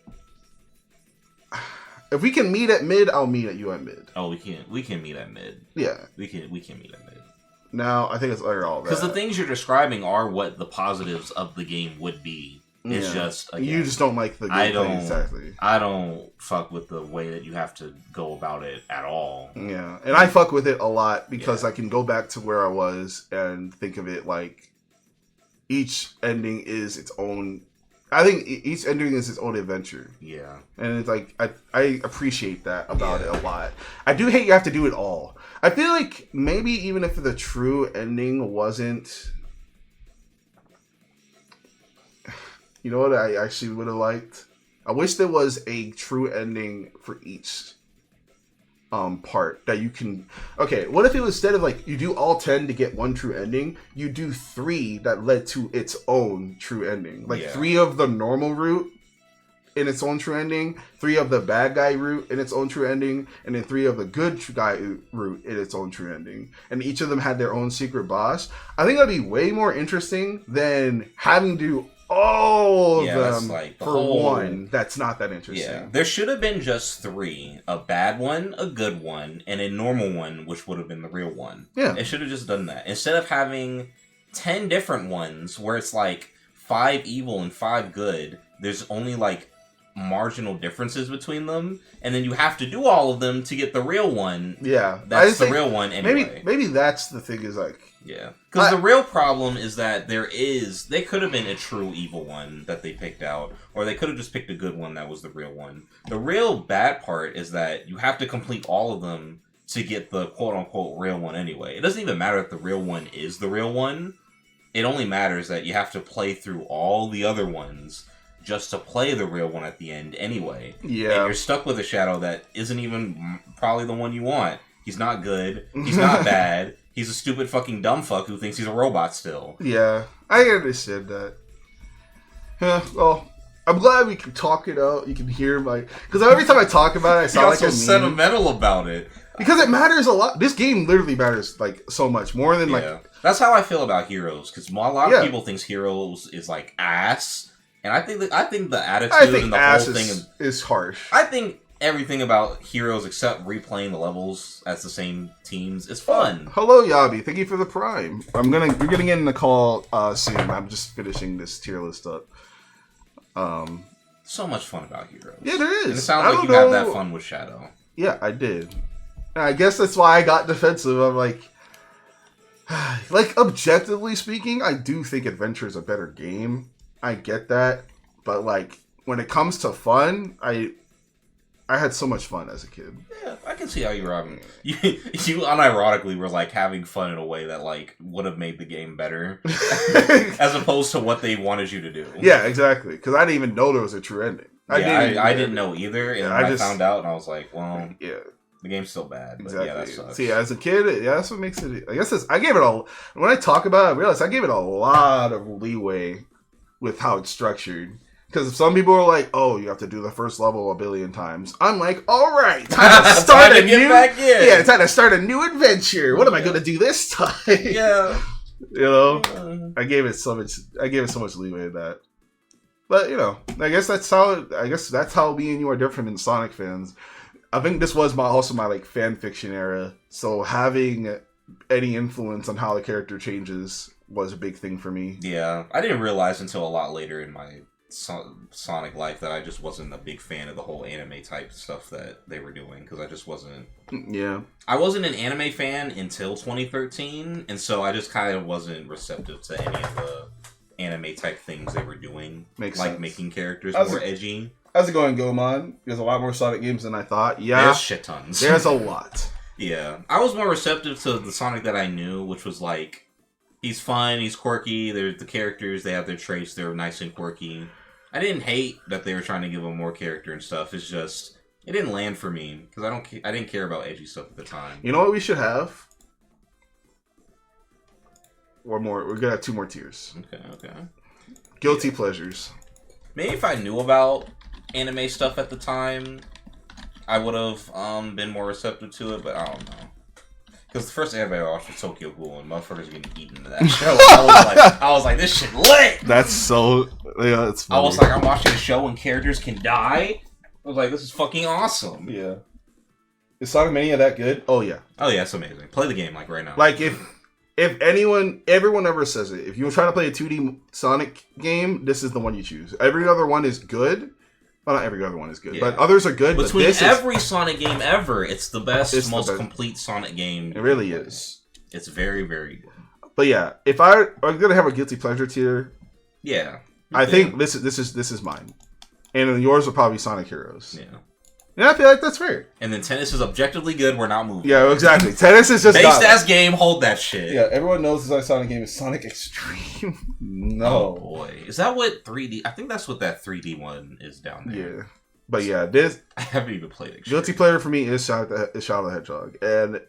if we can meet at mid, I'll meet at you at mid. Oh, we can meet at mid. Yeah. We can meet at mid. Now, I think it's all that. Because the things you're describing are what the positives of the game would be. It's just, again, you just don't like the gameplay exactly. I don't fuck with the way that you have to go about it at all. Yeah, and I fuck with it a lot because I can go back to where I was and think of it like each ending is its own. I think each ending is its own adventure. Yeah, and it's like I appreciate that about it a lot. I do hate you have to do it all. I feel like maybe even if the true ending wasn't. You know what I actually would have liked? I wish there was a true ending for each part that you can... Okay, what if it was instead of like, you do all 10 to get one true ending, you do 3 that led to its own true ending. Like 3 of the normal route in its own true ending, 3 of the bad guy route in its own true ending, and then 3 of the good guy route in its own true ending. And each of them had their own secret boss. I think that'd be way more interesting than having to do all of them like for one. That's not that interesting. Yeah. There should have been just 3. A bad one, a good one, and a normal one, which would have been the real one. Yeah. It should have just done that. Instead of having 10 different ones where it's like 5 evil and 5 good, there's only like marginal differences between them, and then you have to do all of them to get the real one. Yeah. That's the real one anyway. Maybe that's the thing is like... Yeah. Because the real problem is that they could have been a true evil one that they picked out, or they could have just picked a good one that was the real one. The real bad part is that you have to complete all of them to get the quote-unquote real one anyway. It doesn't even matter if the real one is the real one. It only matters that you have to play through all the other ones just to play the real one at the end anyway. Yeah. And you're stuck with a shadow that isn't even probably the one you want. He's not good. He's not bad. He's a stupid fucking dumb fuck who thinks he's a robot still. Yeah, I understand that. Well, I'm glad we can talk it out. You can hear my... Because every time I talk about it, I sound like I'm sentimental about it. Because it matters a lot. This game literally matters, like, so much. More than, like... That's how I feel about Heroes. Because a lot of people think Heroes is, like, ass. And I think the attitude and the whole thing is harsh. I think everything about Heroes except replaying the levels as the same teams is fun. Hello, Yabi. Thank you for the Prime. We're getting in the call soon. I'm just finishing this tier list up. So much fun about Heroes. Yeah, there is. And it sounds like you have that fun with Shadow. Yeah, I did. And I guess that's why I got defensive. I'm like objectively speaking, I do think Adventure is a better game. I get that, but like when it comes to fun, I had so much fun as a kid. Yeah, I can see how you were having... You unironically were, like, having fun in a way that, like, would have made the game better. As opposed to what they wanted you to do. Yeah, exactly. Because I didn't even know there was a true ending. I didn't know either. And I found out, and I was like, well... Yeah. The game's still bad. But exactly. Yeah, that sucks. See, as a kid, that's what makes it... I guess I gave it a... When I talk about it, I realized I gave it a lot of leeway with how it's structured. Because some people are like, oh, you have to do the first level a billion times. I'm like, all right, time to start time to start a new adventure. What am I going to do this time? Yeah. You know, I gave it so much leeway in that. But, you know, I guess that's how me and you are different in Sonic fans. I think this was also my like fan fiction era. So having any influence on how the character changes was a big thing for me. Yeah. I didn't realize until a lot later in my Sonic life that I just wasn't a big fan of the whole anime type stuff that they were doing, because I just wasn't... Yeah. I wasn't an anime fan until 2013, and so I just kind of wasn't receptive to any of the anime type things they were doing. Makes like sense. Making characters more edgy. How's it going, Gomon? There's a lot more Sonic games than I thought. Yeah. There's shit tons. There's a lot. Yeah. I was more receptive to the Sonic that I knew, which was like, he's fun, he's quirky, they're the characters, they have their traits, they're nice and quirky. I didn't hate that they were trying to give him more character and stuff. It's just, it didn't land for me because I didn't care about edgy stuff at the time. You know what we should have? One more. We're gonna have 2 more tiers. Okay. Guilty pleasures. Maybe if I knew about anime stuff at the time, I would have been more receptive to it. But I don't know. Because the first anime I watched was Tokyo Ghoul, and motherfuckers getting eaten into that show. I was like, this shit lit! That's so... Yeah, that's funny. I was like, I'm watching a show and characters can die? I was like, this is fucking awesome. Yeah. Is Sonic Mania that good? Oh, yeah. Oh, yeah, it's amazing. Play the game, like, right now. Like, if everyone ever says it, if you're trying to play a 2D Sonic game, this is the one you choose. Every other one is good. Well, not every other one is good, but others are good. Between every Sonic game ever, it's the best, most complete Sonic game. It really is. It's very, very good. But yeah, if I'm gonna have a guilty pleasure tier, I think this is mine, and yours will probably Sonic Heroes. Yeah. Yeah, I feel like that's fair. And then tennis is objectively good. We're not moving. Yeah, exactly. Tennis is just based ass game. Hold that shit. Yeah, everyone knows this Sonic game is Sonic Extreme. No, oh boy, is that what 3D? I think that's what that 3D one is down there. Yeah, but yeah, this I haven't even played Extreme. Guilty pleasure for me is Shadow the Hedgehog, and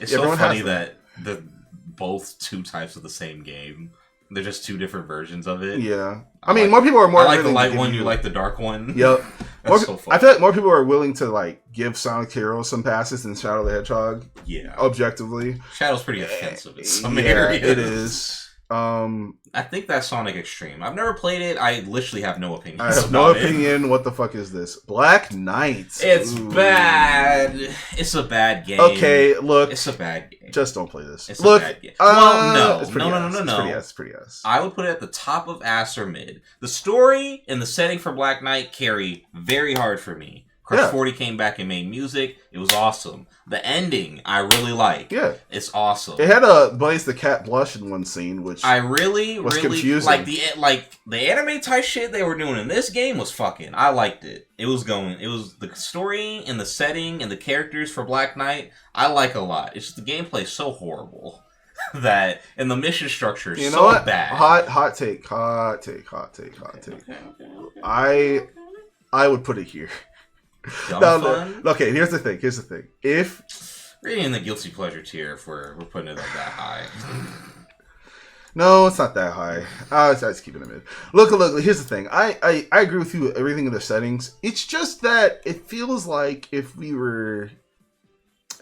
it's so funny that the both 2 types of the same game. They're just 2 different versions of it. Yeah. I mean, more people are more... I like the light one, you like the dark one. Yep. That's so funny. I feel like more people are willing to, like, give Sonic Heroes some passes than Shadow the Hedgehog. Yeah. Objectively. Shadow's pretty offensive in some areas. It is. I think that's Sonic Extreme. I've never played it. I literally have no opinion. I have no opinion. What the fuck is this? Black Knight. It's bad. It's a bad game. Okay, look. It's a bad game. Just don't play this. It's a bad game. Well, no. No. It's pretty ass. I would put it at the top of ass or mid. The story and the setting for Black Knight carry very hard for me. Crush 40 came back and made music. It was awesome. The ending, I really like. Yeah. It's awesome. It had a Blaze the Cat blush in one scene, which I really confusing. Like the anime type shit they were doing in this game was fucking. I liked it. It was the story and the setting and the characters for Black Knight, I like a lot. It's just the gameplay is so horrible. And the mission structure is so bad. Hot take. Okay. I would put it here. Fun? Okay, here's the thing. If We're in the guilty pleasure tier if we're putting it up that high. No, it's not that high. I was keeping it mid. Look, here's the thing. I agree with you everything in the settings. It's just that it feels like if we were...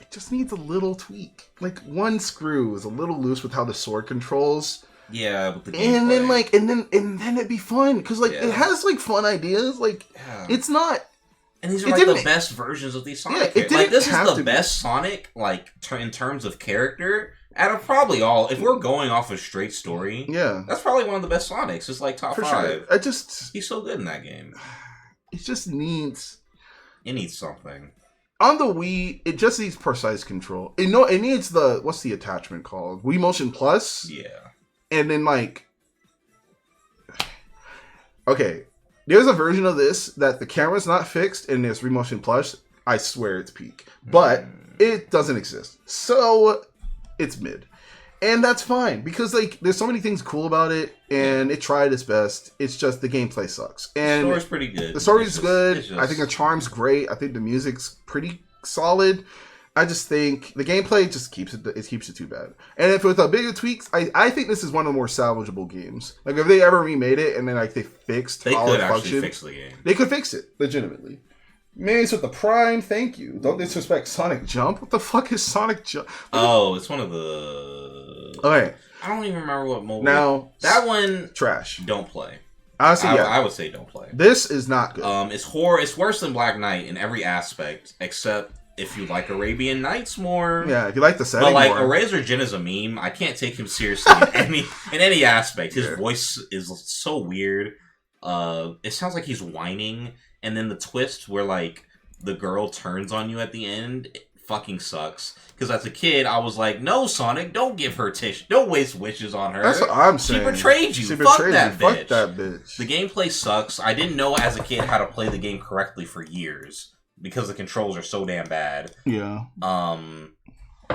It just needs a little tweak. Like, one screw is a little loose with how the sword controls. Yeah, but the gameplay. And then it'd be fun. Because, like, it has, like, fun ideas. Like, it's not... And these are, like, the best versions of these Sonic characters. Like, this is the best Sonic, like, in terms of character... Out of probably all, if we're going off a straight story, that's probably one of the best Sonics. It's like top 5. Sure. He's so good in that game. It just needs... It needs something. On the Wii, it just needs precise control. It needs the... What's the attachment called? Wii Motion Plus? Yeah. And then, like... Okay. There's a version of this that the camera's not fixed and there's Wii Motion Plus. I swear it's peak. But it doesn't exist. So... It's mid. And that's fine. Because, like, there's so many things cool about it. And it tried its best. It's just the gameplay sucks. And the story's pretty good. The story's good. I think the charm's great. I think the music's pretty solid. I just think the gameplay just keeps it too bad. And if with a bigger tweaks, I think this is one of the more salvageable games. Like, if they ever remade it and then, like, they fixed how it functioned. They could actually fix the game. They could fix it. Legitimately. Maze with the Prime, thank you. Don't disrespect Sonic Jump. What the fuck is Sonic Jump? Oh, it's one of the... Okay. I don't even remember what mobile... Now... That one... Trash. Don't play. Honestly, I would say don't play. This is not good. It's horror. It's worse than Black Knight in every aspect, except if you like Arabian Nights more. Yeah, if you like the setting more. But, like, more. Eraser Jin is a meme. I can't take him seriously in any aspect. His voice is so weird. It sounds like he's whining, and then the twist where, like... the girl turns on you at the end, it fucking sucks. Because as a kid, I was like, no, Sonic, don't give her tissue. Don't waste wishes on her. That's what I'm saying. She betrayed you. Fuck that bitch. The gameplay sucks. I didn't know as a kid how to play the game correctly for years. Because the controls are so damn bad. Yeah.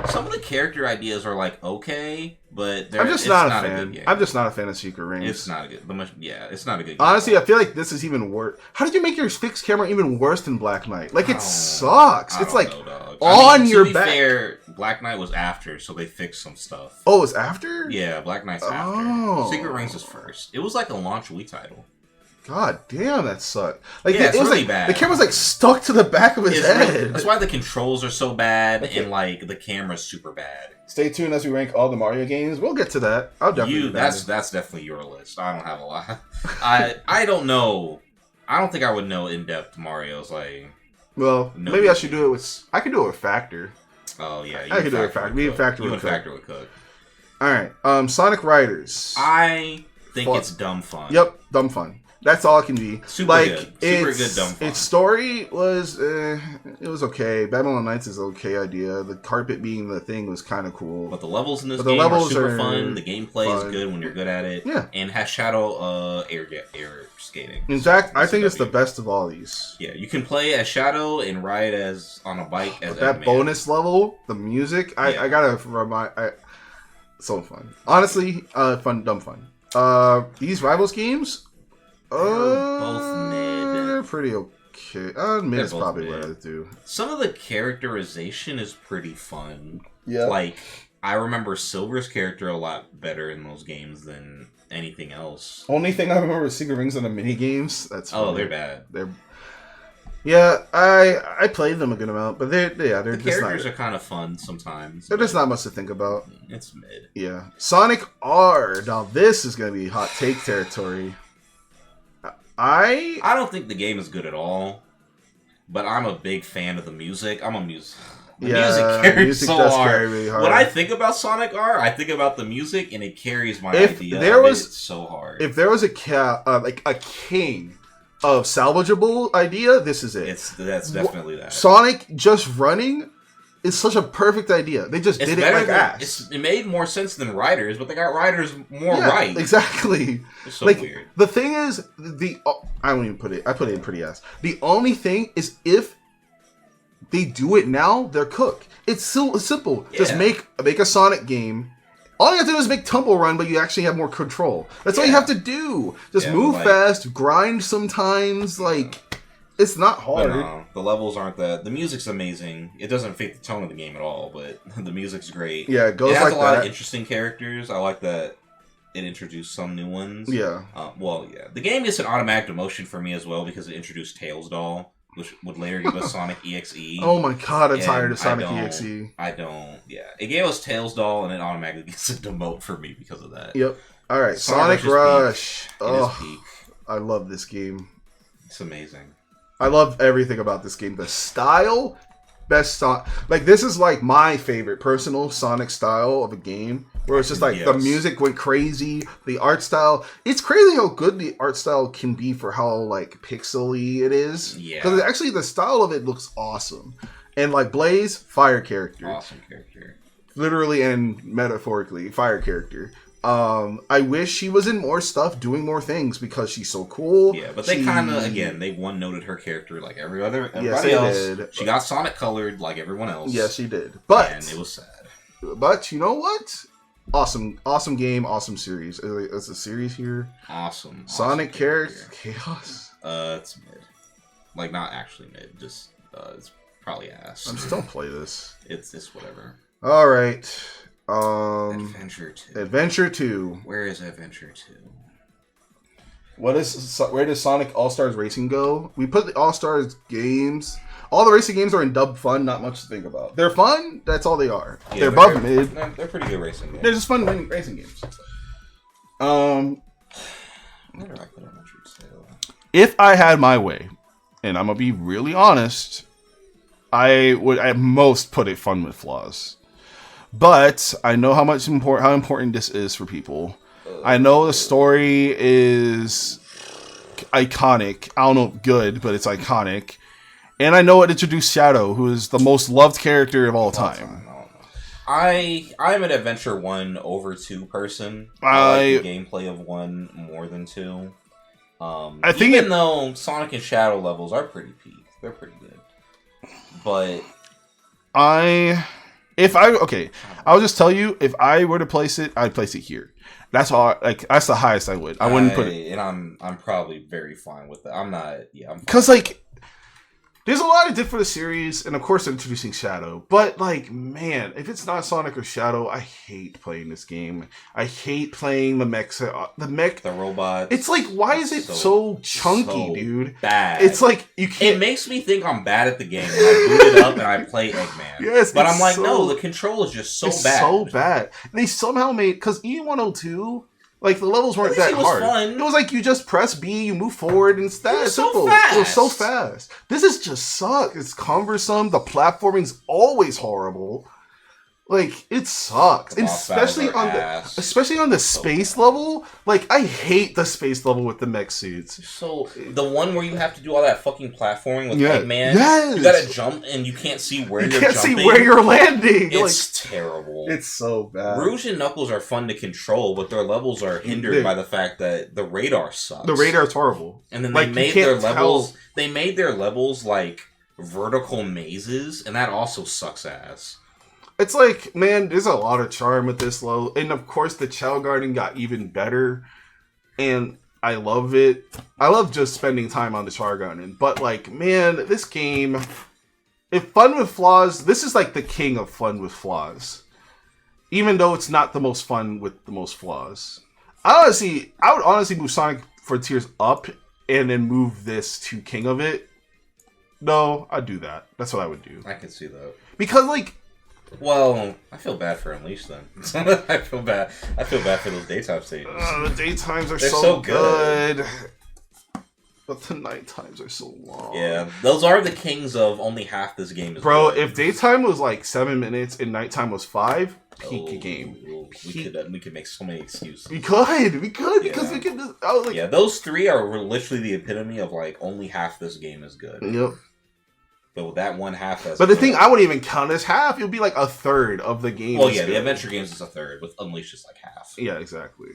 Some of the character ideas are like okay, but I'm just not a fan. I'm just not a fan of Secret Rings. It's not a good. It's not a good game. Honestly, I feel like this is even worse. How did you make your fixed camera even worse than Black Knight? Like, it sucks. It's like your back. To be fair, Black Knight was after, so they fixed some stuff. Oh, it was after? Yeah, Black Knight's after. Secret Rings is first. It was like a launch Wii title. God damn, that sucked. Like, it's was really like, bad. The camera's like stuck to the back of his head. Really, that's why the controls are so bad and like the camera's super bad. Stay tuned as we rank all the Mario games. We'll get to that. I'll definitely. That's definitely your list. I don't have a lot. I don't know. I don't think I would know in depth Mario's like. Well, maybe I should do it with. I could do it with Factor. Oh yeah, I could do it with Factor. Me and Factor would cook. All right, Sonic Riders. I think it's dumb fun. Yep, dumb fun. That's all it can be. Super good dumb fun. Its story was, it was okay. Battle on Nights is an okay idea. The carpet being the thing was kind of cool. But the levels in this game are super fun. The gameplay is good when you're good at it. Yeah. And has Shadow air skating. In fact, I think it's the best of all these. Yeah, you can play as Shadow and ride as on a bike as that bonus level, the music, I gotta remind. So fun. Honestly, dumb fun. These Rivals games. Both mid. Pretty okay. Mid is probably what I do. Some of the characterization is pretty fun. Yeah. Like, I remember Silver's character a lot better in those games than anything else. Only thing I remember is Secret Rings on the mini games. That's funny. Oh, they're bad. Yeah, I played them a good amount, but they're the characters are kind of fun sometimes. There's not much to think about. It's mid. Yeah. Sonic R. Now this is gonna be hot take territory. I don't think the game is good at all, but I'm a big fan of the music. music carries so hard. Really hard. When I think about Sonic R, I think about the music, and it carries my idea. It's so hard. If there was a king of salvageable idea, this is it. That's definitely that. Sonic just running is such a perfect idea. They just did it like ass. It made more sense than Riders, but they got Riders more right. Exactly. It's so weird. The thing is, I don't even put it. I put it in pretty ass. The only thing is if they do it now, they're cooked. It's so simple. Yeah. Just make a Sonic game. All you have to do is make Tumble Run, but you actually have more control. That's all you have to do. Just move fast, grind sometimes, It's not But hard. no, the levels aren't that. The music's amazing. It doesn't fit the tone of the game at all, but the music's great. Yeah, it goes It has like a lot that. of interesting characters. I like that it introduced some new ones. Yeah. The game gets an automatic demotion for me as well because it introduced Tails Doll, which would later give us Sonic EXE. Oh my god, I'm tired of And Sonic EXE. I don't. Yeah, it gave us Tails Doll, and it automatically gets a demote for me because of that. Yep. All right, Sonic Rush. Oh, peak. I love this game. It's amazing. I love everything about this game. The style, best Sonic. Like, this is like my favorite personal Sonic style of a game, where it's just like the music went crazy, the art style. It's crazy how good the art style can be for how like pixely it is. Yeah. Because actually the style of it looks awesome. And like Blaze, fire character. Awesome character. Literally and metaphorically, fire character. I wish she was in more stuff, doing more things because she's so cool. Yeah, but they kind of, again, they one-noted her character like everybody yes, else. Did. She got Sonic colored like everyone else. Yes, she did. But and it was sad. But you know what? Awesome game, awesome series. It's a series here. Awesome. Sonic character chaos. It's mid. Like not actually mid. Just it's probably ass. Just don't play this. It's whatever. All right. Adventure 2. Adventure 2. Where is Adventure 2? Where does Sonic All-Stars Racing go? We put the All-Stars games. All the racing games are in dub fun, not much to think about. They're fun, that's all they are. Yeah, they're above mid. They're pretty good racing games. They're just fun racing games. Where do I put Adventure 2? If I had my way, and I'm gonna be really honest, I would at most put it fun with flaws. But I know how important this is for people. I know the story is iconic. I don't know good, but it's iconic. And I know it introduced Shadow, who is the most loved character of all time. I'm an Adventure 1 over 2 person. I like the gameplay of 1 more than 2. I think even though Sonic and Shadow levels are pretty peak, they're pretty good. But I'll just tell you, if I were to place it, I'd place it here. That's all. Like that's the highest I would. I wouldn't put it. And I'm probably very fine with that. I'm not. Yeah. Because like, there's a lot it did for the series, and of course introducing Shadow. But like, man, if it's not Sonic or Shadow, I hate playing this game. I hate playing the mech. The robot. It's like, why is it so chunky, dude? Bad. It's like you can't. It makes me think I'm bad at the game when I boot it up and I play Eggman. Yes, but I'm like, no, the control is just so bad. So bad. They somehow made because E102. Like, the levels weren't that hard. Fun. It was like you just press B, you move forward, and that's simple. It was so fast. This is just suck. It's cumbersome. The platforming's always horrible. Like, it sucks. Especially on the space level. Like, I hate the space level with the mech suits. So, the one where you have to do all that fucking platforming with Eggman. Yes. You gotta jump and you can't see where you're jumping. You can't see where you're landing. It's terrible. It's so bad. Rouge and Knuckles are fun to control, but their levels are hindered by the fact that the radar sucks. The radar's horrible. And then they made their levels... They made their levels, like, vertical mazes, and that also sucks ass. It's like, man, there's a lot of charm with this low. And of course, the Chow Garden got even better. And I love it. I love just spending time on the Chow Garden. But, like, man, this game, if fun with flaws, this is like the king of fun with flaws. Even though it's not the most fun with the most flaws. I would honestly move Sonic Frontiers up and then move this to king of it. No, I'd do that. That's what I would do. I can see that. Because, like, well, I feel bad for Unleashed then. I feel bad for those daytime stages. The daytimes are so good. But the night times are so long. Yeah, those are the kings of only half this game is Bro, good. If daytime was like 7 minutes and nighttime was 5, peak game. We could make so many excuses. We could because we could just... yeah, those 3 are literally the epitome of like only half this game is good. Yep. But with that one half, that's but the thing, I wouldn't even count as half. It would be like a third of the game. Well, yeah, the adventure games is a third. With Unleashed, is like half. Yeah, exactly.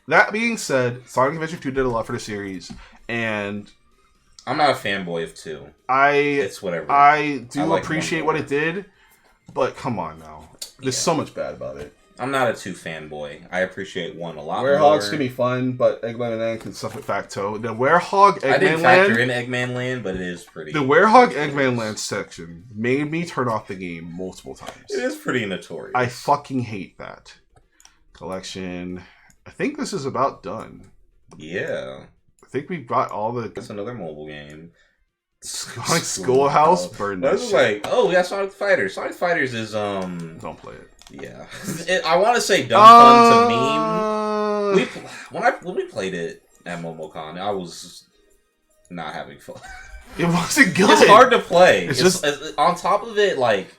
That being said, Sonic Adventure 2 did a lot for the series, and I'm not a fanboy of 2. It's whatever. I appreciate what it did, but come on now. There's so much bad about it. I'm not a 2 fanboy. I appreciate 1 a lot Werehog's more. gonna be fun, but Eggman Land can suffer facto. The Werehog I didn't Eggman factor Land. in Eggman Land, but it is pretty. The Werehog Eggman Land section made me turn off the game multiple times. It is pretty notorious. I fucking hate that. Collection. I think this is about done. Yeah. I think we've got all the. That's another mobile game. Sonic Schoolhouse. Burn that This is shit. like, oh, we got Sonic Fighters. Sonic Fighters is Don't play it. Yeah. I want to say dumb fun to meme. When we played it at MomoCon, I was not having fun. It wasn't good. It's hard to play. It's just on top of it, like,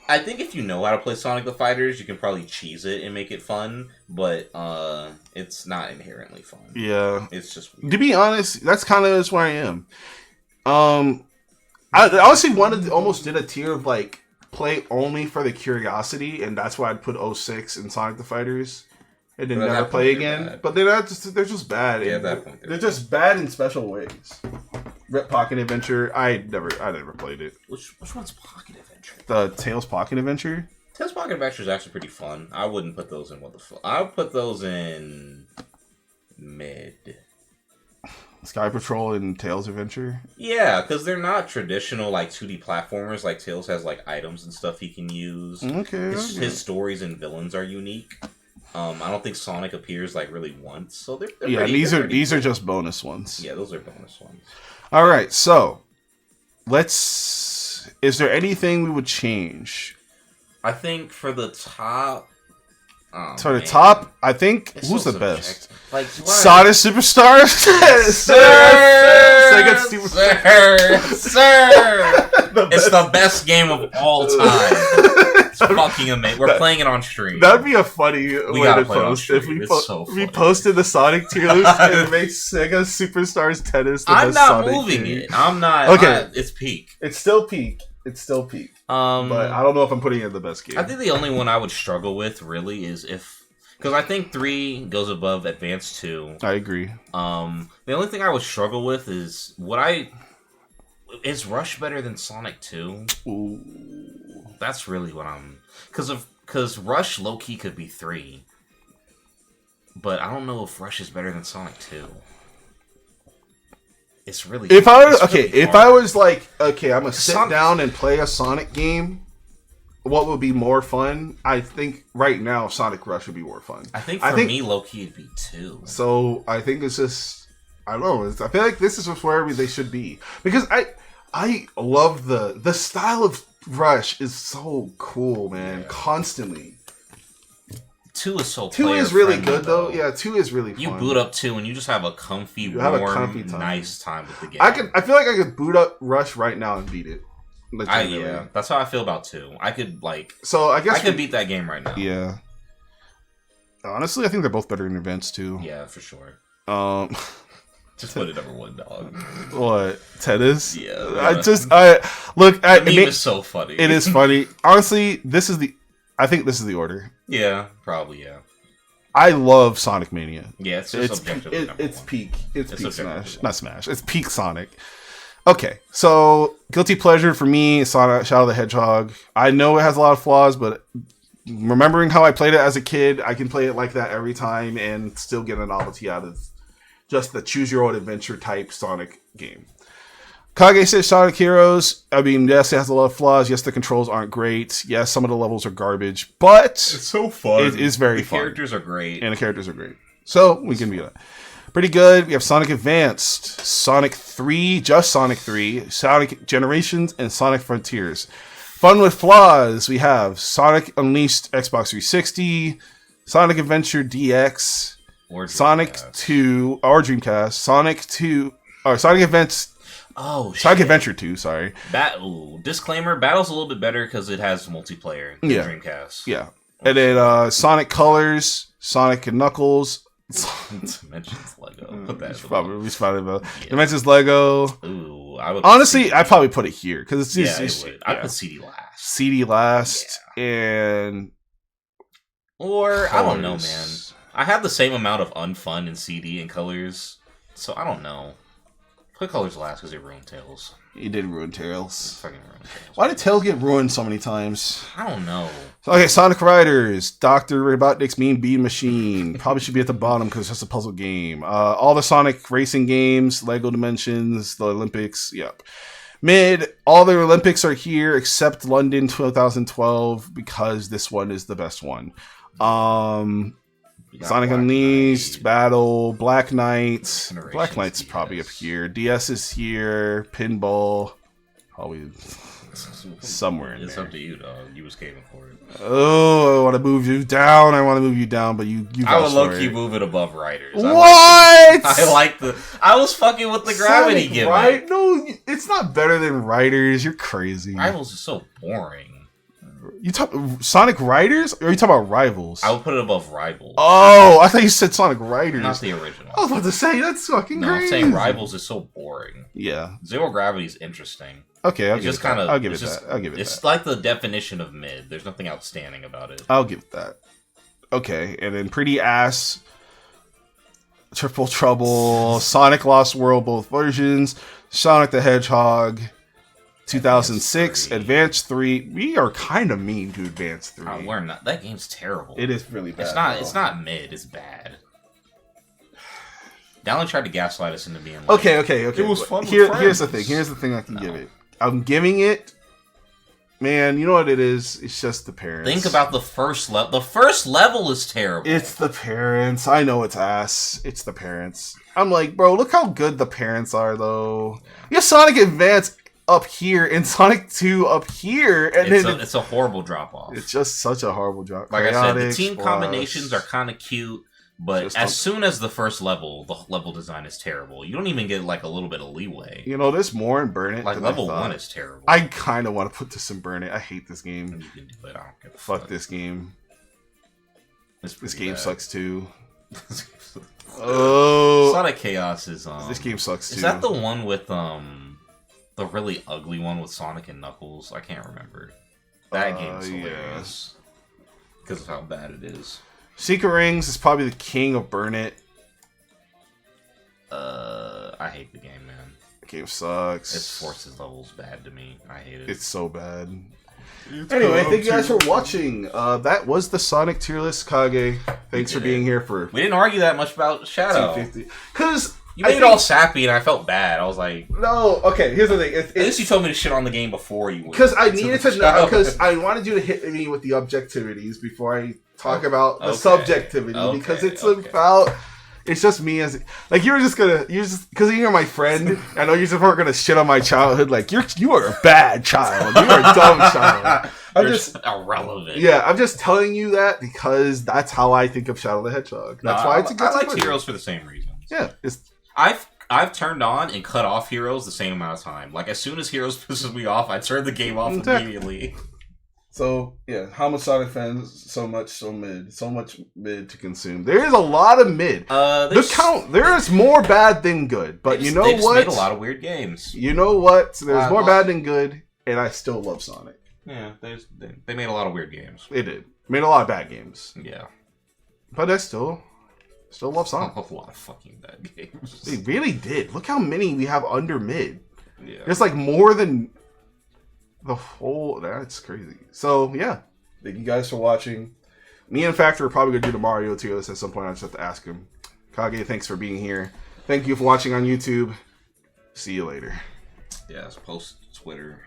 I think if you know how to play Sonic the Fighters, you can probably cheese it and make it fun, but it's not inherently fun. Yeah. It's just weird. To be honest, that's kind of just where I am. I honestly almost did a tier of like play only for the curiosity, and that's why I'd put 06 in Sonic the Fighters, and then never play again. But they're just bad. Yeah, at that point they're just bad in special ways. Rip Pocket Adventure, I never played it. Which one's Pocket Adventure? The Tails Pocket Adventure. Tails Pocket Adventure is actually pretty fun. I wouldn't put those in what the fuck. I would put those in mid. Sky Patrol and Tails Adventure. Yeah, because they're not traditional like 2D platformers. Like Tails has like items and stuff he can use. Okay. His stories and villains are unique. I don't think Sonic appears like really once, so they're yeah. pretty, These are just bonus ones. Yeah, those are bonus ones. All right, so let's. Is there anything we would change? I think for the top. Top, I think It's who's so the best? Like Sonic Superstars, Sir, Sega Superstars, sir. It's the best game of all time. It's fucking amazing. We're playing it on stream. That'd be a funny way to post if we posted the Sonic tier list and make Sega Superstars Tennis. I'm not Sonic moving game. it. I'm not. Okay, it's peak. It's still peak. But I don't know if I'm putting it in the best game. I think the only one I would struggle with really is because I think 3 goes above Advance 2. I agree. The only thing I would struggle with is is Rush better than Sonic 2? Ooh. That's really what I'm because Rush low key could be 3, but I don't know if Rush is better than Sonic 2. It's really if I hard. was like, okay, I'm gonna sit down and play a Sonic game, what would be more fun? I think right now Sonic Rush would be more fun. I think for me, low key it'd be 2. So I think it's just I don't know. I feel like this is just where they should be because I love the style of Rush is so cool, man. Yeah. Constantly. 2 is so 2 is really good though. Yeah, 2 is really fun. You boot up 2 and you just have a comfy, warm, nice time with the game. I feel like I could boot up Rush right now and beat it. Yeah, that's how I feel about 2. I could So I guess I could beat that game right now. Yeah. Honestly, I think they're both better in events too. Yeah, for sure. Just put it number 1, dog. What? Tennis? Yeah. The meme is so funny. It is funny. Honestly, I think this is the order. Yeah, probably, yeah. I love Sonic Mania. Yeah, it's objectively number 1. Peak. It's peak Smash. Not Smash. It's peak Sonic. Okay, so guilty pleasure for me, Sonic Shadow the Hedgehog. I know it has a lot of flaws, but remembering how I played it as a kid, I can play it like that every time and still get a novelty out of just the choose your own adventure type Sonic game. Kage says Sonic Heroes. I mean, yes, it has a lot of flaws. Yes, the controls aren't great. Yes, some of the levels are garbage, but it's so fun. It is very fun. The characters are great. And the characters are great. So we can be that. Pretty good. We have Sonic Advanced, Sonic 3, just Sonic 3, Sonic Generations, and Sonic Frontiers. Fun with flaws. We have Sonic Unleashed Xbox 360, Sonic Adventure DX, Sonic 2, or Dreamcast, Sonic Advance. Oh, shit. Sonic Adventure 2, sorry. Disclaimer, Battle's a little bit better because it has multiplayer in Dreamcast. Yeah. And then Sonic Colors, Sonic and Knuckles. Dimensions Lego. Put that Dimensions Lego. Ooh, I would honestly, I'd probably put it here because it's just. I'd put CD last. CD last, and Colors. I don't know, man. I have the same amount of unfun in CD and Colors, so I don't know. Put Colors last because they ruined Tails. He did ruin Tails. Fucking ruined Tails. Why did Tails get ruined so many times? I don't know. Okay, Sonic Riders, Dr. Robotnik's Mean Bean Machine. Probably should be at the bottom because it's just a puzzle game. All the Sonic racing games, Lego Dimensions, the Olympics. Yep. Mid, all the Olympics are here except London 2012 because this one is the best one. Sonic Unleashed, Battle, Black Knight. Black Knight's probably up here. DS is here. Pinball, probably somewhere in there. It's up to you, dog. You was caving for it. Oh, I want to move you down. But you. I would low key move it above Riders. What? I was fucking with the gravity gimmick. Right? No, it's not better than Riders. You're crazy. Rivals is so boring. You talk Sonic Riders, or are you talking about Rivals? I would put it above Rivals. Oh, I thought you said Sonic Riders. Not the original. I was about to say that's fucking crazy. I'm saying Rivals is so boring. Yeah. Zero Gravity is interesting. Okay, I'll give it that. It's like the definition of mid. There's nothing outstanding about it. I'll give it that. Okay, and then Pretty Ass, Triple Trouble, Sonic Lost World, both versions, Sonic the Hedgehog, 2006, Advance 3. We are kind of mean to Advance 3. We're not. That game's terrible. It is really bad. It's not mid. It's bad. Dallin tried to gaslight us into being like, okay. It was fun. Here's the thing. Here's the thing I can give it. I'm giving it. Man, you know what it is? It's just the parents. Think about the first level. The first level is terrible. It's the parents. I know it's ass. It's the parents. I'm like, bro, look how good the parents are, though. You have Sonic Advance up here and Sonic 2 up here, and it's a horrible drop off. It's just such a horrible drop. Like I said, the team combinations are kind of cute, but as soon as the first level, the level design is terrible. You don't even get like a little bit of leeway. You know, there's more in Burn It. Like level 1 is terrible. I kind of want to put this in Burn It. I hate this game. You can do it. I don't give a fuck this game. This game bad. Sucks too. Oh, Sonic Chaos is this game sucks too. Is that the one with the really ugly one with Sonic and Knuckles? I can't remember. That game's hilarious because of how bad it is. Secret Rings is probably the king of Burn It. I hate the game, man. The game sucks. Its forces levels bad to me. I hate it. It's so bad. Anyway, thank you guys for watching. That was the Sonic tier list, Kage. Thanks for being here for. We didn't argue that much about Shadow. Because you made it all sappy, and I felt bad. I was like, no. Okay, here's the thing. At least you told me to shit on the game before you. Because I needed to know. Because I wanted you to hit me with the objectivities before I talk about the subjectivity. Because it's about. It's just me as like you were just because you're my friend. I know you just weren't gonna shit on my childhood. Like you are a bad child. You are a dumb child. I'm just irrelevant. Yeah, I'm just telling you that because that's how I think of Shadow the Hedgehog. That's why it's a good. I like Heroes for the same reasons. Yeah, I've turned on and cut off Heroes the same amount of time. Like as soon as Heroes pisses me off, I turn the game off immediately. So yeah, how much Sonic fans? So much mid to consume. There is a lot of mid. There is more bad than good. But you know what? They made a lot of weird games. You know what? There's more bad than good, and I still love Sonic. Yeah, they made a lot of weird games. They did. Made a lot of bad games. Yeah, but I still love Sonic. A lot of fucking bad games. They really did. Look how many we have under mid. Yeah, there's like more than. The whole that's crazy. So yeah, thank you guys for watching. Me and Factor are probably gonna do the Mario tier list at some point. I just have to ask him. Kage, thanks for being here. Thank you for watching on YouTube. See you later. Yeah, it's post Twitter.